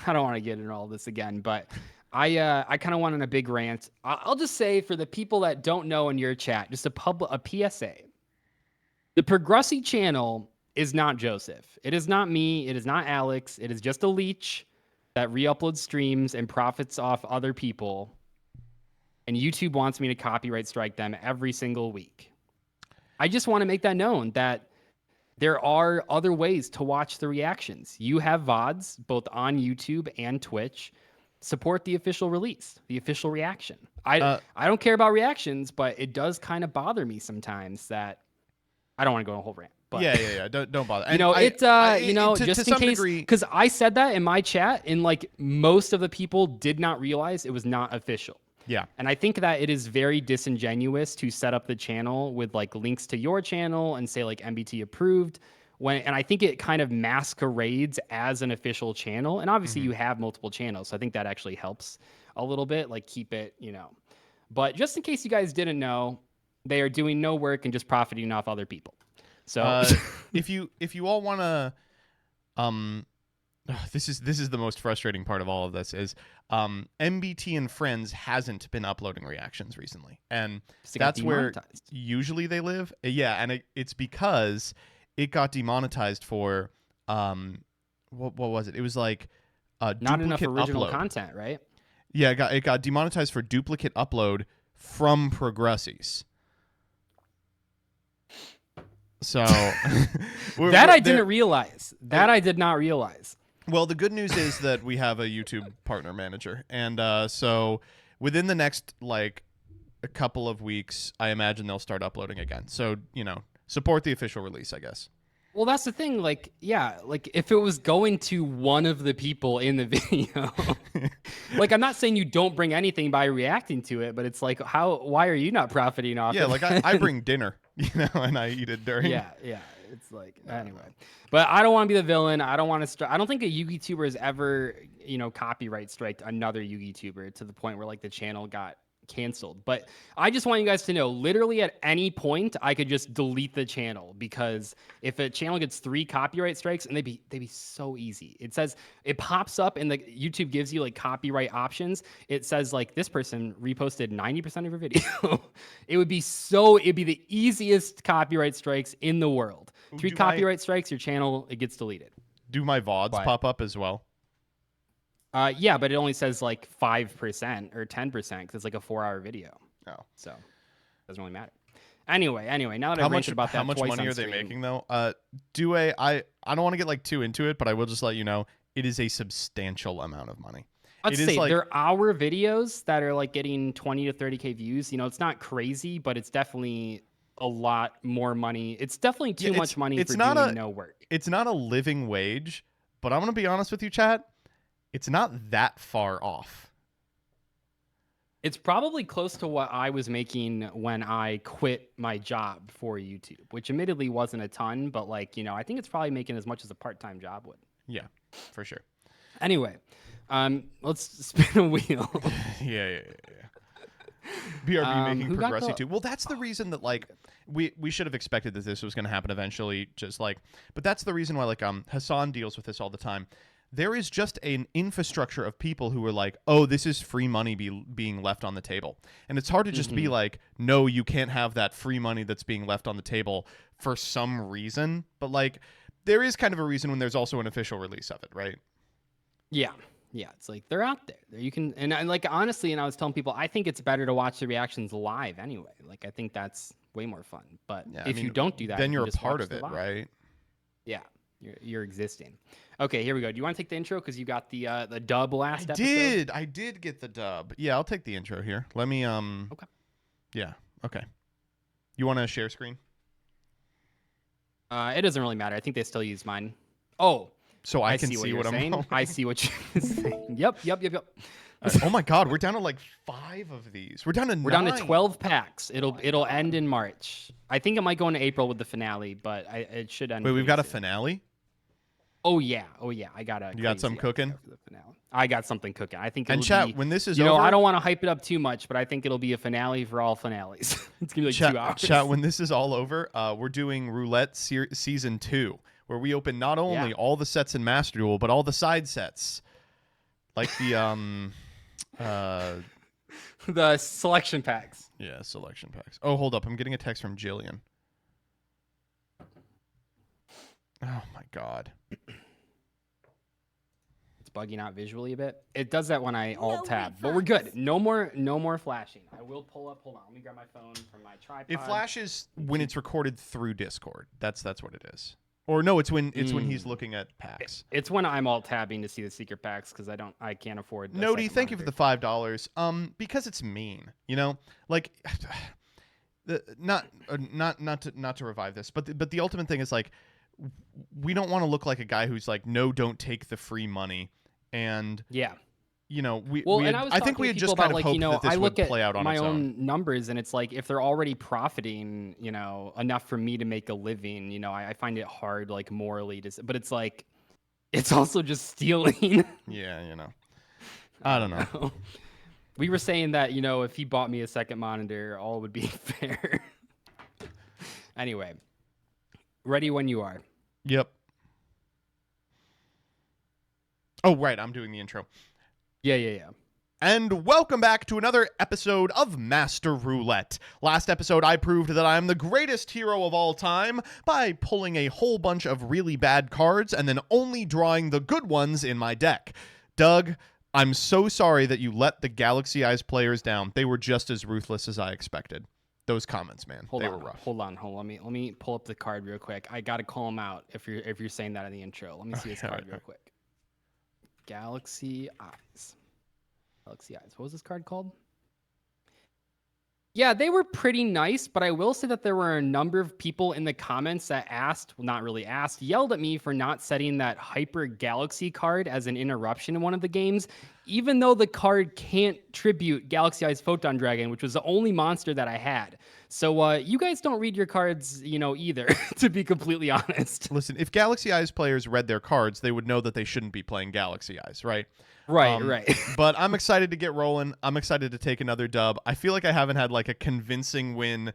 don't want to get into all this again, but I kind of went on a big rant. I'll just say for the people that don't know in your chat, just a PSA. The Progressi channel is not Joseph. It is not me. It is not Alex. It is just a leech that re-uploads streams and profits off other people. And YouTube wants me to copyright strike them every single week. I just want to make that known that there are other ways to watch the reactions. You have VODs both on YouTube and Twitch. Support the official release, the official reaction. I don't care about reactions, but it does kind of bother me sometimes that I don't want to go on a whole rant. But Yeah. Don't bother. And just in case, because I said that in my chat, and like most of the people did not realize it was not official. Yeah. And I think that it is very disingenuous to set up the channel with like links to your channel and say like MBT approved and I think it kind of masquerades as an official channel. And obviously you have multiple channels. So I think that actually helps a little bit, like keep it, but just in case you guys didn't know, they are doing no work and just profiting off other people. So if you all want to, this is the most frustrating part of all of this is MBT and Friends hasn't been uploading reactions recently, and that's where usually they live. Yeah, and it's because it got demonetized for what was it? It was like not enough original upload. Content, right? Yeah, it got demonetized for duplicate upload from Progressies. So I didn't realize. I did not realize. Well, the good news is that we have a YouTube partner manager, and so within the next like a couple of weeks, I imagine they'll start uploading again. So support the official release, I guess. Well, that's the thing. Like, yeah, like if it was going to one of the people in the video, like I'm not saying you don't bring anything by reacting to it, but it's like, why are you not profiting off? Yeah, it? like I bring dinner, and I eat it during. Yeah. It's like anyway, but I don't want to be the villain. I don't want to. I don't think a YouTuber has ever, copyright striked another YouTuber to the point where like the channel got canceled. But I just want you guys to know, literally at any point, I could just delete the channel, because if a channel gets 3 copyright strikes, and they'd be so easy. It pops up and the YouTube gives you like copyright options. It says like this person reposted 90% of your video. It'd be the easiest copyright strikes in the world. 3 copyright strikes, your channel, it gets deleted. Do my VODs pop up as well? Yeah, but it only says like 5% or 10% because it's like a 4-hour video. Oh, so it doesn't really matter. Anyway, now that I've ranted about that, how much money are they making though? I don't want to get like too into it, but I will just let you know it is a substantial amount of money. Let's say they're our videos that are like getting 20 to 30K views. It's not crazy, but it's definitely a lot more money. It's definitely too much money for doing no work. It's not a living wage, but I'm gonna be honest with you, chat. It's not that far off. It's probably close to what I was making when I quit my job for YouTube, which admittedly wasn't a ton, but like, I think it's probably making as much as a part-time job would. Yeah, for sure. Anyway, let's spin a wheel. Yeah. BRB making who got Progressy the- too. Well, that's the reason that like we should have expected that this was going to happen eventually. Just like, but that's the reason why like Hassan deals with this all the time. There is just an infrastructure of people who are like, oh, this is free money being left on the table, and it's hard to just be like, no, you can't have that free money that's being left on the table for some reason. But like, there is kind of a reason when there's also an official release of it, right? Yeah. Yeah, it's like they're out there. You can and like honestly, and I was telling people, I think it's better to watch the reactions live anyway. Like I think that's way more fun. But Yeah, if you don't do that, then you you're can a just part watch of the it, live. right? Yeah, you're existing. Okay, here we go. Do you want to take the intro because you got the dub last episode? I did get the dub. Yeah, I'll take the intro here. Let me Okay. Yeah. Okay. You want to share screen? It doesn't really matter. I think they still use mine. Oh. So I can see see what, what I'm saying. I see what you're saying. Yep. Oh my God, we're down to like 5 of these. We're down to 9. We're down to 12 packs. It'll end in March. I think it might go into April with the finale, but it should end. Wait, we've got a soon. finale? Oh yeah. I got a. You got some crazy cooking? idea for the finale. I got something cooking. I think. And it'll chat, be, when this is you know, over, I don't want to hype it up too much, but I think it'll be a finale for all finales. It's gonna be like 2 hours. Chat, when this is all over, we're doing Roulette Season 2, where we open not only all the sets in Master Duel, but all the side sets. Like the the selection packs. Yeah, selection packs. Oh, hold up. I'm getting a text from Jillian. Oh my God. It's bugging out visually a bit. It does that when I alt tab, but refunds. we're good. No more flashing. I will pull up. Hold on. Let me grab my phone from my tripod. It flashes when it's recorded through Discord. That's what it is. Or no, it's when he's looking at packs. It's when I'm alt tabbing to see the secret packs because I can't afford. Nody, thank you for the $5. Because it's mean, you know, like, not to revive this, but the ultimate thing is like, we don't want to look like a guy who's like, no, don't take the free money, and yeah. You know, I think we had just about, kind of like, hoped you know, that this I would look at play out on my its own own. numbers, and it's like if they're already profiting, you know, enough for me to make a living, you know, I find it hard, like morally, but it's like, it's also just stealing. Yeah, you know, I don't know. We were saying that, you know, if he bought me a second monitor, all would be fair. Anyway, ready when you are. Yep. Oh, right. I'm doing the intro. Yeah. And welcome back to another episode of Master Roulette. Last episode, I proved that I am the greatest hero of all time by pulling a whole bunch of really bad cards and then only drawing the good ones in my deck. Doug, I'm so sorry that you let the Galaxy Eyes players down. They were just as ruthless as I expected. Those comments, man, they were rough. Hold on. Let me pull up the card real quick. I gotta call him out if you're saying that in the intro. Let me see his card real quick. Galaxy Eyes. Galaxy Eyes. What was this card called? Yeah, they were pretty nice, but I will say that there were a number of people in the comments that yelled at me for not setting that Hyper Galaxy card as an interruption in one of the games, even though the card can't tribute Galaxy Eyes Photon Dragon, which was the only monster that I had. So you guys don't read your cards, you know, either, to be completely honest. Listen, if Galaxy Eyes players read their cards, they would know that they shouldn't be playing Galaxy Eyes, right? Right. But I'm excited to get rolling. I'm excited to take another dub. I feel like I haven't had like a convincing win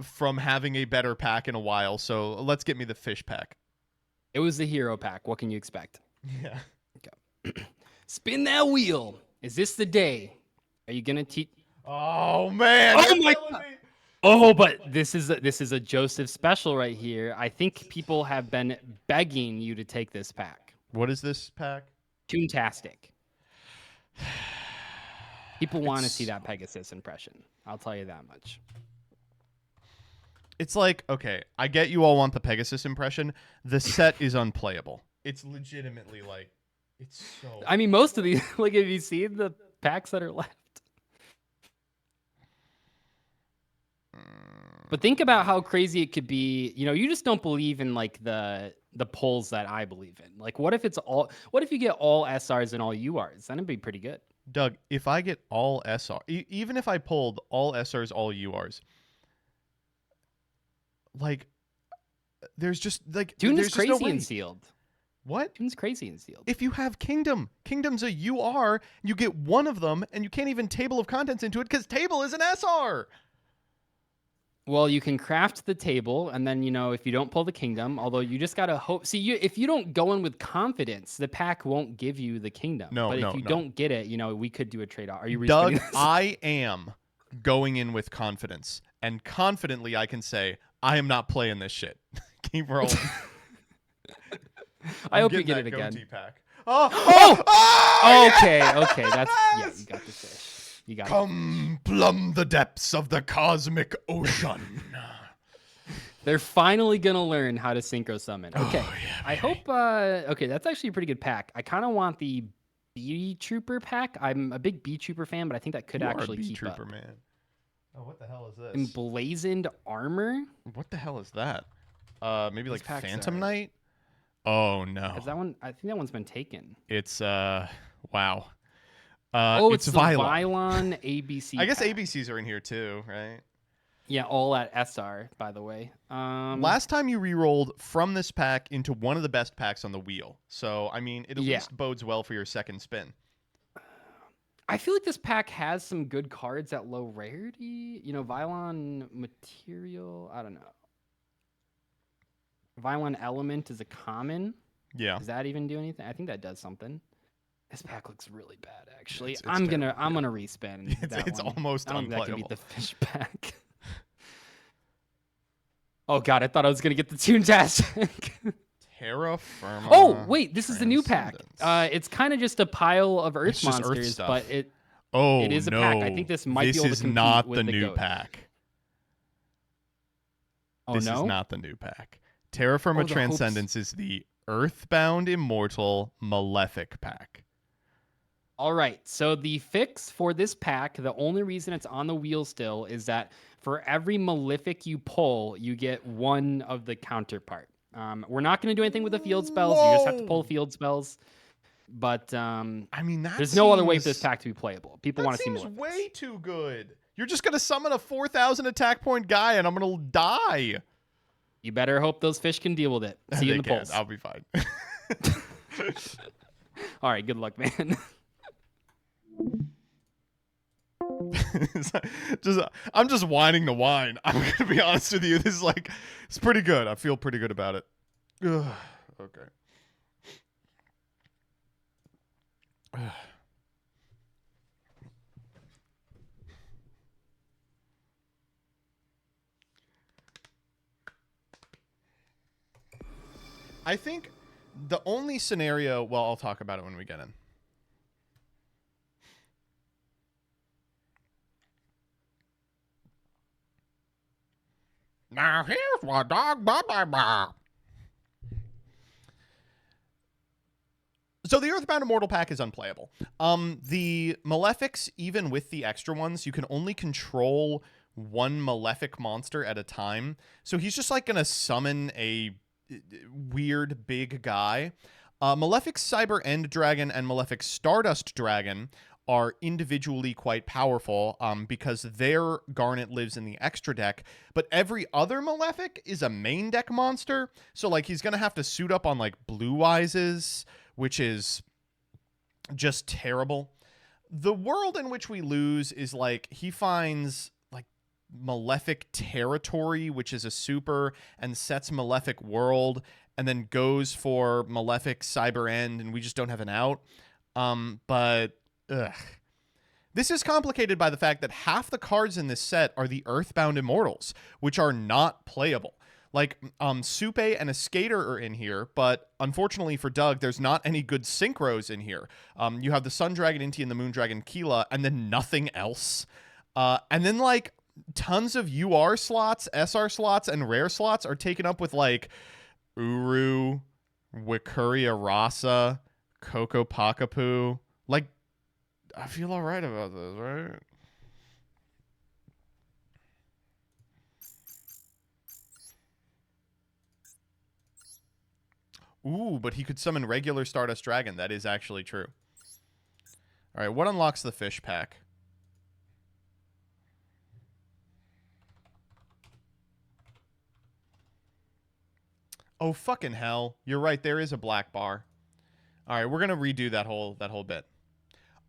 from having a better pack in a while, so let's get me the fish pack. It was the hero pack. What can you expect? Yeah. Okay. Spin that wheel. Is this the day? Are you gonna teach? Oh man! Oh my God. Oh, but this is a Joseph special right here. I think people have been begging you to take this pack. What is this pack? Toontastic. People want to see that Pegasus impression. I'll tell you that much. It's like, okay, I get you all want the Pegasus impression. The set is unplayable. It's legitimately like, it's so... I mean, most of these, like, have you seen the packs that are left? But think about how crazy it could be. You know, you just don't believe in like the polls that I believe in. Like, what if you get all SRs and all URs? Then it'd be pretty good. Doug, if I get all SR, even if I pulled all SRs, all URs, like, there's just like... Toon is there's just crazy no way. and sealed. What? Toon's crazy in sealed. If you have Kingdom, Kingdom's a UR, you get one of them, and you can't even table of contents into it because table is an SR. Well, you can craft the table, and then, if you don't pull the kingdom, although you just got to hope. See, if you don't go in with confidence, the pack won't give you the kingdom. But if you don't get it, we could do a trade-off. Are you Doug, respinning this? I am going in with confidence. And confidently, I can say, I am not playing this shit. Keep rolling. I hope you get it again. Pack. Okay. That's yeah. You got the fish. You got. Come plumb the depths of the cosmic ocean. They're finally gonna learn how to synchro summon. Okay. Yeah, I hope. Okay, that's actually a pretty good pack. I kind of want the Bee Trooper pack. I'm a big Bee Trooper fan, but I think that could actually keep Trooper, up. man. Oh, what the hell is this? Emblazoned armor. What the hell is that? Maybe like packs Phantom are- Knight. Oh no. Is that one? I think that one's been taken. It's wow. It's the Vylon. Vylon ABC. I guess pack. ABCs are in here too, right? Yeah, all at SR, by the way. Last time you re-rolled from this pack into one of the best packs on the wheel. So, I mean, it at least bodes well for your second spin. I feel like this pack has some good cards at low rarity. Vylon material. I don't know. Vylon element is a common. Yeah. Does that even do anything? I think that does something. This pack looks really bad, actually. It's I'm gonna terrible, respin. It's one. almost I don't think that can unplayable. beat the fish pack. Oh god, I thought I was gonna get the Toontastic. Terra Firma. Oh wait, this is the new pack. Transcendence. It's kind of just a pile of Earth It's just Earth monsters, stuff. but it is a no. pack. I think this might be able to This is compete not with the the new goat. pack. Oh This no, is not the new pack. Terra Firma the Transcendence is the Earthbound Immortal Malefic pack. All right, so the fix for this pack, the only reason it's on the wheel still is that for every Malefic you pull, you get one of the counterpart. We're not going to do anything with the field spells. You just have to pull field spells. But I mean, there's no other way for this pack to be playable. People want to see That seems Malefics. way too good. You're just gonna summon a 4,000 attack point guy, and I'm gonna die. You better hope those fish can deal with it. See you in the They can. polls. I'll be fine. All right, good luck, man. I'm just whining the wine. I'm gonna be honest with you. This is it's pretty good. I feel pretty good about it. Ugh. Okay. I think the only scenario, well, I'll talk about it when we get in. Now here's what dog blah blah blah. So the Earthbound Immortal pack is unplayable. The Malefics, even with the extra ones, you can only control one Malefic monster at a time. So he's just gonna summon a weird big guy. Malefic Cyber End Dragon and Malefic Stardust Dragon are individually quite powerful because their Garnet lives in the extra deck, but every other Malefic is a main deck monster. So he's gonna have to suit up on Blue Eyes, which is just terrible. The world in which we lose is he finds Malefic Territory, which is a super, and sets Malefic World, and then goes for Malefic Cyber End, and we just don't have an out. But this is complicated by the fact that half the cards in this set are the Earthbound Immortals, which are not playable. Supe and a Skater are in here, but unfortunately for Doug, there's not any good synchros in here. You have the Sun Dragon Inti and the Moon Dragon Keela, and then nothing else. And then tons of UR slots, SR slots, and rare slots are taken up with Uru, Wikuria Rasa, Coco Pakapu. I feel all right about this, right? Ooh, but he could summon regular Stardust Dragon. That is actually true. All right, what unlocks the fish pack? Oh, fucking hell. You're right. There is a black bar. All right, we're going to redo that whole bit.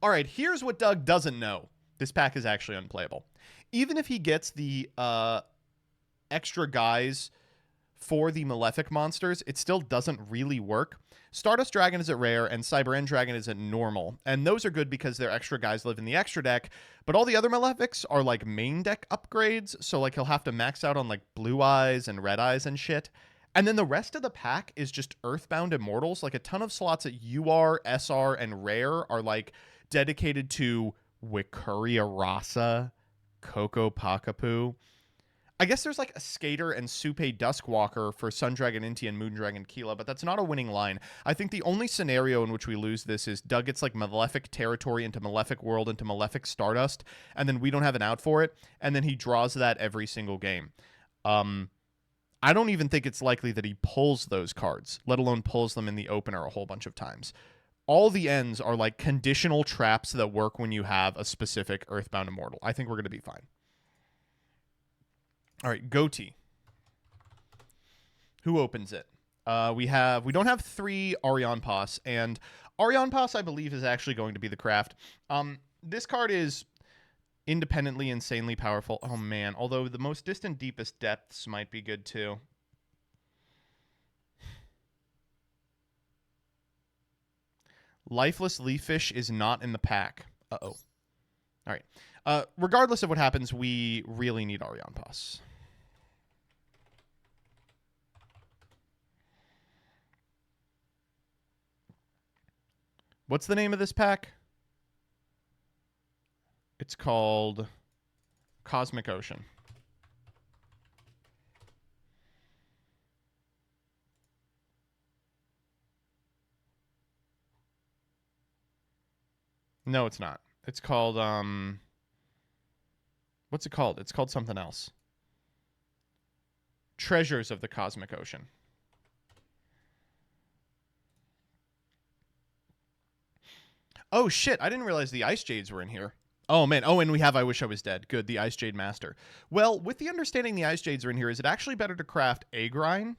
All right, here's what Doug doesn't know. This pack is actually unplayable. Even if he gets the extra guys for the Malefic monsters, it still doesn't really work. Stardust Dragon is at rare, and Cyber End Dragon is at normal. And those are good because their extra guys live in the extra deck. But all the other Malefics are like main deck upgrades. So like he'll have to max out on like Blue Eyes and Red Eyes and shit. And then the rest of the pack is just Earthbound Immortals. Like a ton of slots at UR, SR, and Rare are like dedicated to Wikuria Rasa, Coco Pakapu. I guess there's like a Skater and Supe Duskwalker for Sun Dragon Inti and Moon Dragon Keela, but that's not a winning line. I think the only scenario in which we lose this is Doug gets like Malefic Territory into Malefic World into Malefic Stardust, and then we don't have an out for it, and then he draws that every single game. I don't even think it's likely that he pulls those cards, let alone pulls them in the opener a whole bunch of times. All the ends are like conditional traps that work when you have a specific Earthbound Immortal. I think we're going to be fine. All right, Goatee. Who opens it? We don't have 3 Arion Pass, and Arion Pass, I believe, is actually going to be the craft. This card is independently insanely powerful. Oh man, although the Most Distant Deepest Depths might be good too. Lifeless Leaffish is not in the pack. Uh-oh. All right. Regardless of what happens, we really need Arion Pass. What's the name of this pack? It's called Cosmic Ocean. No, it's not. It's called, what's it called? It's called something else. Treasures of the Cosmic Ocean. Oh, shit. I didn't realize the Ice Jades were in here. Oh, man. Oh, and we have I Wish I Was Dead. Good. The Ice Jade Master. Well, with the understanding the Ice Jades are in here, is it actually better to craft Agrine?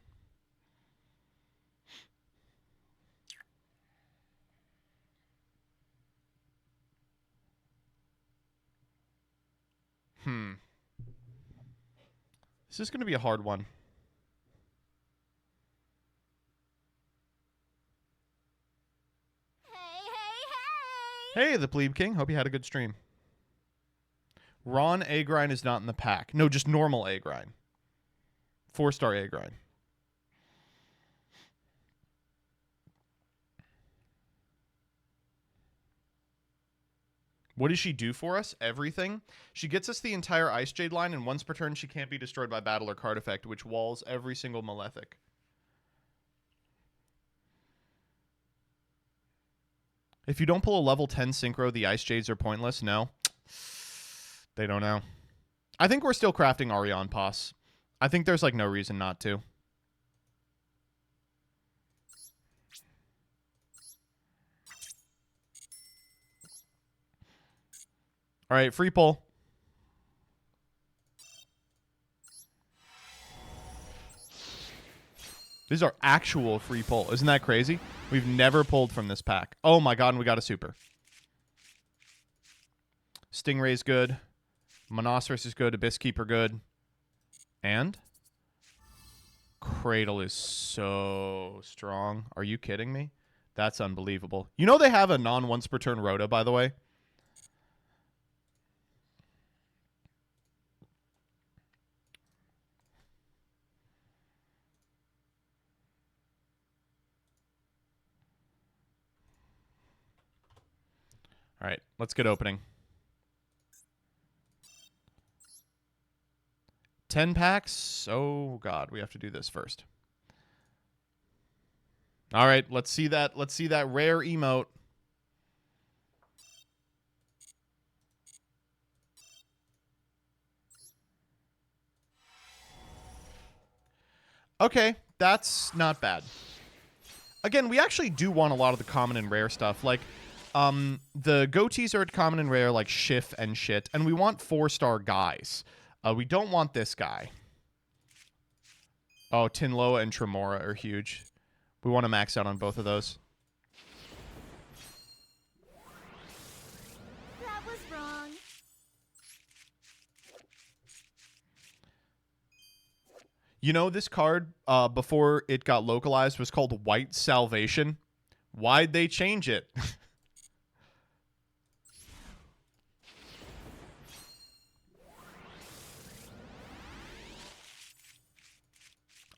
This is going to be a hard one. Hey, the Plebe King. Hope you had a good stream. Ron Agrine is not in the pack. No, just normal Agrine. 4-star Agrine. What does she do for us? Everything. She gets us the entire Ice Jade line, and once per turn, she can't be destroyed by battle or card effect, which walls every single Malefic. If you don't pull a level 10 synchro, the Ice Jades are pointless. No. They don't know. I think we're still crafting Arion Pass. I think there's like no reason not to. All right, free pull. These are actual free pull. Isn't that crazy? We've never pulled from this pack. Oh my god, and we got a super. Stingray's good. Monoceros is good. Abyss Keeper good. And? Cradle is so strong. Are you kidding me? That's unbelievable. You know they have a non-once per turn Rhoda, by the way? All right, let's get opening. 10 packs. Oh god, we have to do this first. All right, let's see that. Let's see that rare emote. Okay, that's not bad. Again, we actually do want a lot of the common and rare stuff. Like, the goatees are at common and rare, like Schiff and shit. And we want 4-star guys. We don't want this guy. Oh, Tinloa and Tremora are huge. We want to max out on both of those. That was wrong. You know, this card, before it got localized, was called White Salvation. Why'd they change it?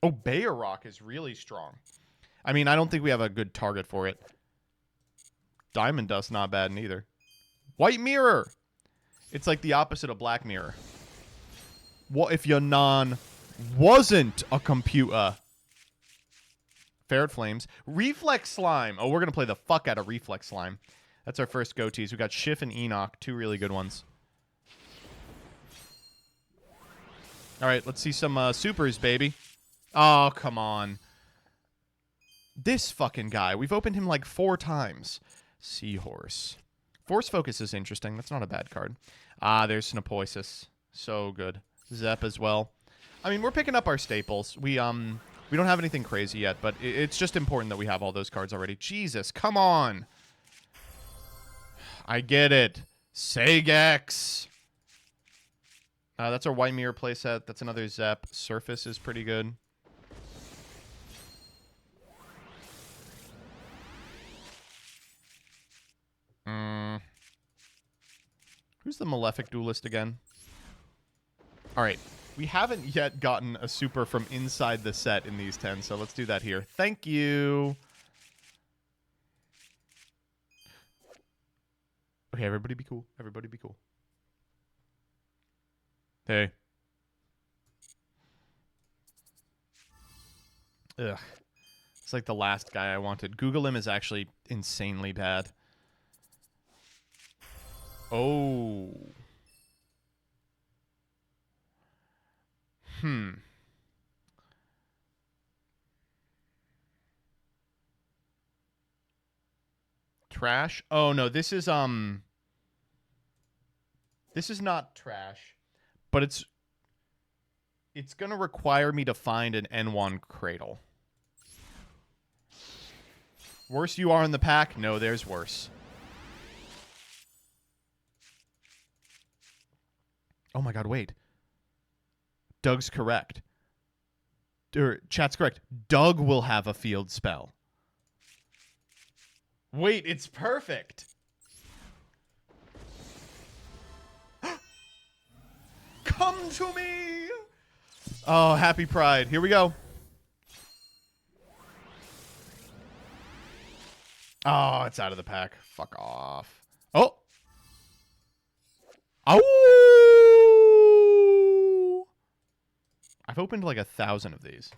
Oh, Bayer Rock is really strong. I mean, I don't think we have a good target for it. Diamond Dust, not bad neither. White Mirror. It's like the opposite of Black Mirror. What if Yanan wasn't a computer? Ferret Flames. Reflex Slime. Oh, we're going to play the fuck out of Reflex Slime. That's our first go-tos. We got Schiff and Enoch. Two really good ones. All right, let's see some supers, baby. Oh, come on. This fucking guy. We've opened him like 4 times. Seahorse. Force Focus is interesting. That's not a bad card. Ah, there's Snopoisis. So good. Zep as well. I mean, we're picking up our staples. We don't have anything crazy yet, but it's just important that we have all those cards already. Jesus, come on. I get it. Sagex. That's our White Mirror playset. That's another Zep. Surface is pretty good. Who's the Malefic Duelist again? All right. We haven't yet gotten a super from inside the set in these 10, so let's do that here. Thank you. Okay, everybody be cool. Everybody be cool. Hey. Ugh. It's like the last guy I wanted. Google him is actually insanely bad. Oh. Trash? Oh no, this is not trash, but it's gonna require me to find an N1 Cradle. Worse you are in the pack? No, there's worse. Oh my god, wait. Doug's correct. Chat's correct. Doug will have a field spell. Wait, it's perfect. Come to me. Oh, happy Pride. Here we go. Oh, it's out of the pack. Fuck off. Oh. Oh. I've opened like 1,000 of these.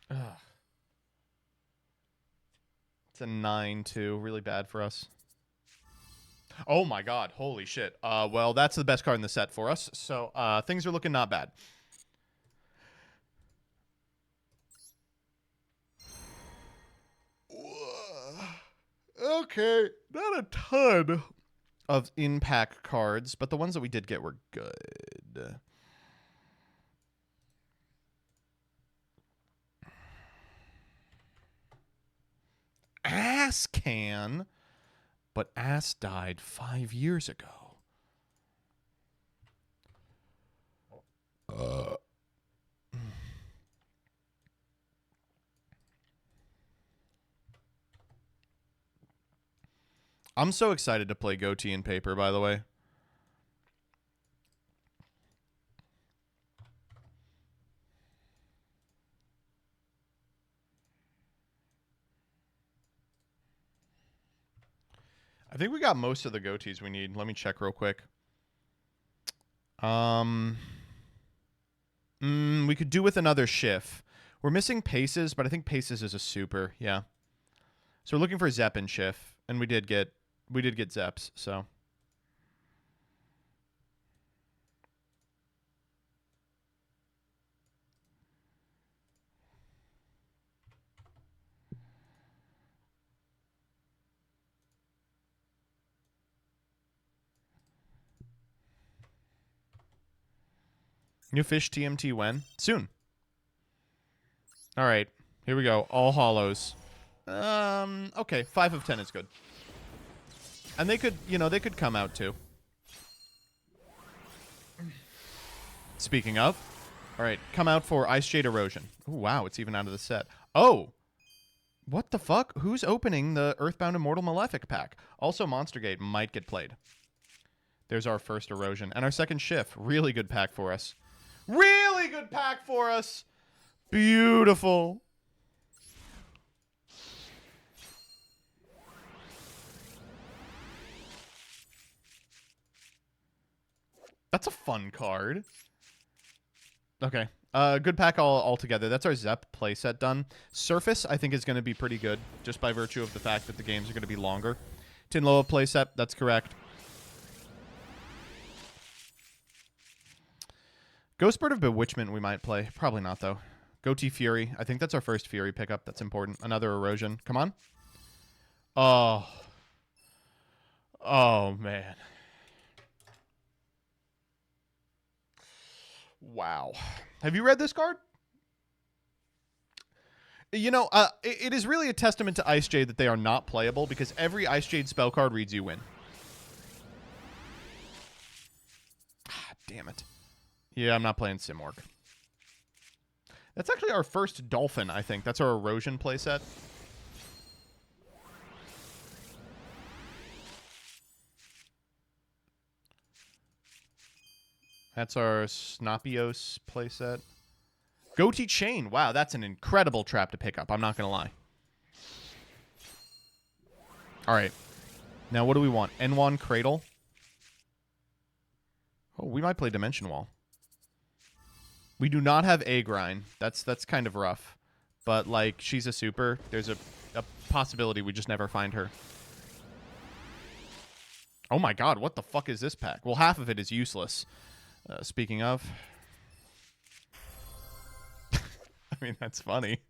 Ugh. It's a 9-2. Really bad for us. Oh my god. Holy shit. Well, that's the best card in the set for us. So things are looking not bad. Okay. Not a ton of in-pack cards, but the ones that we did get were good. Ass can, but Ass died 5 years ago. I'm so excited to play Goatee in paper, by the way. I think we got most of the goatees we need. Let me check real quick. We could do with another Schiff. We're missing Paces, but I think Paces is a super. Yeah. So we're looking for Zep and Schiff, and we did get Zeps. So. New fish TMT when? Soon. All right. Here we go. All hollows. Okay. 5 of 10 is good. And they could, they could come out too. Speaking of. All right. Come out for Ice Jade Erosion. Oh, wow. It's even out of the set. Oh. What the fuck? Who's opening the Earthbound Immortal Malefic pack? Also, Monster Gate might get played. There's our first Erosion. And our second Shift. Really good pack for us. Really good pack for us. Beautiful. That's a fun card. Okay. Good pack all together. That's our Zep playset done. Surface, I think, is going to be pretty good, just by virtue of the fact that the games are going to be longer. Tinloa playset, that's correct. Ghostbird of Bewitchment we might play. Probably not, though. Goatee Fury. I think that's our first Fury pickup. That's important. Another Erosion. Come on. Oh. Oh, man. Wow. Have you read this card? You know, it is really a testament to Ice Jade that they are not playable, because every Ice Jade spell card reads you win. Ah, damn it. Yeah, I'm not playing Simorg. That's actually our first Dolphin, I think. That's our Erosion playset. That's our Snopios playset. Goatee Chain. Wow, that's an incredible trap to pick up. I'm not going to lie. All right. Now, what do we want? N1 Cradle. Oh, we might play Dimension Wall. We do not have Agrind. That's kind of rough. But, like, she's a super. There's a possibility we just never find her. Oh, my God. What the fuck is this pack? Well, half of it is useless. Speaking of. I mean, that's funny.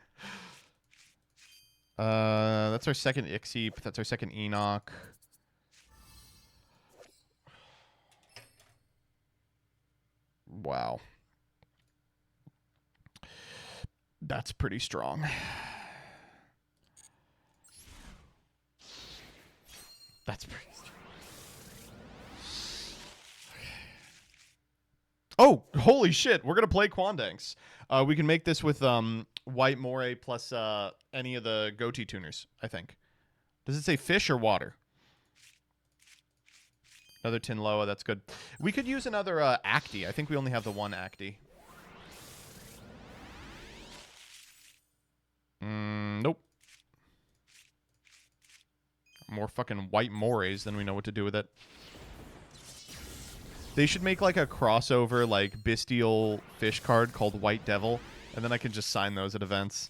That's our second Ixip. That's our second Enoch. Wow. That's pretty strong. That's pretty strong. Oh, holy shit. We're going to play Quandanks. We can make this with White Moray plus any of the Goatee tuners, I think. Does it say fish or water? Another Tinloa, that's good. We could use another Acti. I think we only have the one Acti. Nope. More fucking White Morays than we know what to do with it. They should make like a crossover, like bestial fish card called White Devil, and then I can just sign those at events.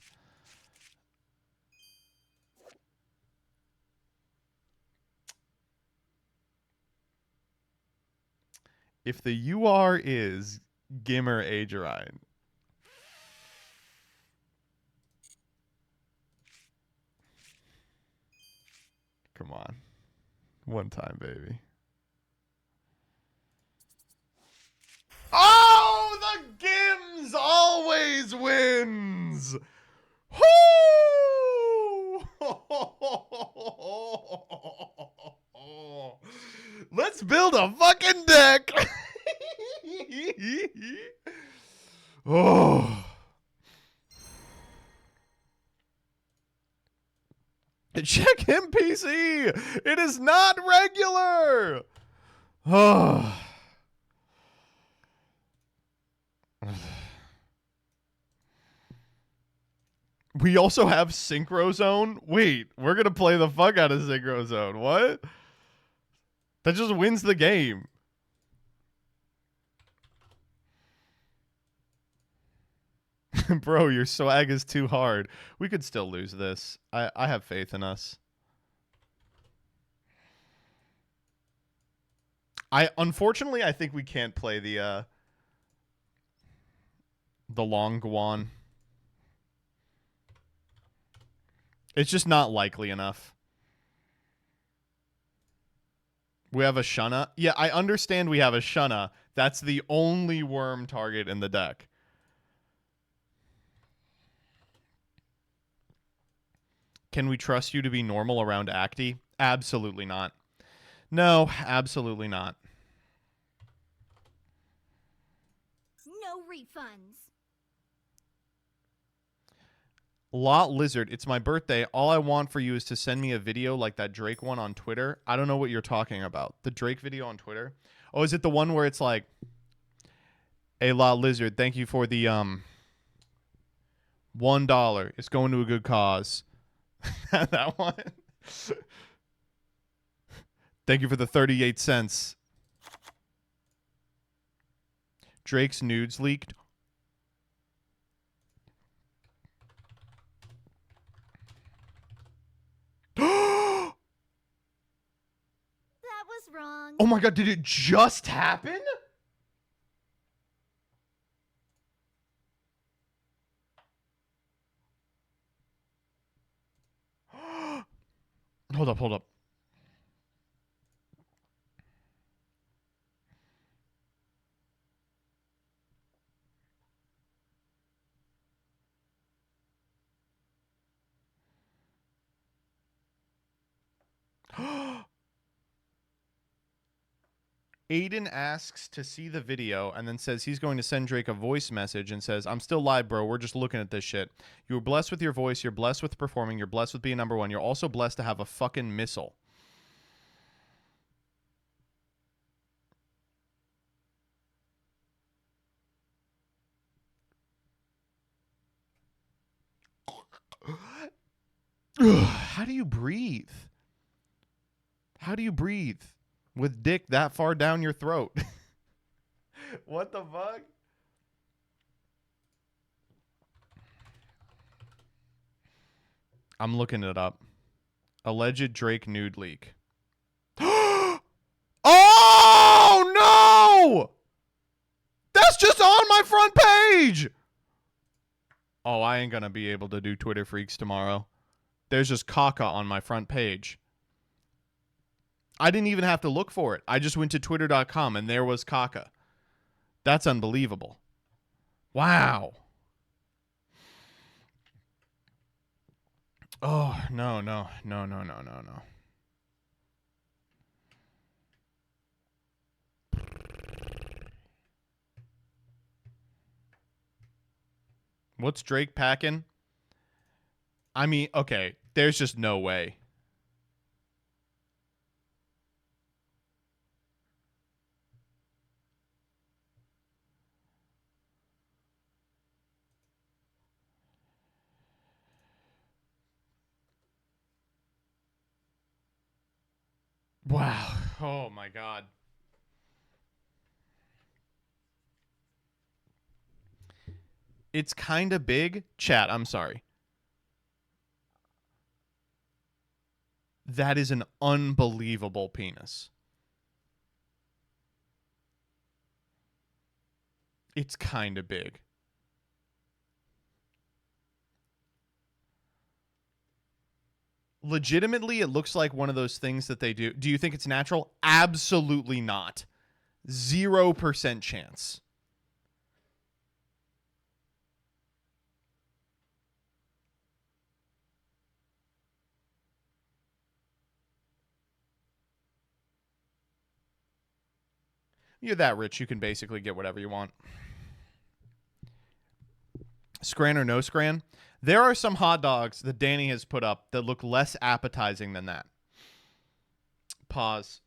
If the UR is Gimmer Agerine. Come on. One time, baby. Oh, the Gims always wins. Whoo! Let's build a fucking deck. Oh. Check him, PC. It is not regular. Oh. We also have Synchro Zone. Wait, we're going to play the fuck out of Synchro Zone. What? That just wins the game. Bro, your swag is too hard. We could still lose this. I have faith in us. Unfortunately, I think we can't play the Long Guan. It's just not likely enough. We have a Shunna. Yeah, I understand we have a Shunna That's the only worm target in the deck. Can we trust you to be normal around Acti? Absolutely not. No, absolutely not. No refunds. Lot Lizard, it's my birthday. All I want for you is to send me a video like that Drake one on Twitter. I don't know what you're talking about. The Drake video on Twitter? Oh, is it the one where it's like, hey, Lot Lizard, thank you for the $1. It's going to a good cause. That one? Thank you for the 38 cents. Drake's nudes leaked. That was wrong. Oh my god, did it just happen? Hold up, hold up. Aiden asks to see the video and then says he's going to send Drake a voice message and says, I'm still live, bro. We're just looking at this shit. You were blessed with your voice. You're blessed with performing. You're blessed with being number one. You're also blessed to have a fucking missile. How do you breathe? How do you breathe with dick that far down your throat? What the fuck? I'm looking it up. Alleged Drake nude leak. Oh no! That's just on my front page. Oh, I ain't gonna be able to do Twitter Freaks tomorrow. There's just caca on my front page. I didn't even have to look for it. I just went to twitter.com and there was caca. That's unbelievable. Wow. Oh, no. What's Drake packing? I mean, okay, there's just no way. Wow. Oh my god. It's kind of big. Chat, I'm sorry. That is an unbelievable penis. It's kind of big. Legitimately, it looks like one of those things that they do. Do you think it's natural? Absolutely not. 0% chance. You're that rich, you can basically get whatever you want. Scran or no scran? There are some hot dogs that Danny has put up that look less appetizing than that. Pause.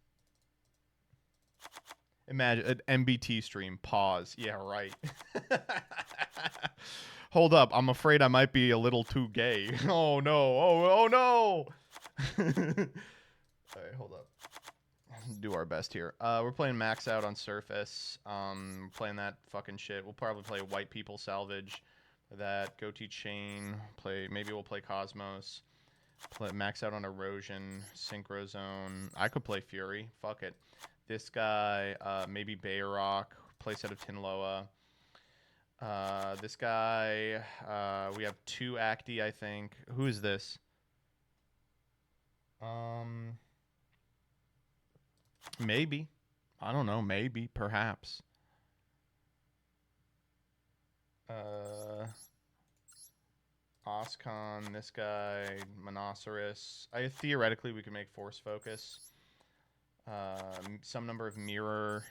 Imagine an MBT stream. Pause. Yeah, right. Hold up. I'm afraid I might be a little too gay. Oh, no. Oh no. All right, hold up. Do our best here. We're playing Max Out on Surface. Playing that fucking shit. We'll probably play White People Salvage. That Goatee Chain. Maybe we'll play Cosmos. Play Max Out on Erosion. Synchro Zone. I could play Fury. Fuck it. This guy. Maybe Bayrock. Playset of Tinloa. This guy. We have 2 Acti, I think. Who is this? Maybe. I don't know. Maybe. Perhaps. Oscon, this guy, Monoceros. Theoretically, we could make Force Focus. Some number of Mirror.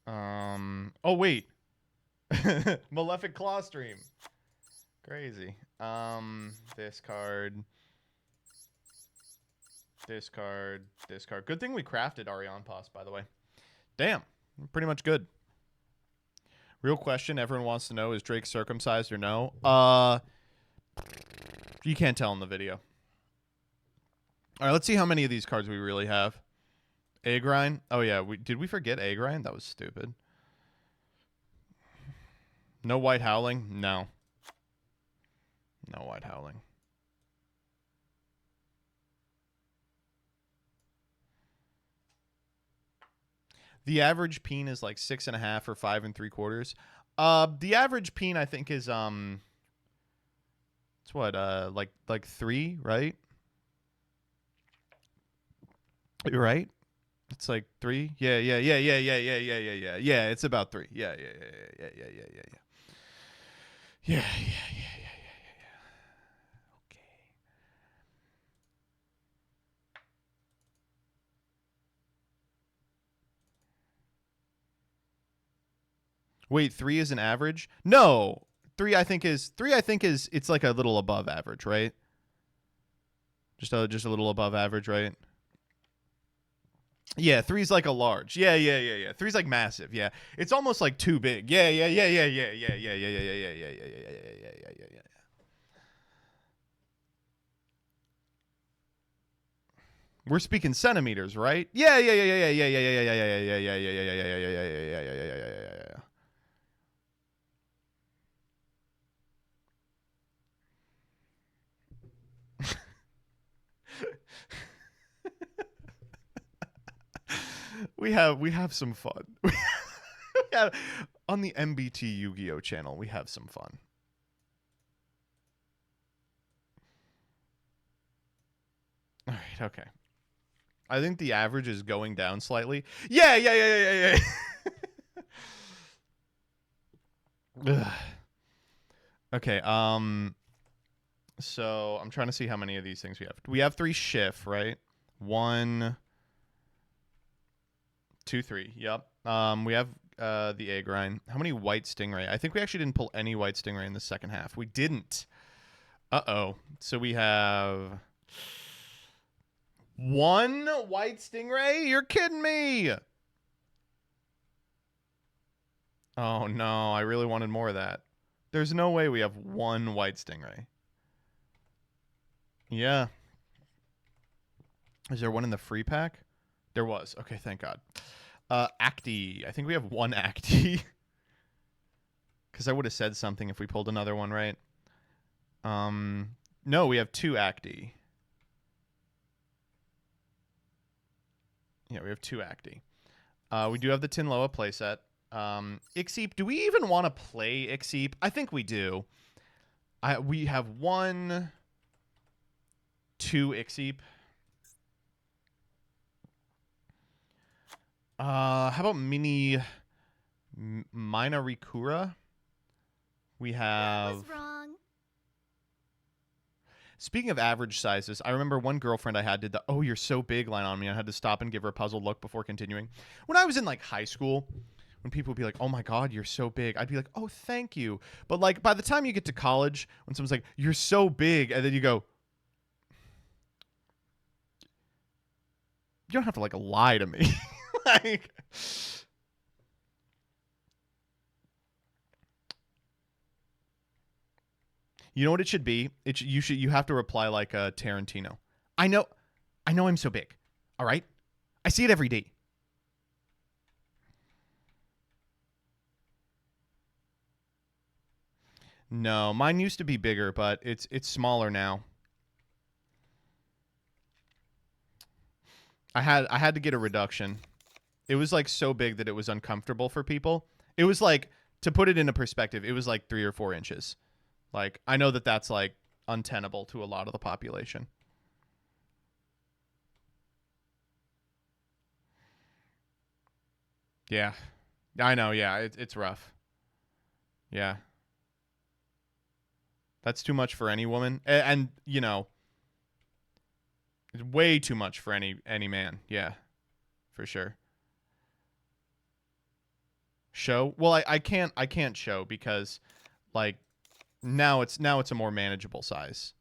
Oh, wait. Malefic Claw Stream. Crazy. This card. This card. This card. Good thing we crafted Arion Pass, by the way. Damn. Pretty much good. Real question everyone wants to know, is Drake circumcised or no? You can't tell in the video. All right, let's see how many of these cards we really have. Agrind. Oh, yeah. Did we forget Agrind? That was stupid. No White Howling? No. No White Howling. The average peen is like 6.5 or 5 3/4. The average peen I think is it's what like 3, right? You're right. It's like 3. Yeah. Yeah, it's about 3. Yeah. Yeah. Okay. Wait, 3 is an average? No. 3 I think is it's like a little above average, right? Just a little above average, right? Yeah, 3's like a large. Yeah. 3's like massive. Yeah. It's almost like too big. Yeah. We're speaking centimeters, right? Yeah. We have some fun. On the MBT Yu-Gi-Oh channel, we have some fun. All right, okay. I think the average is going down slightly. Yeah. Okay, so I'm trying to see how many of these things we have. We have 3 Shift, right? 1, 2, 3. Yep. We have the Agrind. How many White Stingray? I think we actually didn't pull any White Stingray in the second half. We didn't. Uh-oh. So we have 1 White Stingray? You're kidding me. Oh, no. I really wanted more of that. There's no way we have 1 White Stingray. Yeah. Is there one in the free pack? There was. Okay, thank God. Acti. I think we have 1 Acti. Because I would have said something if we pulled another one, right? No, we have 2 Acti. Yeah, we have 2 Acti. We do have the Tinloa playset. Ixeep. Do we even want to play Ixeep? I think we do. We have 1, 2 Ixeep. How about Mini Mina Rikura? We have... That was wrong. Speaking of average sizes, I remember one girlfriend I had did the, "Oh, you're so big" line on me. I had to stop and give her a puzzled look before continuing. When I was in, like, high school, when people would be like, "Oh, my God, you're so big," I'd be like, "Oh, thank you." But, like, by the time you get to college, when someone's like, "You're so big," and then you go... You don't have to, like, lie to me. Like... You know what it should be? You have to reply like Tarantino. I know I'm so big. All right? I see it every day. No, mine used to be bigger, but it's smaller now. I had to get a reduction. It was like so big that it was uncomfortable for people. It was like, to put it into perspective, it was like 3 or 4 inches. Like, I know that that's, like, untenable to a lot of the population. Yeah. I know, yeah, it's rough. Yeah. That's too much for any woman. And you know, it's way too much for any man. Yeah, for sure. Show? Well, I can't show because like now it's a more manageable size.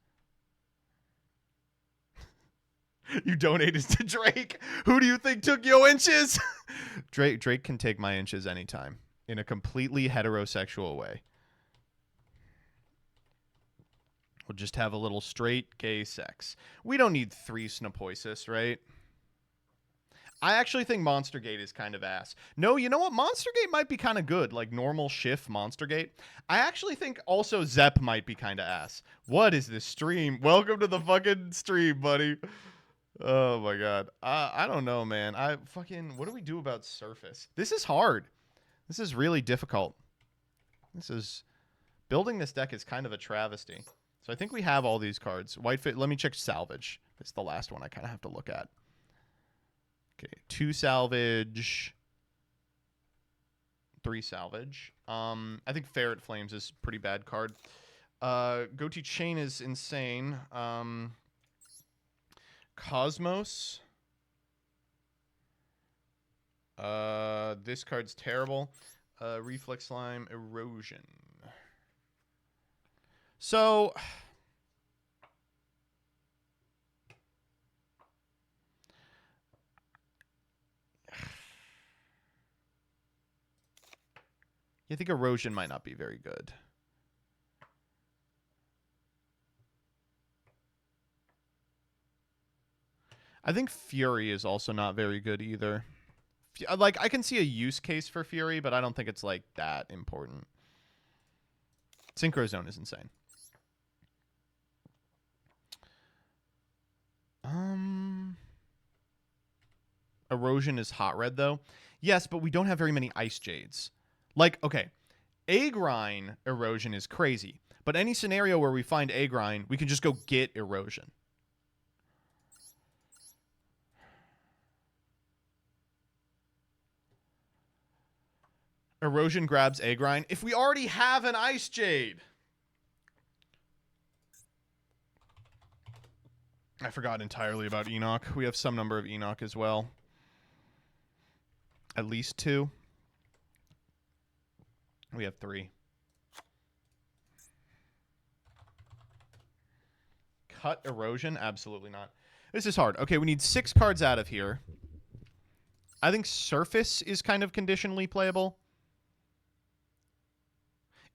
You donated to Drake. Who do you think took your inches? Drake can take my inches anytime in a completely heterosexual way. We'll just have a little straight gay sex. We don't need 3 Snopoisis, right? I actually think Monstergate is kind of ass. No, you know what? Monstergate might be kind of good. Like normal Schiff Monstergate. I actually think also Zepp might be kind of ass. What is this stream? Welcome to the fucking stream, buddy. Oh my god. I don't know, man. What do we do about Surface? This is hard. This is really difficult. Building this deck is kind of a travesty. So I think we have all these cards. Whitefit, let me check Salvage. It's the last one I kind of have to look at. Okay, 2 Salvage. 3 Salvage. I think Ferret Flames is a pretty bad card. Goatee Chain is insane. Cosmos. This card's terrible. Reflex Slime, Erosion. So I think Erosion might not be very good. I think Fury is also not very good either. Like, I can see a use case for Fury, but I don't think it's, like, that important. Synchro Zone is insane. Erosion is hot red, though. Yes, but we don't have very many Ice Jades. Like, okay, Agrine Erosion is crazy. But any scenario where we find Agrine, we can just go get Erosion. Erosion grabs Agrine. If we already have an Ice Jade. I forgot entirely about Enoch. We have some number of Enoch as well. At least 2. We have 3. Cut Erosion? Absolutely not. This is hard. Okay, we need 6 cards out of here. I think Surface is kind of conditionally playable.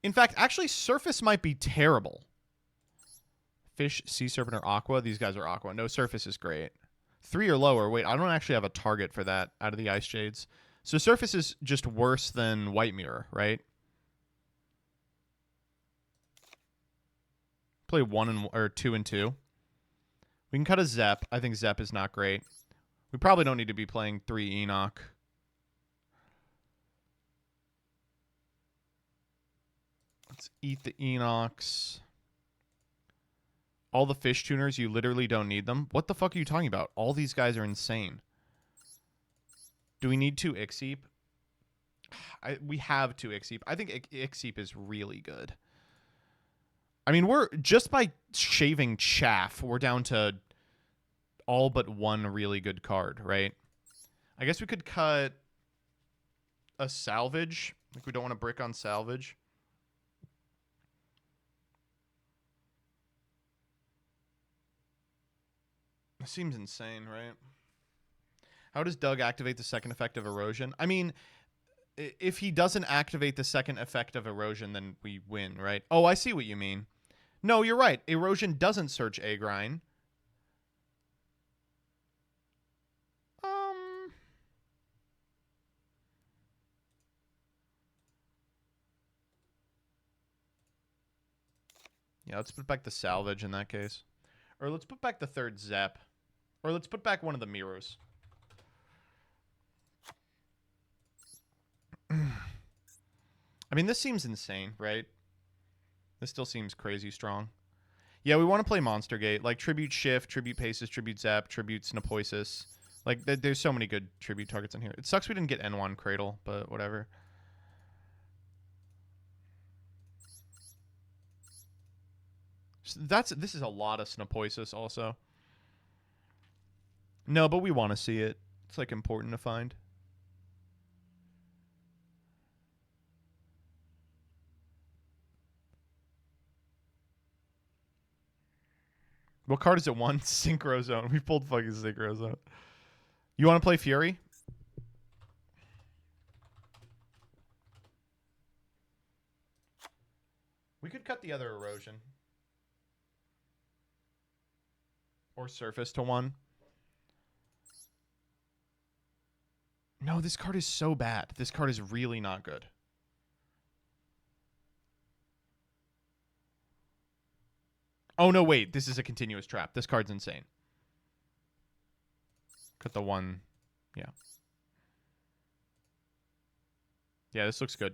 In fact, actually, Surface might be terrible. Fish, Sea Serpent, or Aqua. These guys are Aqua. No, Surface is great. 3 or lower. Wait, I don't actually have a target for that out of the Ice Jades. So Surface is just worse than White Mirror, right? Play 2 and 2. We can cut a Zep. I think Zep is not great. We probably don't need to be playing 3 Enoch. Let's eat the Enochs. All the fish tuners, you literally don't need them. What the fuck are you talking about? All these guys are insane. Do we need 2 Ixeep? We have 2 Ixeep. I think Ixeep is really good. I mean, we're just by shaving chaff, we're down to all but 1 really good card, right? I guess we could cut a Salvage. Like, we don't want to brick on Salvage. It seems insane, right? How does Doug activate the second effect of Erosion? I mean, if he doesn't activate the second effect of Erosion, then we win, right? Oh, I see what you mean. No, you're right. Erosion doesn't search Agrine. Yeah, let's put back the Salvage in that case. Or let's put back the 3rd Zep. Or let's put back one of the mirrors. I mean, this seems insane, right? This still seems crazy strong. Yeah, we want to play Monstergate. Like, Tribute Shift, Tribute Paces, Tribute Zap, Tribute Snopoisis. Like, there's so many good Tribute targets in here. It sucks we didn't get N1 Cradle, but whatever. This is a lot of Snapoisis also. No, but we want to see it. It's like important to find. What card is it? One Synchro Zone. We pulled fucking Synchro Zone. You want to play Fury? We could cut the other Erosion. Or Surface to 1. No, this card is so bad. This card is really not good. Oh, no, wait. This is a continuous trap. This card's insane. Cut the 1. Yeah. Yeah, this looks good.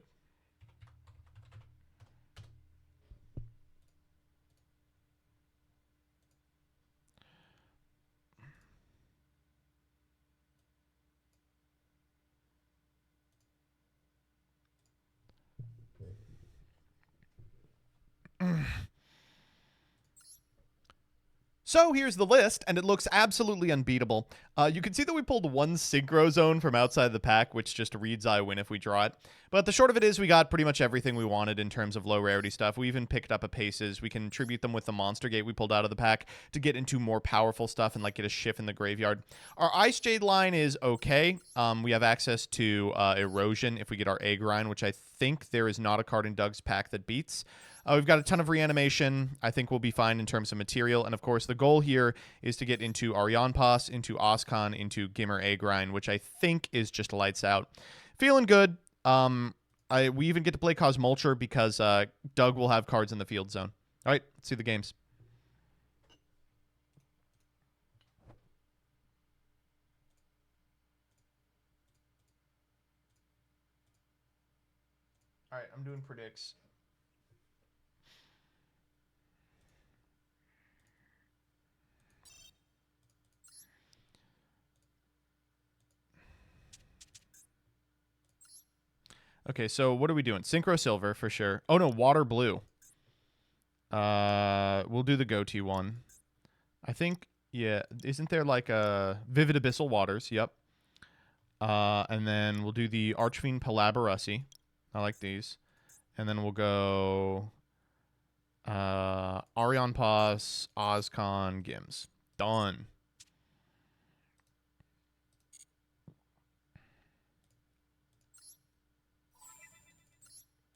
So here's the list, and it looks absolutely unbeatable. You can see that we pulled 1 Synchro Zone from outside the pack, which just reads I win if we draw it. But the short of it is we got pretty much everything we wanted in terms of low rarity stuff. We even picked up a Paces. We can tribute them with the Monster Gate we pulled out of the pack to get into more powerful stuff and like get a shift in the graveyard. Our Ice Jade line is okay. We have access to Erosion if we get our Egg Grind, which I think there is not a card in Doug's pack that beats. We've got a ton of reanimation. I think we'll be fine in terms of material. And, of course, the goal here is to get into Arion Pass, into Oscon, into Gimmer A-Grind, which I think is just lights out. Feeling good. We even get to play Cosmulture because Doug will have cards in the field zone. All right, let's see the games. All right, I'm doing predicts. Okay, so what are we doing? Synchro Silver for sure. Oh no, Water Blue. We'll do the goatee one. I think, yeah, isn't there like a Vivid Abyssal Waters? Yep. And then we'll do the Archfiend Palabarussi. I like these. And then we'll go Arion Pass, Oscon, Gims. Done.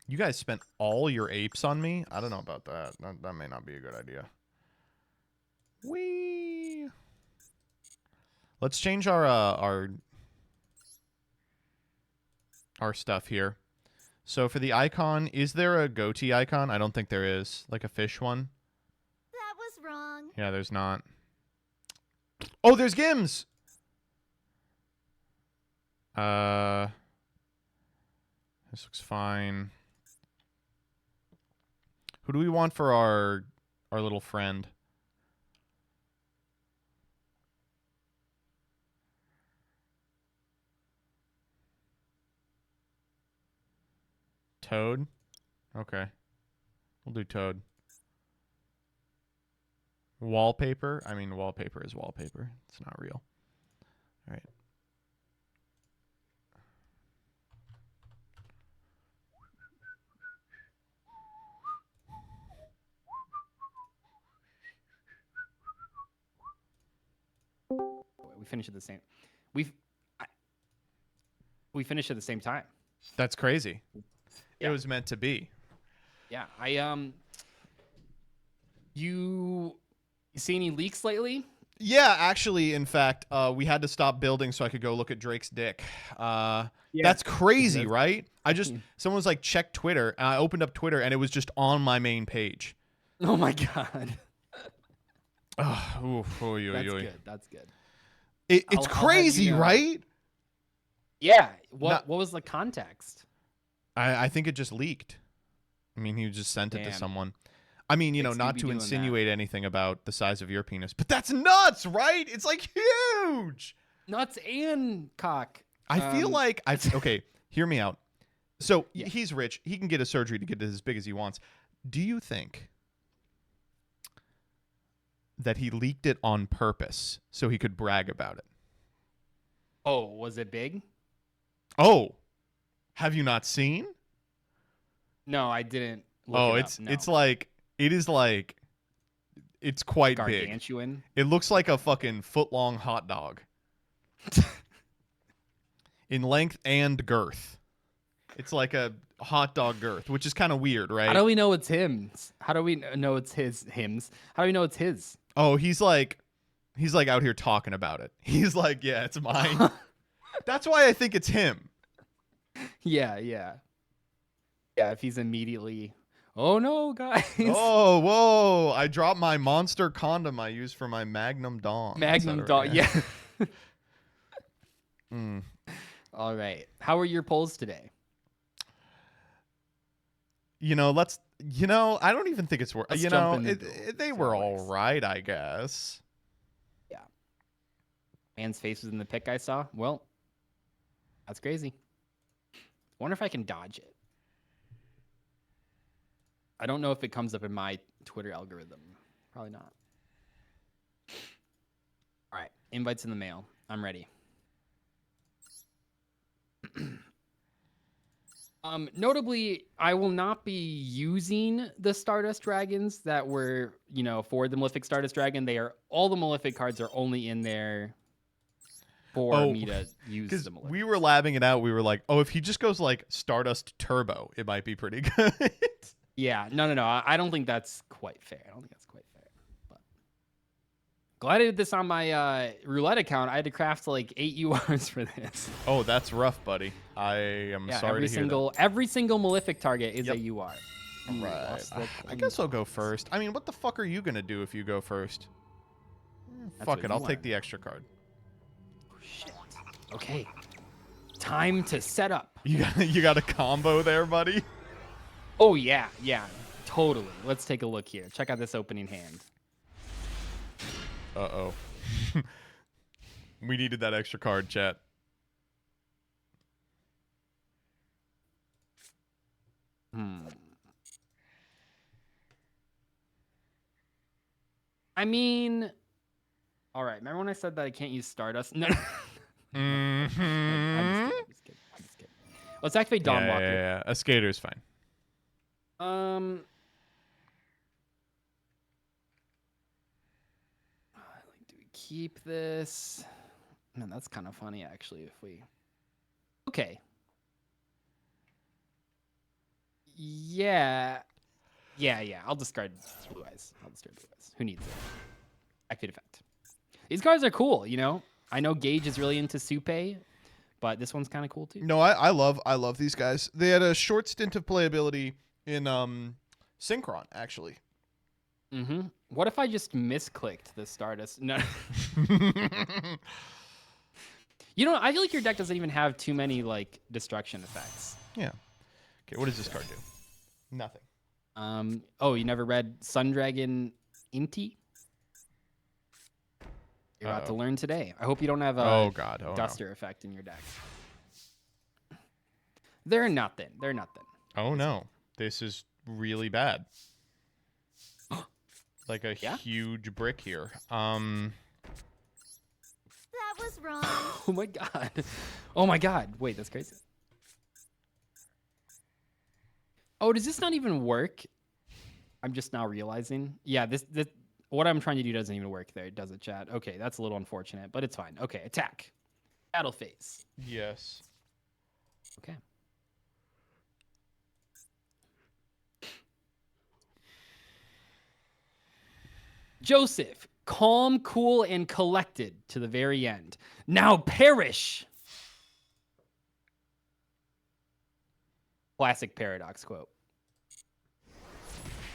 You guys spent all your apes on me? I don't know about that. That may not be a good idea. Whee! Let's change our stuff here. So for the icon, is there a goatee icon? I don't think there is. Like a fish one? That was wrong. Yeah, there's not. Oh, there's Gims! This looks fine. Who do we want for our little friend? Toad? Okay. We'll do Toad. Wallpaper? I mean, wallpaper is wallpaper. It's not real. All right. We finished at the same. We finished at the same time. That's crazy. Yeah. It was meant to be. Yeah, you see any leaks lately? Yeah, actually, in fact, we had to stop building so I could go look at Drake's dick. That's crazy, right? Someone was like, check Twitter, and I opened up Twitter, and it was just on my main page. Oh my god. That's good. That's good. It's crazy, you know. Right? Yeah. What was the context? I think it just leaked. I mean, he just sent it to someone. I mean, you know, not to insinuate anything about the size of your penis, but that's nuts, right? It's like huge. Nuts and cock. I feel like okay, hear me out. So he's rich. He can get a surgery to get as big as he wants. Do you think that he leaked it on purpose so he could brag about it. Oh, was it big? Oh, have you not seen? No, I didn't. Look Oh, it it's up, no. it's quite big. Gargantuan. It looks like a fucking foot-long hot dog. In length and girth. It's like a hot dog girth, which is kind of weird, right? How do we know it's hymns? How do we know it's his hymns? How do we know it's his? Oh, he's like out here talking about it. He's like, yeah, it's mine. That's why I think it's him. Yeah. Yeah, if he's immediately, oh no, guys. Oh, whoa. I dropped my monster condom I use for my Magnum Dong. Magnum dog. Yeah. Mm. All right. How are your polls today? I don't even think it's worth. Let's jump into They were all right, I guess. Yeah. Man's face was in the pic I saw. Well, that's crazy. Wonder if I can dodge it. I don't know if it comes up in my Twitter algorithm. Probably not. All right. Invites in the mail. I'm ready. Notably, I will not be using the Stardust Dragons that were, for the Malefic Stardust Dragon. All the Malefic cards are only in there for me to use the Malefic. We were labbing it out. We were like, oh, if he just goes like Stardust Turbo, it might be pretty good. Yeah, no. I don't think that's quite fair. But glad I did this on my roulette account. I had to craft like 8 URs for this. Oh, that's rough, buddy. I am sorry to hear that. Every single Malefic target is a UR. Right. I guess I'll go first. I mean, what the fuck are you going to do if you go first? Fuck it. I'll take the extra card. Shit. Okay. Time to set up. You got a combo there, buddy? Oh, yeah. Totally. Let's take a look here. Check out this opening hand. Uh-oh. We needed that extra card, chat. I mean, all right. Remember when I said that I can't use Stardust? No. I'm just kidding. Let's activate Dawnwalker. Yeah. A skater's fine. Do we keep this? Man, that's kind of funny, actually, if we... Okay. Yeah. I'll discard Blue Eyes. Who needs it? Activate effect. These cards are cool, I know Gage is really into Supe, but this one's kind of cool, too. No, I love these guys. They had a short stint of playability in Synchron, actually. Mm-hmm. What if I just misclicked the Stardust? No. I feel like your deck doesn't even have too many, destruction effects. Yeah. Okay, what does this card do? Nothing. You never read Sundragon Inti? You're about to learn today. I hope you don't have a Duster effect in your deck. They're nothing. Oh, no. This is really bad. Like a huge brick here. That was wrong. Oh my god. Wait, that's crazy. Oh, does this not even work? I'm just now realizing. Yeah, this what I'm trying to do doesn't even work there, does it, chat? Okay, that's a little unfortunate, but it's fine. Okay, attack. Battle phase. Yes. Okay. Joseph, calm, cool, and collected to the very end. Now perish. Classic Paradox quote.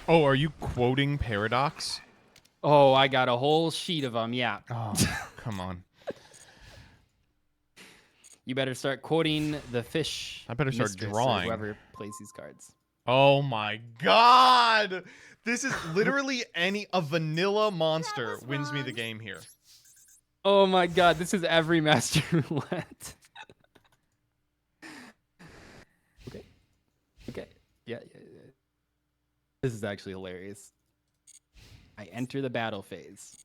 Oh, are you quoting Paradox? Oh, I got a whole sheet of them, yeah. Oh, come on. You better start quoting the fish. I better start drawing. Whoever plays these cards. Oh my god! This is literally a vanilla monster wins me the game here. Oh my god, this is every Master Roulette. Okay. Yeah. This is actually hilarious. I enter the battle phase.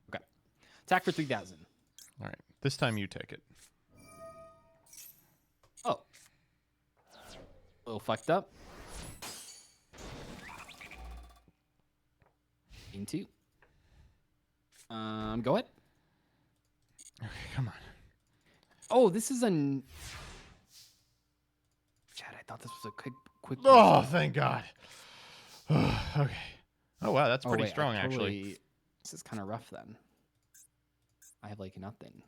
Okay. Attack for 3,000. All right. This time you take it. Oh. A little fucked up. Into. Go ahead. Okay, come on. Oh, this is Chad, I thought this was a quick. Oh, thank God. Okay. Oh, wow. That's pretty wait, strong, actually. This is kind of rough then. I have like nothing.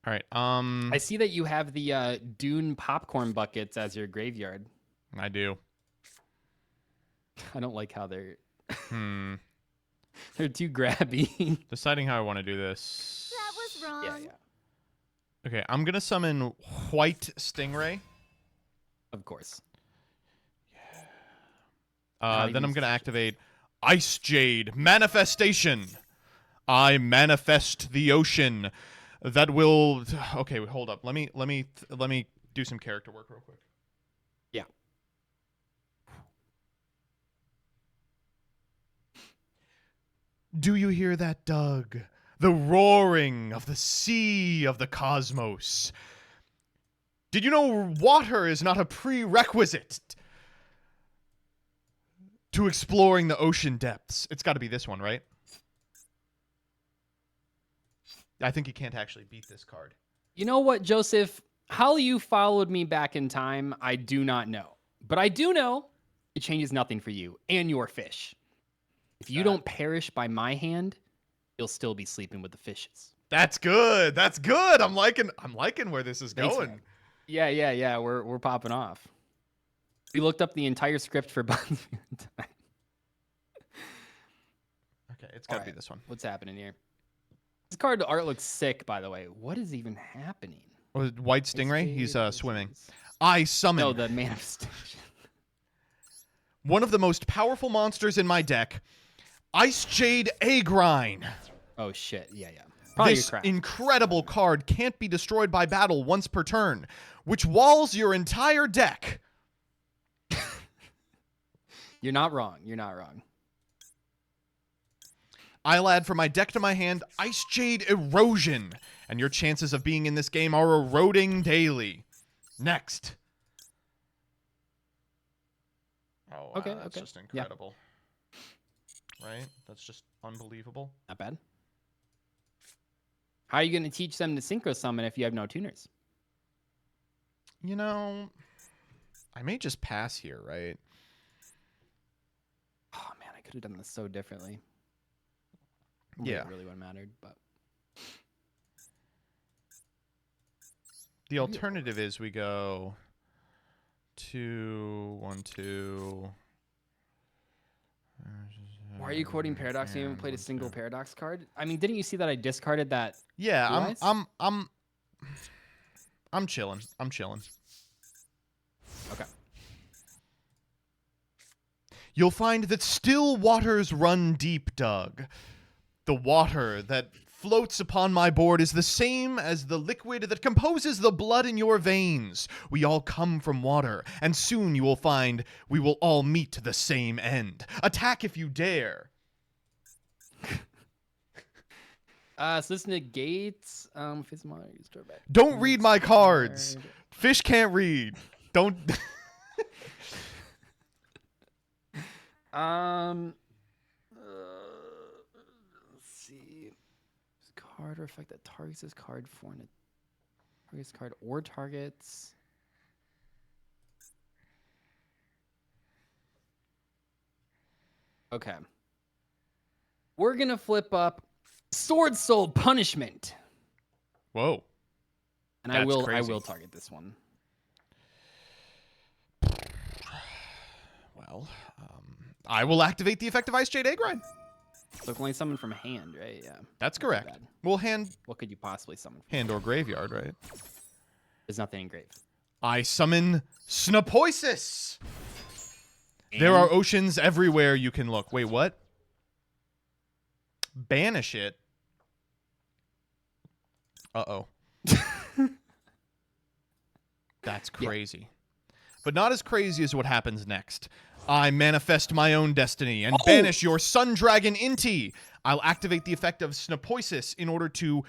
All right. I see that you have the Dune popcorn buckets as your graveyard. I do. I don't like how they're They're too grabby. Deciding how I want to do this. That was wrong. Yeah. Okay, I'm gonna summon White Stingray. Of course. Then I'm gonna activate Ice Jade Manifestation. I manifest the ocean that will. Okay, wait, hold up. Let me do some character work real quick. Yeah. Do you hear that, Doug? The roaring of the sea of the cosmos. Did you know water is not a prerequisite to exploring the ocean depths? It's got to be this one, right? I think you can't actually beat this card. You know what, Joseph? How you followed me back in time, I do not know. But I do know it changes nothing for you and your fish. If you don't perish by my hand, you'll still be sleeping with the fishes. That's good. That's good. I'm liking where this is Thanks, going. man. Yeah. We're popping off. We looked up the entire script for Buns. Okay, it's got to be this one. What's happening here? This card art looks sick, by the way. What is even happening? White Stingray? He's swimming. I summon. No, the manifestation. One of the most powerful monsters in my deck, Ice Jade Agrine. Oh shit! Yeah. Probably This incredible card can't be destroyed by battle once per turn, which walls your entire deck. You're not wrong. I'll add from my deck to my hand Ice Jade Erosion, and your chances of being in this game are eroding daily. Next. Oh, wow, that's just incredible. Yeah. Right? That's just unbelievable. Not bad. How are you going to teach them to synchro summon if you have no tuners? You know, I may just pass here, right? Oh man, I could have done this so differently. Yeah. It really wouldn't have mattered, but the alternative is we go 2, 1, 2. Why are you quoting Paradox? You haven't played a single Paradox card? I mean, didn't you see that I discarded that? Yeah, I'm chilling. Okay. You'll find that still waters run deep, Doug. The water that floats upon my board is the same as the liquid that composes the blood in your veins. We all come from water, and soon you will find we will all meet the same end. Attack if you dare. So this negates Don't read my cards. Fish can't read. Don't. Let's see. This card or effect that targets this card for an targets card or targets. Okay. We're gonna flip up Sword Soul Punishment. Whoa. And That's I will crazy. target this one. Well, I will activate the effect of Ice Jade Agrine. So only summon from hand, right? Yeah. That's correct. bad. We'll hand What could you possibly summon? hand or graveyard, right? There's nothing engraved. I summon Snapoisis. There are oceans everywhere you can look. Wait, what? Banish it. Uh-oh. That's crazy. But not as crazy as what happens next. I manifest my own destiny and banish your sun dragon Inti. I'll activate the effect of Snopoisis in order to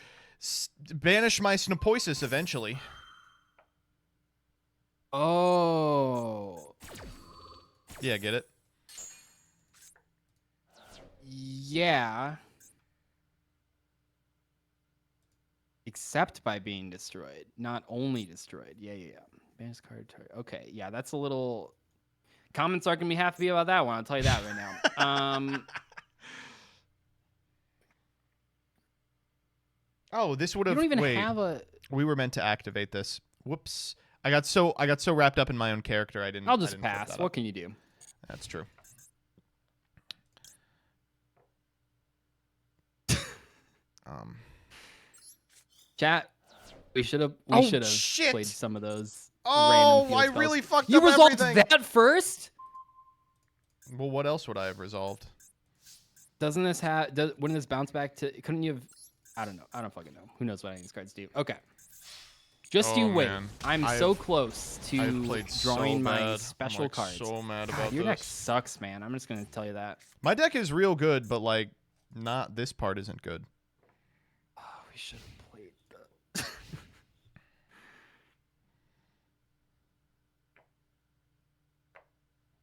banish my Snopoisis eventually. Oh. Yeah, get it? Yeah. Except by being destroyed, not only destroyed. Yeah. Banish card target. Okay, yeah, that's a little. Comments aren't gonna be happy about that one. I'll tell you that right now. Oh, this would have. You don't even wait, have a. we were meant to activate this. Whoops! I got so wrapped up in my own character, I didn't. I'll I just didn't flip pass. that What up. can you do? That's true. Chat. We should have. Oh, We should have shit. played some of those. Oh, random I field really spells. fucked You up resolved everything. that first. Well, what else would I have resolved? Doesn't this have? Wouldn't this bounce back to? Couldn't you have? I don't know. I don't fucking know. Who knows what any of these cards do? Okay. Just you wait. Man. I'm so close to I've played drawing so my bad. special I'm, like, cards. so mad God, about your deck this. sucks, man. I'm just gonna tell you that. My deck is real good, but like, not this part isn't good. Oh, we should have played that.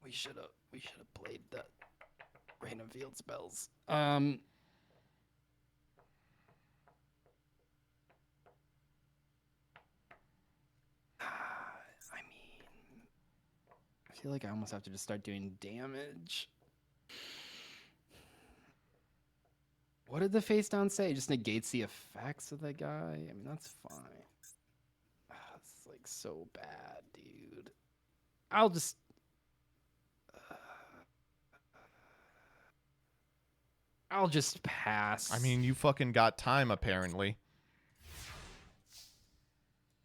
We should have played that. Random field spells. I mean, I feel like I almost have to just start doing damage. What did the face down say? It just negates the effects of the guy? I mean, that's fine. It's like so bad, dude. I'll just... I'll just pass. I mean, you fucking got time, apparently.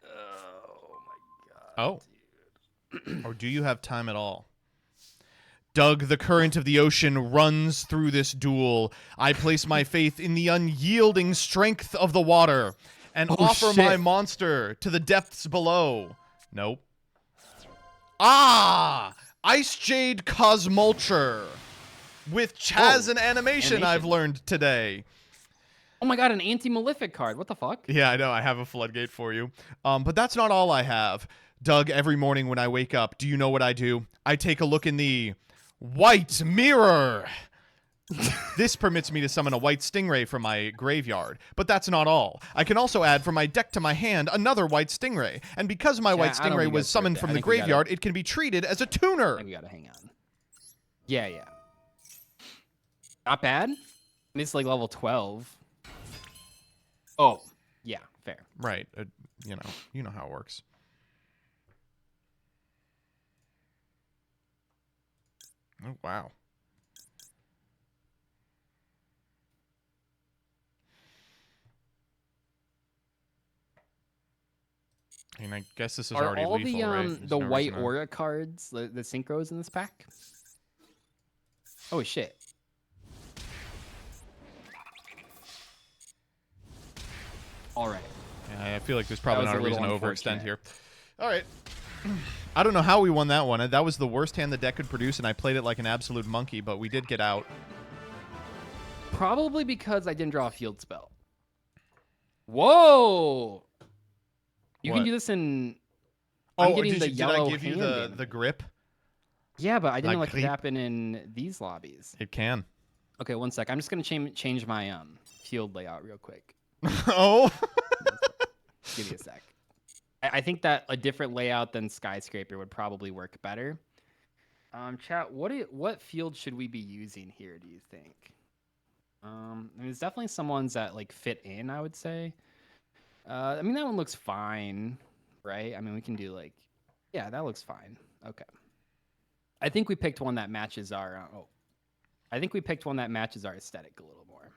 Oh my god. Oh. Or do you have time at all? Doug, the current of the ocean runs through this duel. I place my faith in the unyielding strength of the water and offer my monster to the depths below. Nope. Ah! Ice Jade Cosmulture. With Chaz and animation I've learned today. Oh my god, an anti-malefic card. What the fuck? Yeah, I know. I have a floodgate for you. But that's not all I have. Doug, every morning when I wake up, do you know what I do? I take a look in the white mirror. This permits me to summon a white stingray from my graveyard. But that's not all. I can also add from my deck to my hand another white stingray. And because my white stingray was summoned from the graveyard, it can be treated as a tuner. I think we gotta hang on. Yeah. Not bad. It's like level 12. Oh, yeah, fair. Right. You know how it works. Oh, wow. And I guess this is Are already all lethal, the right? There's the no white reason to- aura cards, the synchros in this pack? Oh shit. All right. Yeah, I feel like there's probably was not a a reason to little overextend unfortunate. here. All right. I don't know how we won that one. That was the worst hand the deck could produce, and I played it like an absolute monkey, but we did get out. Probably because I didn't draw a field spell. Whoa! You What? can do this in. I'm Oh, getting did the I yellow give you hand in. the grip? Yeah, but I didn't know La it could grippe? happen in these lobbies. It can. Okay, one sec. I'm just gonna change my field layout real quick. Oh. Give me a sec. I think that a different layout than Skyscraper would probably work better. Chat, what field should we be using here, do you think? I mean, there's definitely some ones that like fit in, I would say. I mean, that one looks fine, right? I mean, we can do like, yeah, that looks fine. Okay. I think we picked one that matches our, I think we picked one that matches our aesthetic a little more.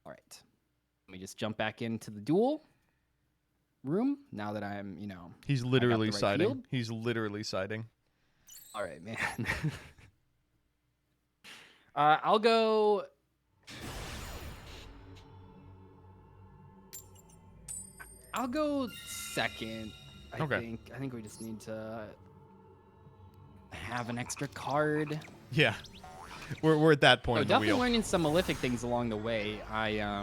All right. Let me just jump back into the duel room now that I'm, He's literally right siding. field. He's literally siding. All right, man. I'll go I'll go second. I Okay. think we just need to have an extra card. Yeah. We're at that point Oh, in the definitely wheel. learning some Malefic things along the way. Yeah,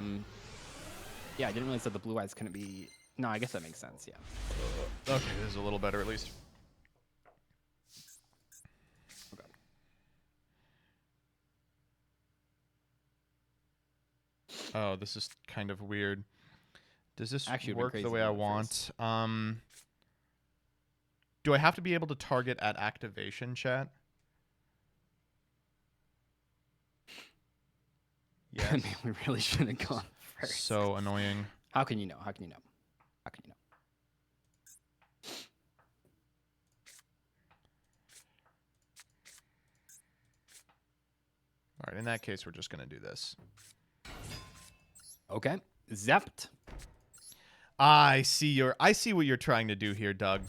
I didn't realize that the blue eyes couldn't be. No, I guess that makes sense. Yeah. Okay, this is a little better at least. Okay. Oh, this is kind of weird. Does this Actually, it would've work been the crazy way I to do it want? Do I have to be able to target at activation, chat? Yes. Maybe we really should have gone first. So annoying. How can you know? How can you know? How can you know? All right, in that case, we're just going to do this. Okay. Zept. I see what you're trying to do here, Doug.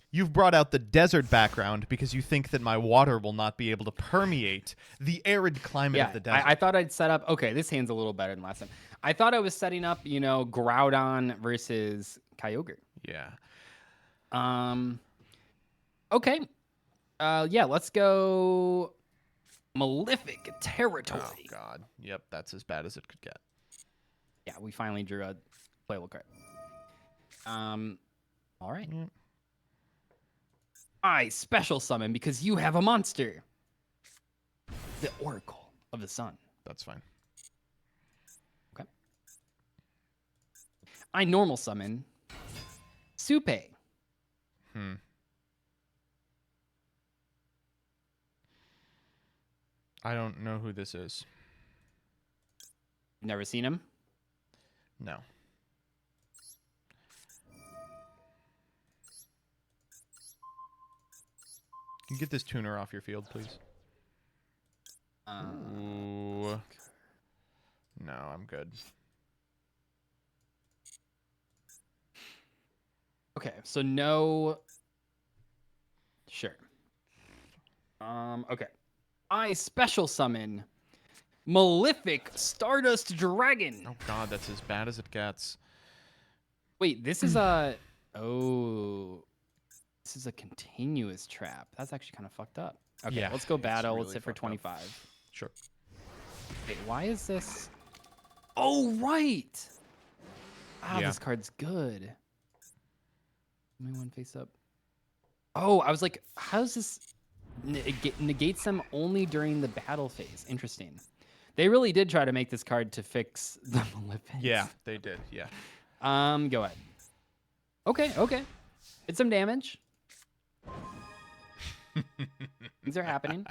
You've brought out the desert background because you think that my water will not be able to permeate the arid climate Yeah, of the desert. I thought I'd set up. Okay, this hand's a little better than last time. I thought I was setting up, Groudon versus Kyogre. Yeah. Okay. Yeah, let's go Malefic Territory. Oh, God. Yep, that's as bad as it could get. Yeah, we finally drew a playable card. All right. Yep. I special summon because you have a monster. The Oracle of the Sun. That's fine. Okay. I normal summon Supe. I don't know who this is. Never seen him? No. Can you get this tuner off your field, please? Ooh. No, I'm good. Okay, so no. Sure. Okay. I special summon Malefic Stardust Dragon. Oh God, that's as bad as it gets. Wait, this is a. Oh. This is a continuous trap. That's actually kind of fucked up. Okay, Yeah, let's go it's battle. really Let's hit for fucked up. 25. Sure. Wait, why is this? Oh, right. Ah, Yeah. this card's good. Only one face up. Oh, I was like, how's this? It negates them only during the battle phase. Interesting. They really did try to make this card to fix the Malefic. Yeah, they did. Yeah. Go ahead. Okay. Did some damage. Things are happening.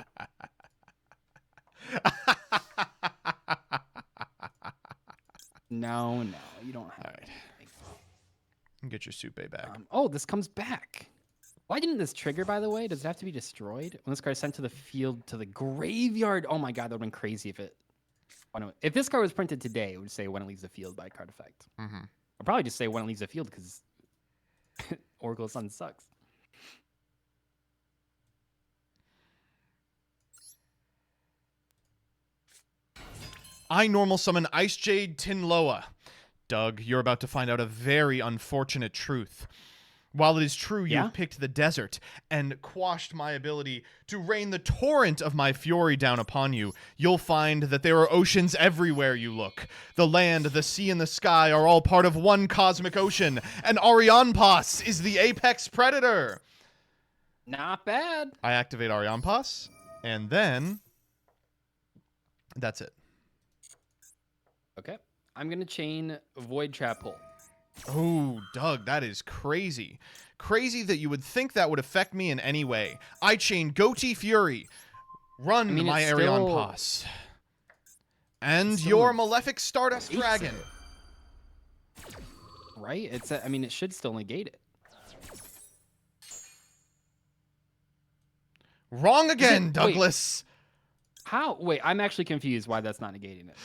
No, you don't have it. Get your Supe back. Oh, this comes back. Why didn't this trigger, by the way? Does it have to be destroyed? When this card is sent to the field, to the graveyard. Oh my God, that would have been crazy if this card was printed today, it would say when it leaves the field by card effect. Mm-hmm. I'll probably just say when it leaves the field because Oracle Sun sucks. I normal summon Ice Jade Tinloa. Doug, you're about to find out a very unfortunate truth. While it is true you've picked the desert and quashed my ability to rain the torrent of my fury down upon you, you'll find that there are oceans everywhere you look. The land, the sea, and the sky are all part of one cosmic ocean, and Arianpas is the apex predator. Not bad. I activate Arianpas, and then that's it. Okay. I'm going to chain Void Trap Hole. Oh, Doug, that is crazy. Crazy that you would think that would affect me in any way. I chain Goatee Fury. Run my Arianpas. And your Malefic Stardust Dragon. Right? It should still negate it. Wrong again, Douglas. Wait, how? Wait, I'm actually confused why that's not negating it.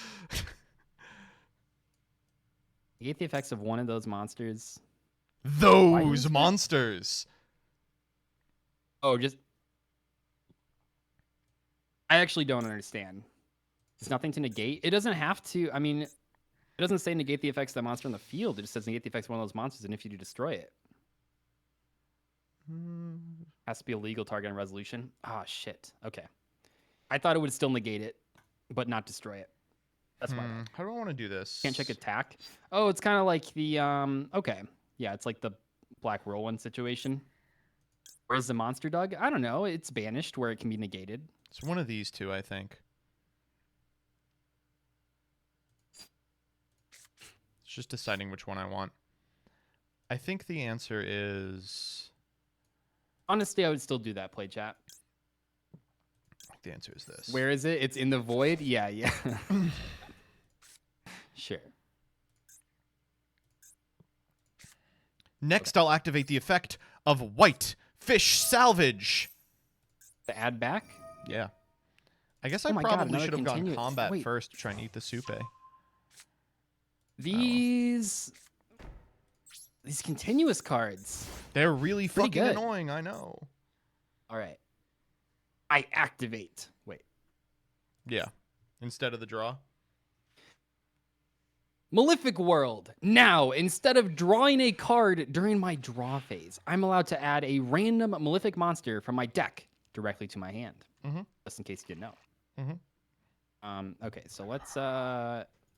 Negate the effects of one of those monsters. Those monsters. Oh, I actually don't understand. There's nothing to negate. It doesn't have to. It doesn't say negate the effects of the monster on the field. It just says negate the effects of one of those monsters, and if you do, destroy it. Has to be a legal target on resolution. Ah, shit. Okay. I thought it would still negate it, but not destroy it. That's my bad. How do I want to do this? Can't check attack. Oh, it's kind of like the okay. Yeah, it's like the Black Whirlwind situation. Where's the monster dog? I don't know. It's banished where it can be negated. It's one of these two, I think. It's just deciding which one I want. I think the answer is... Honestly, I would still do that, play chat. The answer is this. Where is it? It's in the void? Yeah, yeah. Sure. Next, I'll activate the effect of White Fish Salvage. To add back? Yeah. I guess I Oh my God, probably another should have gone continuous- combat wait. first to try and eat the soupe. These continuous cards. They're really Pretty fucking good. annoying, I know. All right. I activate. Wait. Yeah. Instead of the draw. Malefic World. Now, instead of drawing a card during my draw phase, I'm allowed to add a random Malefic monster from my deck directly to my hand. Mm-hmm. Just in case you didn't know. Mm-hmm. Okay, so let's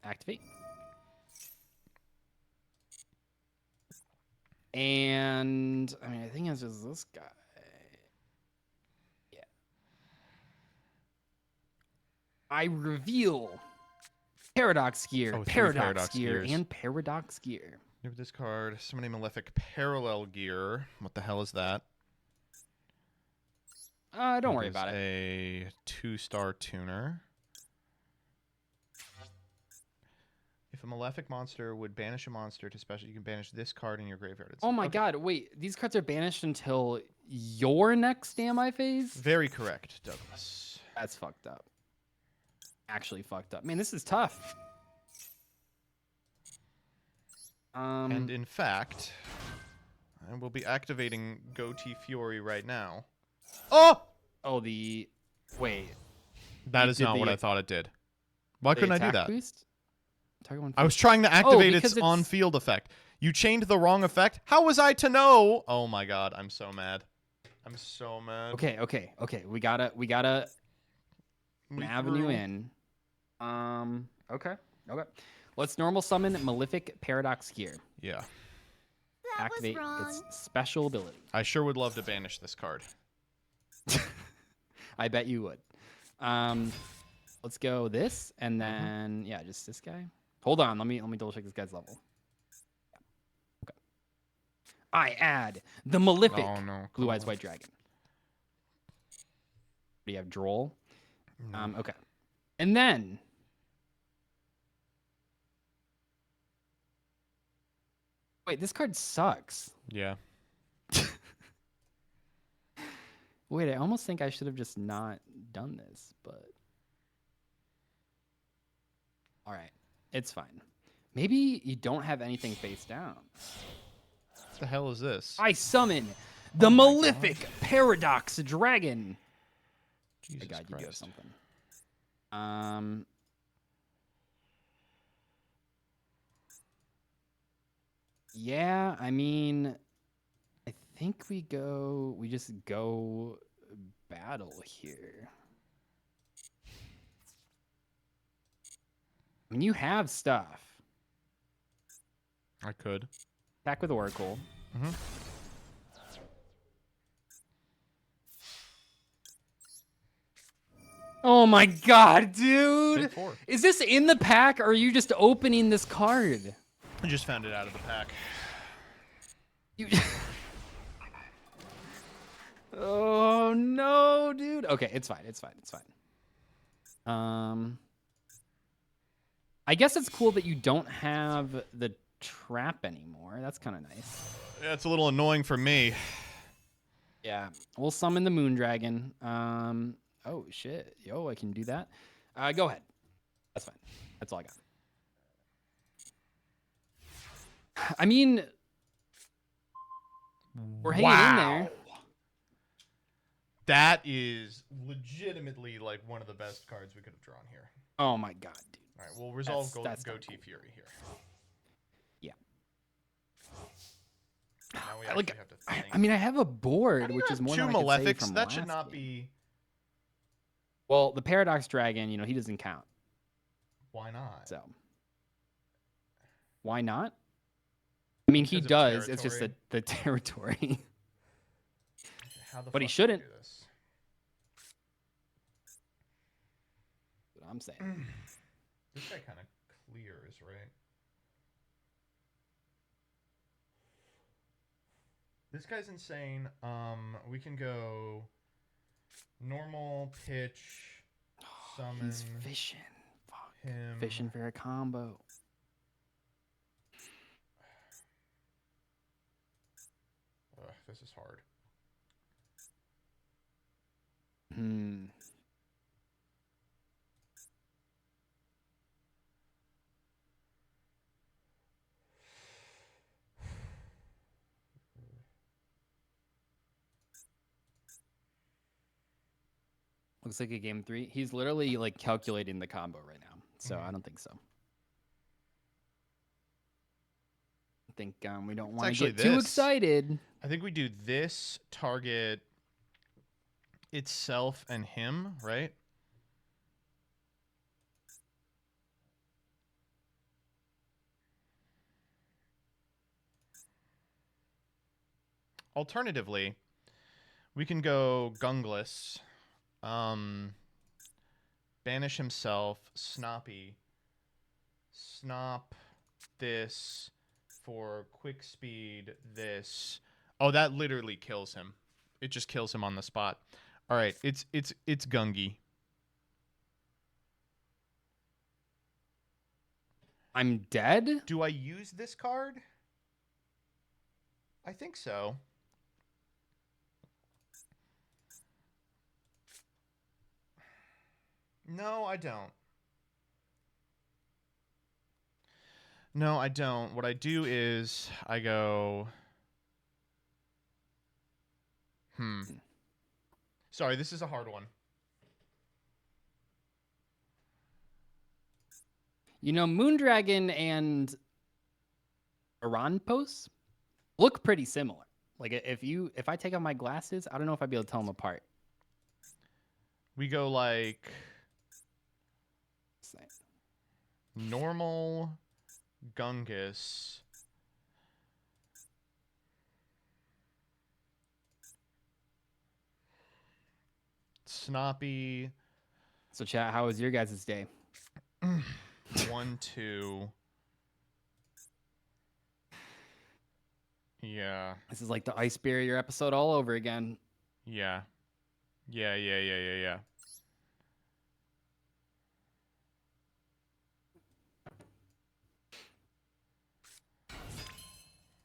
activate. And I mean, I think it's just this guy. Yeah. I reveal Paradox Gear, Oh, three Paradox, Paradox Gear, Gears. and Paradox Gear. Give this card so many Malefic Parallel Gear. What the hell is that? Don't worry It is about it. A 2-star tuner. If a Malefic monster would banish a monster to special, you can banish this card in your graveyard. Oh my god, wait. These cards are banished until your next standby phase? Very correct, Douglas. That's fucked up. Actually fucked up. Man, this is tough. And in fact, I will be activating Goatee Fury right now. Oh! Oh, the... Wait. That You is did not the- what I thought it did. Why the couldn't I do attack that? boost? Target one I was first. trying to activate because its on-field effect. You chained the wrong effect? How was I to know? Oh my god, I'm so mad. I'm so mad. Okay. We gotta an avenue in. Okay. Let's normal summon Malefic Paradox Gear. Yeah. That Activate was wrong. its special ability. I sure would love to banish this card. I bet you would. Let's go this, and then yeah, just this guy. Hold on, let me double check this guy's level. Okay. I add the Malefic Oh no. Blue Eyes White Dragon. Do you have Droll? Okay. And then wait, this card sucks. Yeah. Wait, I almost think I should have just not done this, but all right, it's fine. Maybe you don't have anything face down. What the hell is this? I summon the Malefic Paradox Dragon. Jesus I got you. Do have Christ. something. Yeah, I mean, I think we just go battle here. I mean, you have stuff. I could. Attack with Oracle. Mm-hmm. Oh my god, dude! Take 4. Is this in the pack, or are you just opening this card? I just found it out of the pack. You... Oh no, dude. Okay, it's fine. I guess it's cool that you don't have the trap anymore. That's kind of nice. Yeah, it's a little annoying for me. Yeah, we'll summon the Moon Dragon. Oh shit, yo, I can do that. Go ahead. That's fine. That's all I got. I mean, we're hanging in there. That is legitimately like one of the best cards we could have drawn here. Oh my god, dude. All right, we'll resolve That's not Goatee cool. Fury here. Yeah. Now we I, actually like, have to think. I mean, I have a How board, do you which have is more two than I could say Malefics? from That should last not game. be. Well, the Paradox Dragon, he doesn't count. Why not? So, why not? I mean, he Because of does. It's just territory? the territory. How the But he fuck shouldn't. do we do this? That's what I'm saying. This guy kind of clears, right? This guy's insane. We can go normal, pitch, summon. He's fishing. Fuck. Him. Fishing for a combo. Ugh, this is hard. Hmm. Looks like a game 3. He's literally like calculating the combo right now. So I don't think so. I think we don't want to actually get too this. excited. I think we do this target itself and him, right? Alternatively, we can go Gungless, banish himself, Snoppy, Snop this for quick speed, this. Oh, that literally kills him. It just kills him on the spot. All right, it's Gungy. I'm dead? Do I use this card? I think so. No, I don't. No, I don't. What I do is I go... Sorry, this is a hard one. Moondragon and Aranpos look pretty similar. Like if I take off my glasses, I don't know if I'd be able to tell them apart. We go like normal Gungus. Snoppy. So chat, how was your guys' day? 1, 2. Yeah. This is like the Ice Barrier episode all over again. Yeah. Yeah.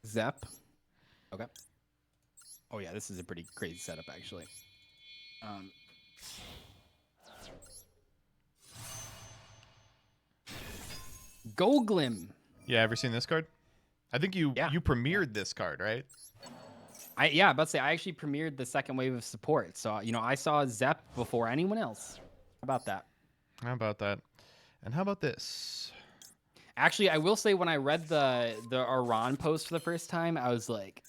Zep. Okay. Oh yeah, this is a pretty crazy setup actually. Golglim. Yeah, ever seen this card? I think you premiered this card, right? I'm about to say I actually premiered the second wave of support. So, I saw Zep before anyone else. How about that? How about that? And how about this? Actually, I will say when I read the Aran post for the first time, I was like,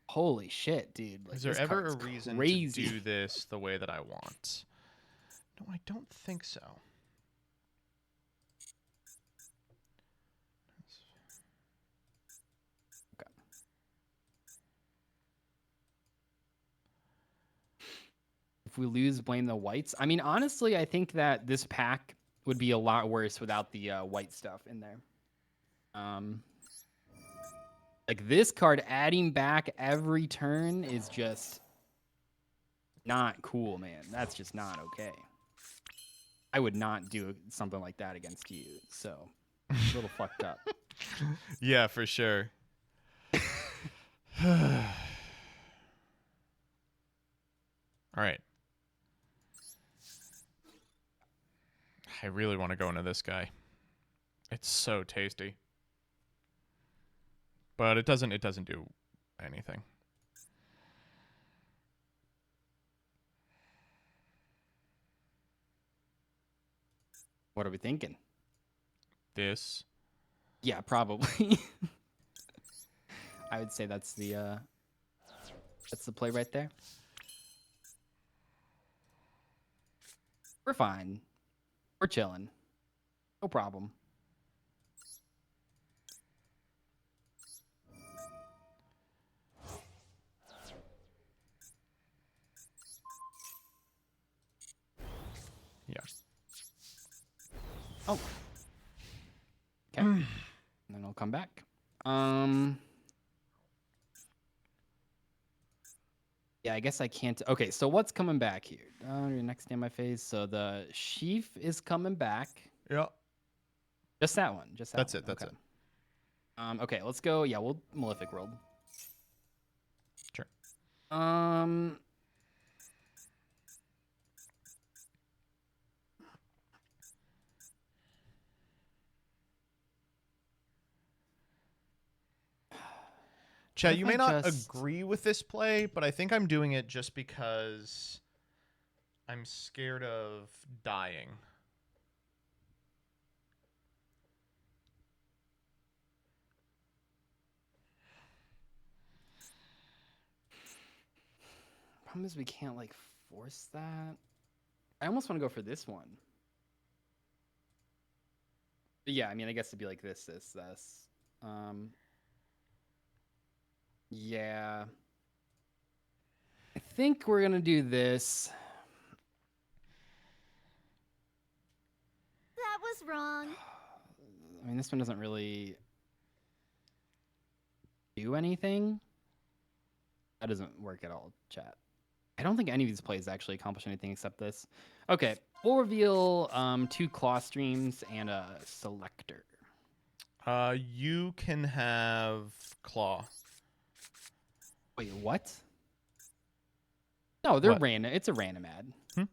holy shit, dude. Like, is there this ever a card's reason crazy. to do this the way that I want? No, I don't think so. Okay. If we lose, blame the whites. I mean, honestly, I think that this pack would be a lot worse without the white stuff in there. Like this card adding back every turn is just not cool, man. That's just not okay. I would not do something like that against you. So, a little fucked up. Yeah, for sure. All right. I really want to go into this guy. It's so tasty. But it doesn't do anything. What are we thinking? this. Yeah, probably. I would say that's the play right there. We're fine. We're chilling. No problem. Yeah. Oh. Okay. And then I'll come back. Yeah, I guess I can't. Okay, so what's coming back here? Your next day in my phase. So the sheaf is coming back. Yeah. Just that one. Just that That's one. it. That's okay. it. Okay, let's go. Yeah, we'll Malefic World. Sure. Chad, you may not agree with this play, but I think I'm doing it just because I'm scared of dying. Problem is we can't like force that. I almost want to go for this one. But yeah, I mean, I guess it'd be like this. Yeah. I think we're gonna do this. That was wrong. I mean, this one doesn't really do anything. That doesn't work at all, chat. I don't think any of these plays actually accomplish anything except this. Okay, we'll reveal 2 claw streams and a selector. You can have claw. Wait, what? No, they're What? random. It's a random ad. Hmm?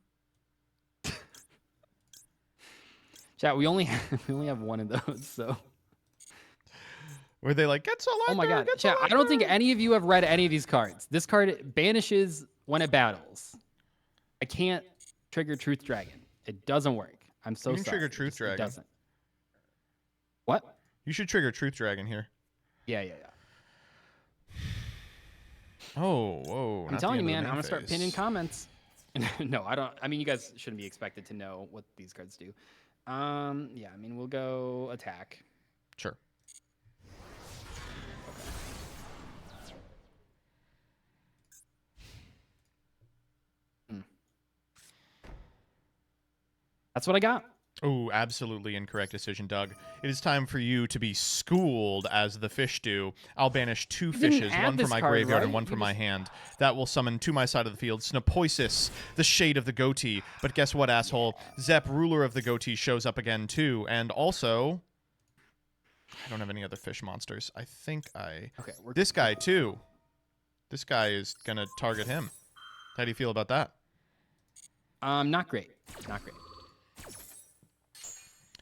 Chat, we only have one of those, so. Were they like, get selector? Oh my god, get chat! I don't think any of you have read any of these cards. This card banishes when it battles. I can't trigger Truth Dragon. It doesn't work. I'm so sorry. You can trigger Truth Dragon. It doesn't. What? You should trigger Truth Dragon here. Yeah. Oh, whoa. I'm telling you, man, I'm gonna start pinning comments. No, I don't. I mean, you guys shouldn't be expected to know what these cards do. Yeah, I mean, we'll go attack. Sure. That's what I got. Oh, absolutely incorrect decision, Doug. It is time for you to be schooled as the fish do. I'll banish 2 fishes, one from my graveyard and one from my hand. That will summon to my side of the field Snopoisis, the shade of the goatee. But guess what, asshole? Zep, ruler of the goatee, shows up again too. And also, I don't have any other fish monsters. I think Okay, this guy too. This guy is gonna target him. How do you feel about that? Not great. Not great.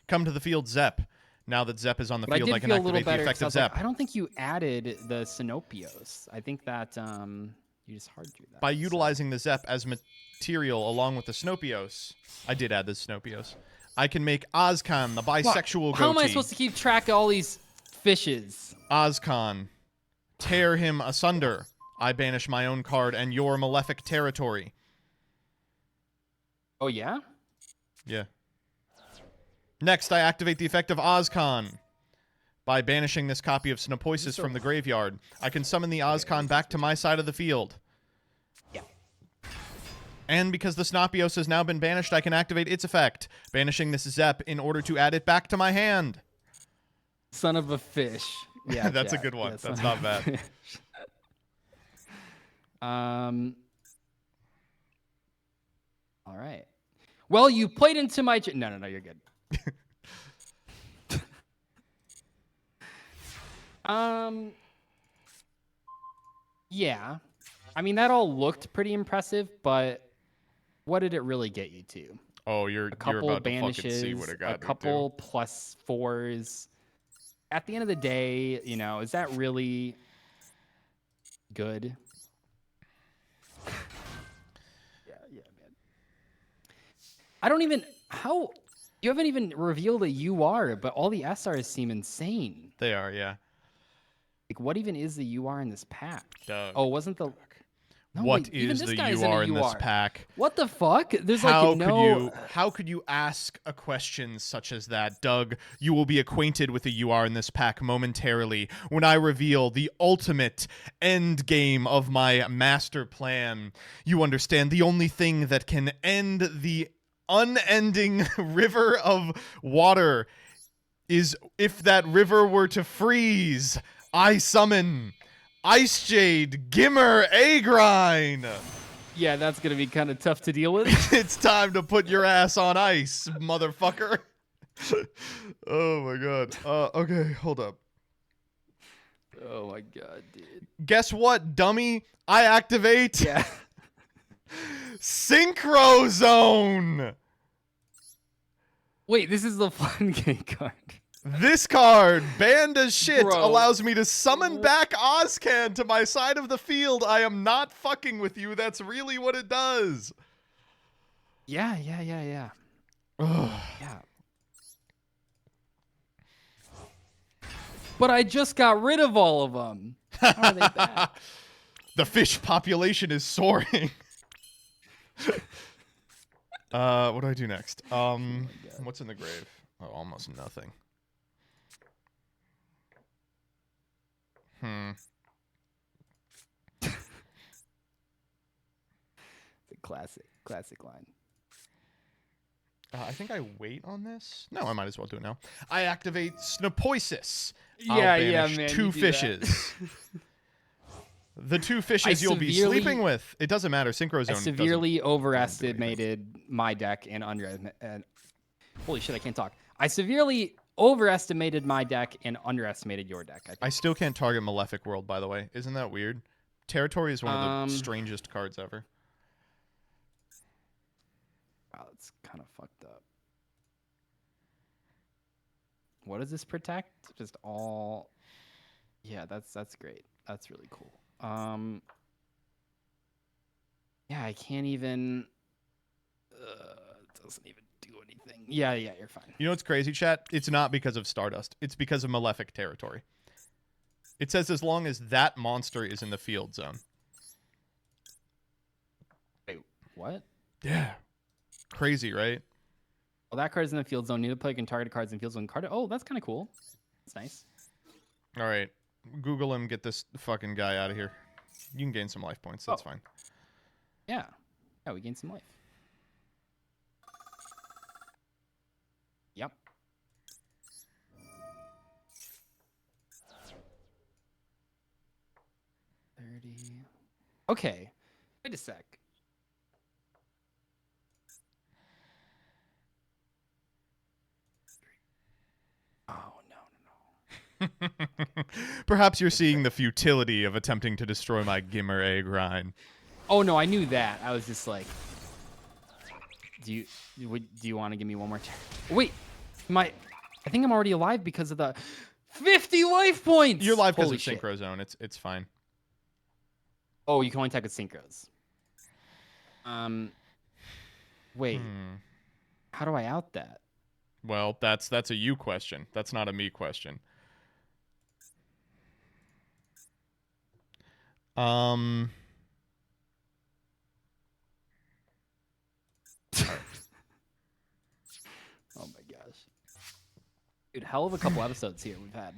Come to the field, Zep. Now that Zep is on the But field, I can activate the effect of Zep. I don't think you added the Sinopios. I think that you just hard drew that. By utilizing the Zep as material along with the Snopios, I did add the Snopios. I can make Ozcan, the bisexual goatee. How am I supposed to keep track of all these fishes? Ozcan. Tear him asunder. I banish my own card and your malefic territory. Oh, yeah? Yeah. Next, I activate the effect of Ozcan. By banishing this copy of Snopoisis from the graveyard, I can summon the Ozcan back to my side of the field. Yeah. And because the Snopios has now been banished, I can activate its effect, banishing this Zep in order to add it back to my hand. Son of a fish. Yeah, that's a good one. Yeah, that's not bad. All right. Well, you played into my... No, you're good. Yeah. I mean, that all looked pretty impressive, but what did it really get you to? Oh, you're about to fucking see what it got a couple +4s. At the end of the day, you know, is that really good? Yeah, man. I don't even... How... You haven't even revealed a UR, but all the SRs seem insane. They are, yeah. Like, what even is the UR in this pack? Doug. Oh, wasn't the... No, What wait, even is this the guy isn't a UR in this pack? What the fuck? There's How like no... how could you ask a question such as that, Doug? You will be acquainted with the UR in this pack momentarily when I reveal the ultimate end game of my master plan. You understand, the only thing that can end the unending river of water is if that river were to freeze. I summon Ice Jade Gimmer Agrine. Yeah, that's going to be kind of tough to deal with. It's time to put your ass on ice, motherfucker. Oh my god. Okay, hold up. Oh my god, dude. Guess what, dummy? I activate Yeah. Synchro Zone. Wait, this is the fun game card. This card, banned as shit, Bro. allows me to summon back Ozcan to my side of the field. I am not fucking with you. That's really what it does. Yeah. Yeah. But I just got rid of all of them. How are they back? The fish population is soaring. What do I do next? What's in the grave? Oh, almost nothing. It's a classic line. I think I wait on this. No, I might as well do it now. I activate Snapoisis. Yeah, I'll yeah, banish man, two you do that. fishes. The two fishes you'll be severely- sleeping with. It doesn't matter. Synchro I Zone severely overestimated my deck and holy shit, I can't talk. I severely overestimated my deck and underestimated your deck. I think. I still can't target Malefic World, by the way. Isn't that weird? Territory is one of the strangest cards ever. Wow, that's kind of fucked up. What does this protect? Just all... Yeah, that's great. That's really cool. Yeah, I can't even... it doesn't even do anything. Yeah, you're fine. You know what's crazy, chat? It's not because of Stardust. It's because of Malefic Territory. It says as long as that monster is in the field zone. Wait, what? Yeah. Crazy, right? Well, that card is in the field zone. Need to play can target cards in field zone card. Oh, that's kind of cool. That's nice. All right. Google him. Get this fucking guy out of here. You can gain some life points. That's fine. Yeah. Yeah, we gained some life. Yep. Okay. Wait a sec. Oh, no. Perhaps you're seeing the futility of attempting to destroy my Gimmer Agrine. Oh, no, I knew that. I was just like, do you want to give me one more turn? Wait, I think I'm already alive because of the 50 life points. You're live because Holy of shit. Synchro Zone. It's fine. Oh, you can only attack with synchros. Wait. How do I out that? Well, that's a you question. That's not a me question. Alright. Oh my gosh. Dude, hell of a couple episodes here we've had.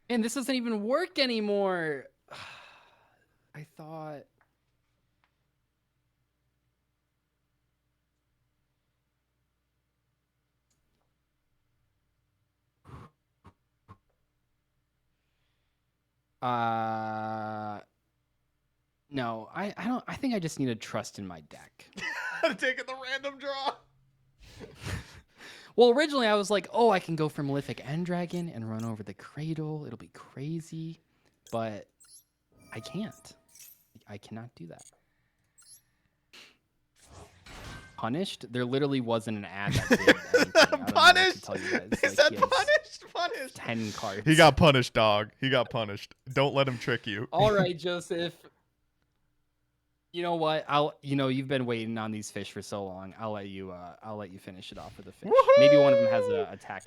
And this doesn't even work anymore. I thought... No, I don't. I think I just need to trust in my deck. Taking the random draw. Well, originally I was like, oh, I can go for Malefic End Dragon and run over the Cradle. It'll be crazy, but I can't. I cannot do that. Punished? There literally wasn't an ad that did anything. I don't know what to Punished? tell you guys. He Like, said he has punished. 10 cards. He got punished, dog. He got punished. Don't let him trick you. All right, Joseph. You know what? You've been waiting on these fish for so long. I'll let you finish it off with a fish. Maybe one of them has a attack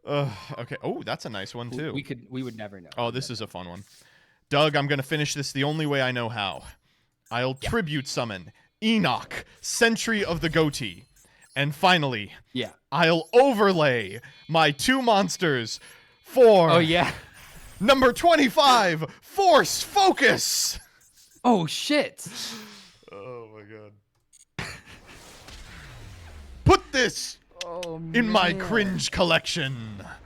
animation. Okay. Oh, that's a nice one too. We would never know. Oh, this is a fun one. Doug, I'm gonna finish this the only way I know how. I'll tribute summon Enoch, Sentry of the Goatee. And finally, I'll overlay my 2 monsters for number 25, Force Focus. Oh shit. Oh my god. Put this in my cringe collection. That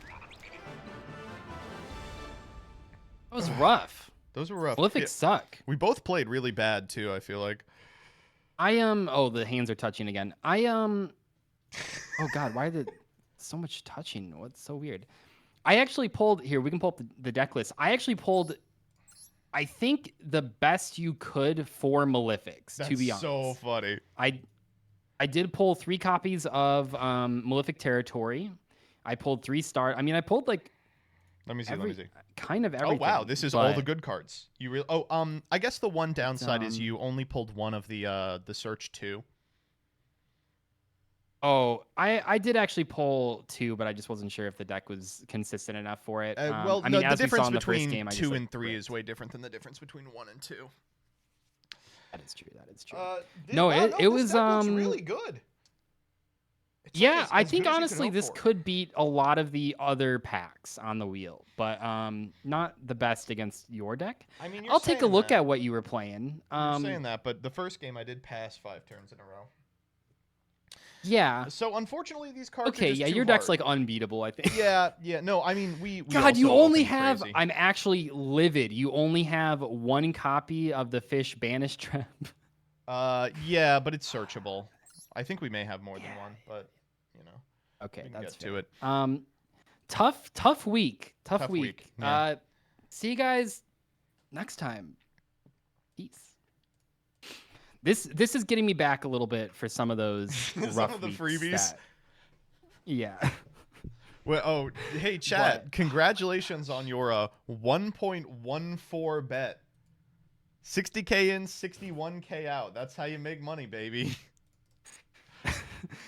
was rough. Those were rough. Malefics suck. We both played really bad too, I feel like. Oh, the hands are touching again. Oh god, why did so much touching? What's so weird? I actually pulled here. We can pull up the deck list. I actually pulled, I think, the best you could for Malefics. To be honest, so funny. I did pull 3 copies of Malefic Territory. I pulled 3 star. I mean, I pulled like. Let me see. Kind of everything. Oh wow, this is all the good cards. You really? Oh, I guess the one downside is you only pulled one of the Search 2. Oh, I did actually pull 2, but I just wasn't sure if the deck was consistent enough for it. Well, I mean, the as we difference saw in the first between game, 2 and 3 is way different than the difference between 1 and 2. That is true. That is true. It was this deck looks really good. Yeah, I think honestly this could beat a lot of the other packs on the wheel, but not the best against your deck. I mean, I'll take a look at what you were playing. You're saying that, but the first game I did pass 5 turns in a row. Yeah. So unfortunately, these cards. Okay, are just too your deck's hard. like unbeatable, I think. Yeah. No, I mean we God, you also only opened have. crazy. I'm actually livid. You only have 1 copy of the Fish Banish Trap. Yeah, but it's searchable. I think we may have more than one, but you know. Okay, we can that's get fair. to it. Tough week. Tough week. week. Yeah. See you guys next time. Peace. This is getting me back a little bit for some of those rough some of the weeks freebies. Yeah. Well, hey chat, congratulations on your 1.14 bet. 60K in, 61K out. That's how you make money, baby.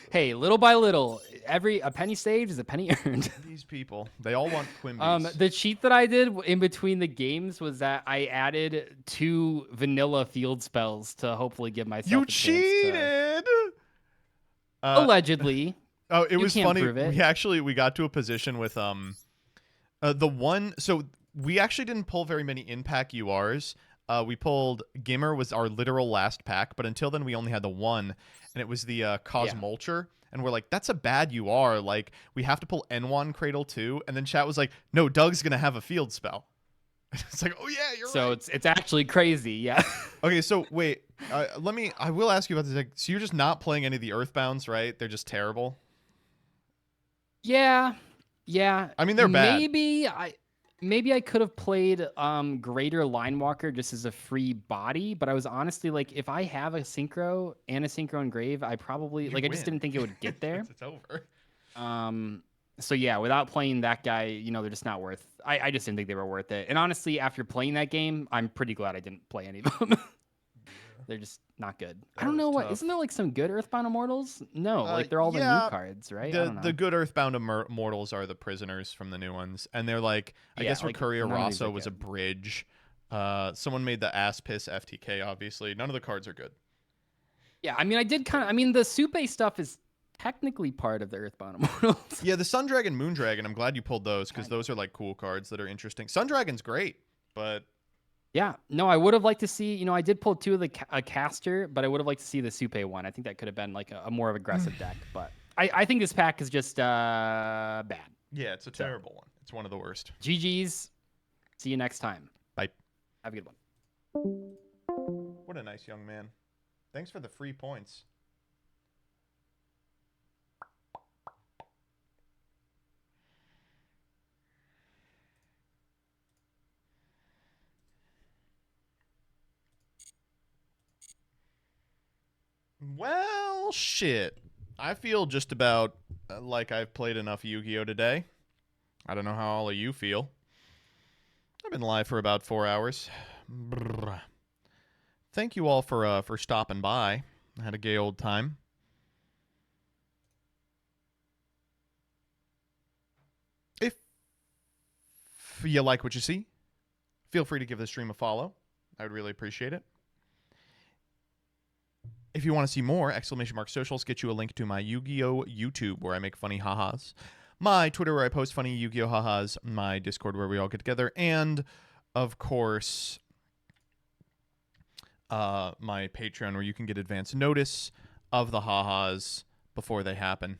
Hey, little by little, a penny saved is a penny earned. These people, they all want Quimbies. The cheat that I did in between the games was that I added 2 vanilla field spells to hopefully give myself You a cheated! Allegedly. Oh, it was funny. Prove it. We got to a position with the one. So we actually didn't pull very many in-pack URs. We pulled Gimmer was our literal last pack, but until then we only had the one, and it was the Cosmulture. And we're like, that's a bad UR. Like, we have to pull N1 Cradle too. And then chat was like, no, Doug's gonna have a field spell. It's like, oh yeah, you're right. So it's actually crazy, yeah. Okay, so wait, I will ask you about this. Like, so you're just not playing any of the Earthbounds, right? They're just terrible. Yeah. I mean, they're bad. Maybe I could have played Greater Linewalker just as a free body, but I was honestly like, if I have a Synchro and a Synchro Engrave, I probably I just didn't think it would get there. It's over. So yeah, without playing that guy, they're just not worth. I just didn't think they were worth it. And honestly, after playing that game, I'm pretty glad I didn't play any of them. They're just not good. I don't know what. Isn't there like some good Earthbound Immortals? No, like they're all the new cards, right? The good Earthbound Immortals are the prisoners from the new ones, and they're like, I guess Recurria Rosso was a bridge. Someone made the ass piss FTK. Obviously, none of the cards are good. Yeah, I mean, the Supe stuff is technically part of the Earthbound Immortals. Yeah, the Sun Dragon, Moon Dragon. I'm glad you pulled those because those are like cool cards that are interesting. Sun Dragon's great, but. Yeah, no, I would have liked to see, I did pull 2 of a caster, but I would have liked to see the Supe one. I think that could have been like a more aggressive deck, but I think this pack is just bad. Yeah, it's a terrible one. It's one of the worst. GG's. See you next time. Bye. Have a good one. What a nice young man. Thanks for the free points. Well, shit. I feel just about like I've played enough Yu-Gi-Oh today. I don't know how all of you feel. I've been live for about 4 hours. Brr. Thank you all for stopping by. I had a gay old time. If you like what you see, feel free to give the stream a follow. I would really appreciate it. If you want to see more, !socials get you a link to my Yu-Gi-Oh! YouTube where I make funny ha-has, my Twitter where I post funny Yu-Gi-Oh! Ha-has, my Discord where we all get together, and, of course, my Patreon where you can get advance notice of the ha-has before they happen.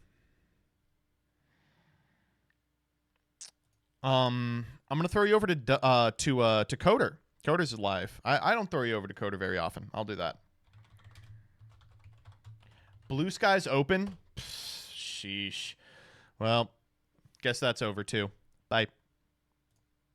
I'm gonna throw you over to Coder. Coder's live. I don't throw you over to Coder very often. I'll do that. Blue Sky's open? Pfft, sheesh. Well, guess that's over too. Bye.